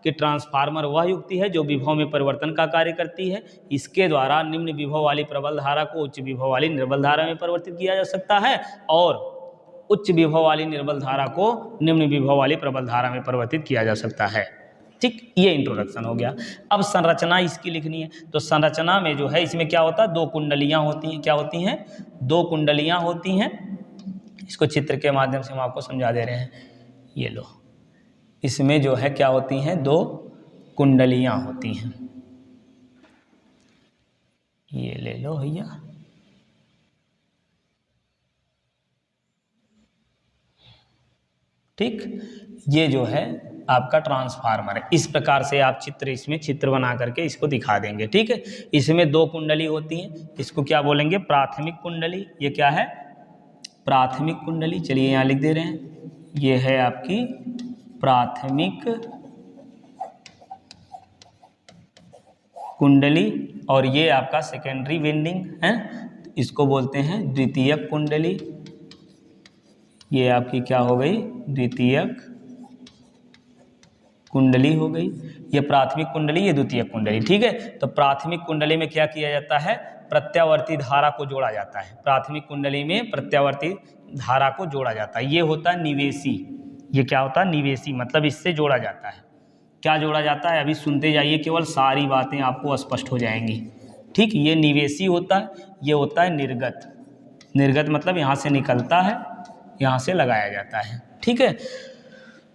कि ट्रांसफार्मर वह युक्ति है जो विभव में परिवर्तन का कार्य करती है। इसके द्वारा निम्न विभव वाली प्रबल धारा को उच्च विभव वाली निर्बल धारा में परिवर्तित किया जा सकता है, और उच्च विभव वाली निर्बल धारा को निम्न विभव वाली प्रबल धारा में परिवर्तित किया जा सकता है। ठीक, ये इंट्रोडक्शन हो गया। अब संरचना इसकी लिखनी है। तो संरचना में जो है इसमें क्या होता है, दो कुंडलियां होती हैं। क्या होती हैं, दो कुंडलियां होती हैं। इसको चित्र के माध्यम से हम आपको समझा दे रहे हैं। ये लो, इसमें जो है क्या होती हैं, दो कुंडलियां होती हैं। ये ले लो भैया, ठीक, ये जो है आपका ट्रांसफार्मर है। इस प्रकार से आप इसमें चित्र बना करके इसको दिखा देंगे। ठीक है, इसमें दो कुंडली होती हैं। इसको क्या बोलेंगे, प्राथमिक कुंडली। ये क्या है, प्राथमिक कुंडली। चलिए यहाँ लिख दे रहे हैं, ये है आपकी प्राथमिक कुंडली, और ये आपका सेकेंडरी वाइंडिंग है, इसको बोलते हैं द्वितीयक कुंडली। ये आपकी क्या हो गई, द्वितीयक कुंडली हो गई। ये प्राथमिक कुंडली, ये द्वितीयक कुंडली। ठीक है, तो प्राथमिक कुंडली में क्या किया जाता है, प्रत्यावर्ती धारा को जोड़ा जाता है। प्राथमिक कुंडली में प्रत्यावर्ती धारा को जोड़ा जाता है। ये होता है निवेशी। ये क्या होता है, निवेशी, मतलब इससे जोड़ा जाता है। क्या जोड़ा जाता है, अभी सुनते जाइए, केवल सारी बातें आपको स्पष्ट हो जाएंगी। ठीक, ये निवेशी होता है। ये होता है निर्गत। निर्गत मतलब यहाँ से निकलता है, यहाँ से लगाया जाता है। ठीक है,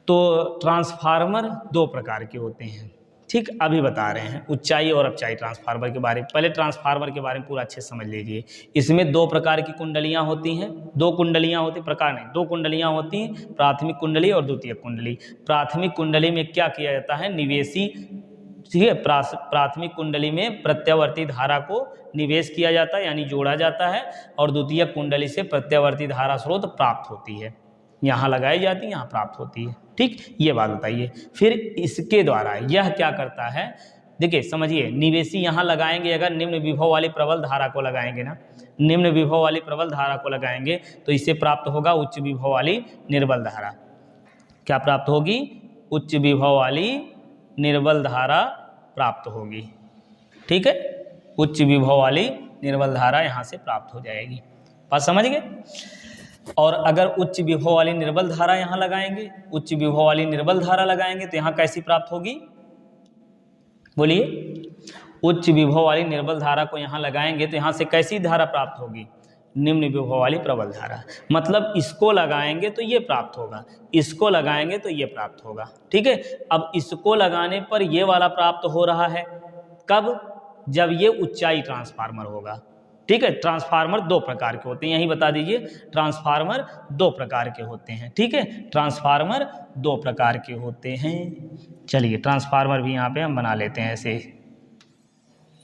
तो ट्रांसफार्मर दो प्रकार के होते हैं। ठीक, अभी बता रहे हैं ऊंचाई और अपचाई ट्रांसफार्मर के बारे में। पहले ट्रांसफार्मर के बारे में पूरा अच्छे से समझ लीजिए। इसमें दो प्रकार की कुंडलियां होती हैं। दो कुंडलियां होती, प्रकार नहीं, दो कुंडलियां होती हैं, प्राथमिक कुंडली और द्वितीयक कुंडली। प्राथमिक कुंडली में क्या किया जाता है, निवेशी। ठीक है, प्राथमिक कुंडली में प्रत्यावर्ती धारा को निवेश किया जाता है, यानी जोड़ा जाता है, और द्वितीयक कुंडली से प्रत्यावर्ती धारा स्रोत प्राप्त होती है, यहाँ लगाई जाती है, यहाँ प्राप्त होती है। ठीक, ये बात बताइए। फिर इसके द्वारा यह क्या करता है, देखिए समझिए, निवेशी यहाँ लगाएंगे, अगर निम्न विभव वाली प्रबल धारा को लगाएंगे ना, निम्न विभव वाली प्रबल धारा को लगाएंगे तो इससे प्राप्त होगा उच्च विभव वाली निर्बल धारा। क्या प्राप्त होगी, उच्च विभव वाली निर्बल धारा प्राप्त होगी। ठीक है, उच्च विभव वाली निर्बल धारा यहाँ से प्राप्त हो जाएगी। बात समझ गए। और अगर उच्च विभव वाली निर्बल धारा यहाँ लगाएंगे, उच्च विभव वाली निर्बल धारा लगाएंगे तो यहाँ कैसी प्राप्त होगी, बोलिए। उच्च विभव वाली निर्बल धारा को यहाँ लगाएंगे तो यहाँ से कैसी धारा प्राप्त होगी, निम्न विभव वाली प्रबल धारा। मतलब इसको लगाएंगे तो ये प्राप्त होगा, इसको लगाएंगे तो ये प्राप्त होगा। ठीक है, अब इसको लगाने पर ये वाला प्राप्त हो रहा है, कब, जब ये ऊंचाई ट्रांसफार्मर होगा। ठीक है, ट्रांसफार्मर दो प्रकार के होते हैं, यही बता दीजिए, ट्रांसफार्मर दो प्रकार के होते हैं। ठीक है, ट्रांसफार्मर दो प्रकार के होते हैं। चलिए ट्रांसफार्मर भी यहाँ पे हम बना लेते हैं ऐसे,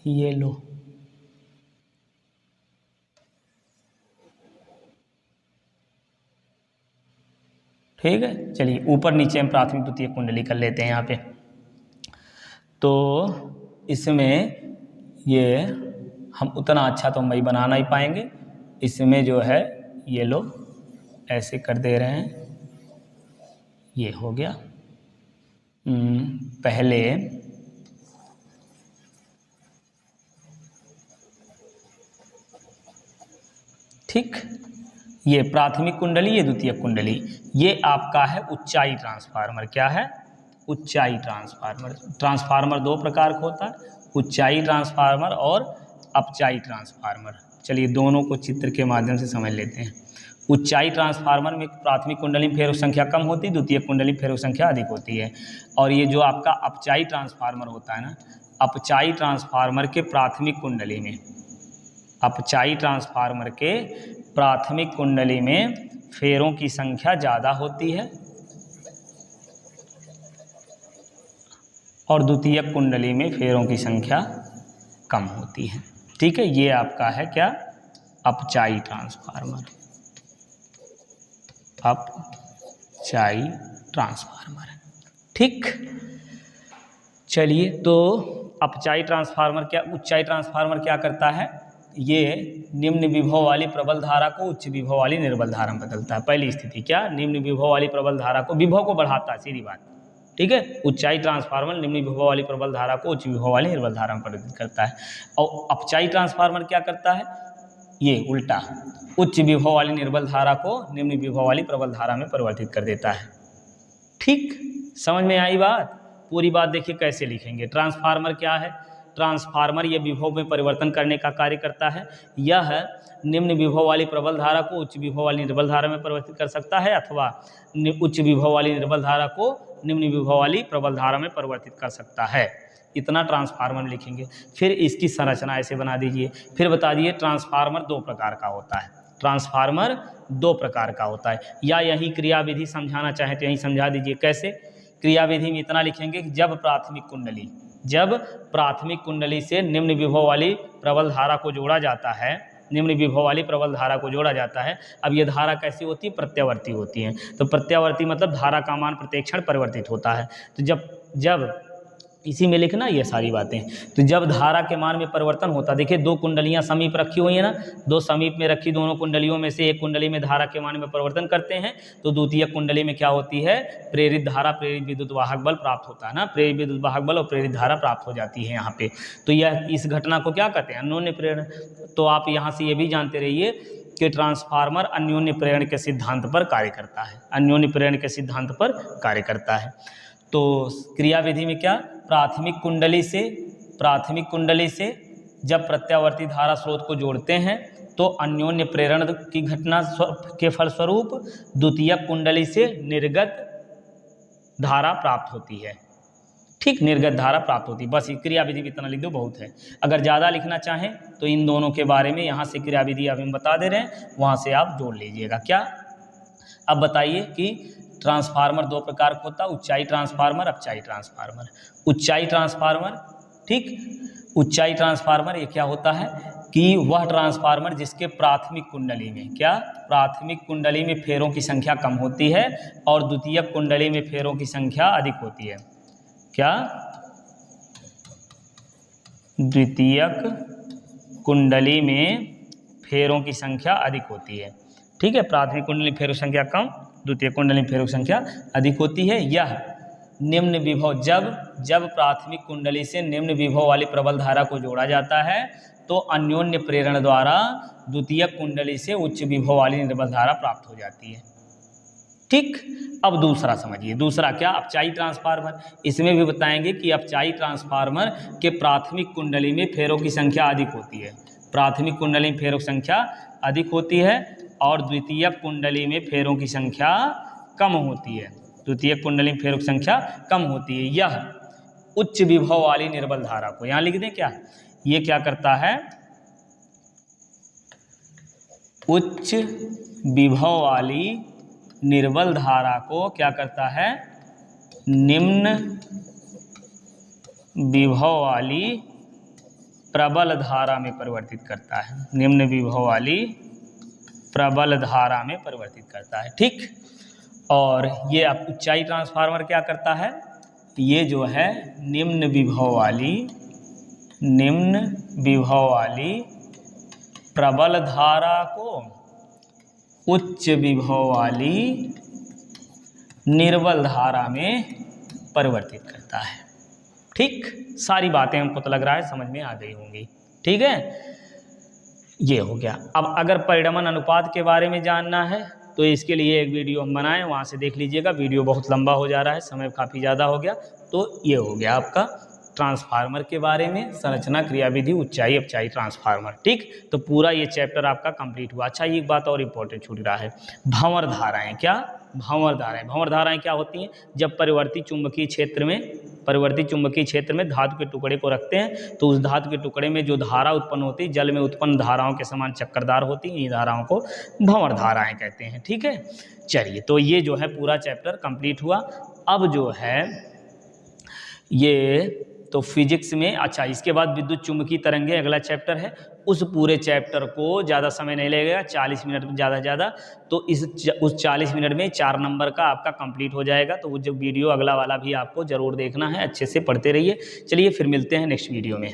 ये लो, ठीक है। चलिए ऊपर नीचे हम प्राथमिक द्वितीयक कुंडली कर लेते हैं यहाँ पे। तो इसमें ये हम उतना अच्छा तो हम वही बना नहीं पाएंगे, इसमें जो है ये लो ऐसे कर दे रहे हैं, ये हो गया। पहले ठीक, ये प्राथमिक कुंडली, ये द्वितीयक कुंडली, ये आपका है ऊंचाई ट्रांसफार्मर। क्या है? ऊंचाई ट्रांसफार्मर। ट्रांसफार्मर दो प्रकार का होता है, ऊंचाई ट्रांसफार्मर और अपचाई ट्रांसफार्मर। चलिए दोनों को चित्र के माध्यम से समझ लेते हैं। ऊंचाई ट्रांसफार्मर में प्राथमिक कुंडली में फेरों संख्या कम होती है, द्वितीयक कुंडली में फेरों संख्या अधिक होती है। और ये जो आपका अपचाई ट्रांसफार्मर होता है ना, अपचाई ट्रांसफार्मर के प्राथमिक कुंडली में, अपचाई ट्रांसफार्मर के प्राथमिक कुंडली में फेरों की संख्या ज़्यादा होती है और द्वितीयक कुंडली में फेरों की संख्या कम होती है। ठीक है, ये आपका है क्या? अपचाई ट्रांसफार्मर, अपचाई ट्रांसफार्मर। ठीक, चलिए तो अपचाई ट्रांसफार्मर क्या, ऊंचाई ट्रांसफार्मर क्या करता है? ये निम्न विभव वाली प्रबल धारा को उच्च विभव वाली निर्बल धारा में बदलता है। पहली स्थिति क्या? निम्न विभव वाली प्रबल धारा को, विभव को बढ़ाता है, सीधी बात। ठीक है, ऊंचाई ट्रांसफार्मर निम्न विभव वाली प्रबल धारा को उच्च विभव वाली निर्बल धारा में परिवर्तित करता है। और अपचाई ट्रांसफार्मर क्या करता है? ये उल्टा, उच्च विभव वाली निर्बल धारा को निम्न विभव वाली प्रबल धारा में परिवर्तित कर देता है। ठीक, समझ में आई बात? पूरी बात देखिए कैसे लिखेंगे। ट्रांसफार्मर क्या है? ट्रांसफार्मर ये विभव में परिवर्तन करने का कार्य करता है। यह निम्न विभव वाली प्रबल धारा को उच्च विभव वाली निर्बल धारा में परिवर्तित कर सकता है, अथवा उच्च विभव वाली निर्बल धारा को निम्न विभव वाली प्रबल धारा में परिवर्तित कर सकता है। इतना ट्रांसफार्मर लिखेंगे। फिर इसकी संरचना ऐसे बना दीजिए। फिर बता दीजिए ट्रांसफार्मर दो प्रकार का होता है। ट्रांसफार्मर दो प्रकार का होता है, या यही क्रियाविधि समझाना चाहें तो यही समझा दीजिए। कैसे? क्रियाविधि में इतना लिखेंगे कि जब प्राथमिक कुंडली से निम्न विभव वाली प्रबल धारा को जोड़ा जाता है, निम्न विभव वाली प्रबल धारा को जोड़ा जाता है। अब ये धारा कैसी होती है? प्रत्यावर्ती होती है। तो प्रत्यावर्ती मतलब धारा का मान प्रत्येक क्षण परिवर्तित होता है। तो जब इसी में लिखना ये सारी बातें। तो जब धारा के मान में परिवर्तन होता, देखिए दो कुंडलियां समीप रखी हुई है ना, दो समीप में रखी दोनों कुंडलियों में से एक कुंडली में धारा के मान में परिवर्तन करते हैं, तो द्वितीय कुंडली में क्या होती है? प्रेरित धारा, प्रेरित विद्युत वाहक बल प्राप्त होता है ना, प्रेरित विद्युत वाहक बल और प्रेरित धारा प्राप्त हो जाती है यहाँ पे। तो यह इस घटना को क्या कहते हैं? अन्योन्य प्रेरण। तो आप यहाँ से ये भी जानते रहिए कि ट्रांसफार्मर अन्योन्य प्रेरण के सिद्धांत पर कार्य करता है, अन्योन्य प्रेरण के सिद्धांत पर कार्य करता है। तो क्रियाविधि में क्या? प्राथमिक कुंडली से जब प्रत्यावर्ती धारा स्रोत को जोड़ते हैं तो अन्योन्य प्रेरण की घटना के फलस्वरूप द्वितीयक कुंडली से निर्गत धारा प्राप्त होती है। ठीक, निर्गत धारा प्राप्त होती है। बस क्रियाविधि भी इतना लिख दो, बहुत है। अगर ज़्यादा लिखना चाहें तो इन दोनों के बारे में यहाँ से क्रियाविधि अभी हम बता दे रहे हैं, वहाँ से आप जोड़ लीजिएगा। क्या? अब बताइए कि ट्रांसफार्मर दो प्रकार का होता है, ऊंचाई ट्रांसफार्मर, अपचाई ट्रांसफार्मर। ऊंचाई ट्रांसफार्मर, ठीक, ऊंचाई ट्रांसफार्मर ये क्या होता है कि वह ट्रांसफार्मर जिसके प्राथमिक कुंडली में, क्या? प्राथमिक कुंडली में फेरों की संख्या कम होती है और द्वितीयक कुंडली में फेरों की संख्या अधिक होती है। क्या? द्वितीयक कुंडली में फेरों की संख्या अधिक होती है। ठीक है, प्राथमिक कुंडली में फेरों संख्या कम, द्वितीय कुंडली में फेरों की संख्या अधिक होती है। यह निम्न विभव, जब प्राथमिक कुंडली से निम्न विभव वाली प्रबल धारा को जोड़ा जाता है तो अन्योन्य प्रेरण द्वारा द्वितीय कुंडली से उच्च विभव वाली निर्बल धारा प्राप्त हो जाती है। ठीक, अब दूसरा समझिए। दूसरा क्या? अपचाई ट्रांसफार्मर। इसमें भी बताएंगे कि अपचाई ट्रांसफार्मर के प्राथमिक कुंडली में फेरों की संख्या अधिक होती है, प्राथमिक कुंडली में फेरों की संख्या अधिक होती है और द्वितीय कुंडली में फेरों की संख्या कम होती है, द्वितीय कुंडली में फेरों की संख्या कम होती है। यह उच्च विभव वाली निर्बल धारा को, यहाँ लिख दें क्या? ये क्या करता है, उच्च विभव वाली निर्बल धारा को क्या करता है, निम्न विभव वाली प्रबल धारा में परिवर्तित करता है, निम्न विभव वाली प्रबल धारा में परिवर्तित करता है। ठीक, और ये आप ऊंचाई ट्रांसफार्मर क्या करता है, ये जो है निम्न विभव वाली प्रबल धारा को उच्च विभव वाली निर्बल धारा में परिवर्तित करता है। ठीक, सारी बातें हमको तो लग रहा है समझ में आ गई होंगी। ठीक है, ये हो गया। अब अगर परिणमन अनुपात के बारे में जानना है तो इसके लिए एक वीडियो हम बनाएं, वहाँ से देख लीजिएगा। वीडियो बहुत लंबा हो जा रहा है, समय काफ़ी ज़्यादा हो गया। तो ये हो गया आपका ट्रांसफार्मर के बारे में, संरचना, क्रियाविधि, ऊंचाई, अपचाई ट्रांसफार्मर। ठीक, तो पूरा ये चैप्टर आपका कंप्लीट हुआ। अच्छा, एक बात और इम्पोर्टेंट छूट रहा है, भंवर धाराएं। क्या भंवर धाराएं? भंवर धाराएं क्या होती हैं? जब परिवर्ती चुंबकीय क्षेत्र में धातु के टुकड़े को रखते हैं तो उस धातु के टुकड़े में जो धारा उत्पन्न होती है जल में उत्पन्न धाराओं के समान चक्करदार होती है, इन धाराओं को भंवर धाराएं कहते हैं। ठीक है, चलिए, तो ये जो है पूरा चैप्टर कंप्लीट हुआ। अब जो है ये तो फिजिक्स में, अच्छा, इसके बाद विद्युत चुंबकीय तरंगें अगला चैप्टर है। उस पूरे चैप्टर को ज़्यादा समय नहीं लगेगा, 40 मिनट में ज़्यादा से ज़्यादा। तो उस 40 मिनट में 4 नंबर का आपका कंप्लीट हो जाएगा। तो वो जो वीडियो अगला वाला भी आपको ज़रूर देखना है, अच्छे से पढ़ते रहिए। चलिए फिर मिलते हैं नेक्स्ट वीडियो में।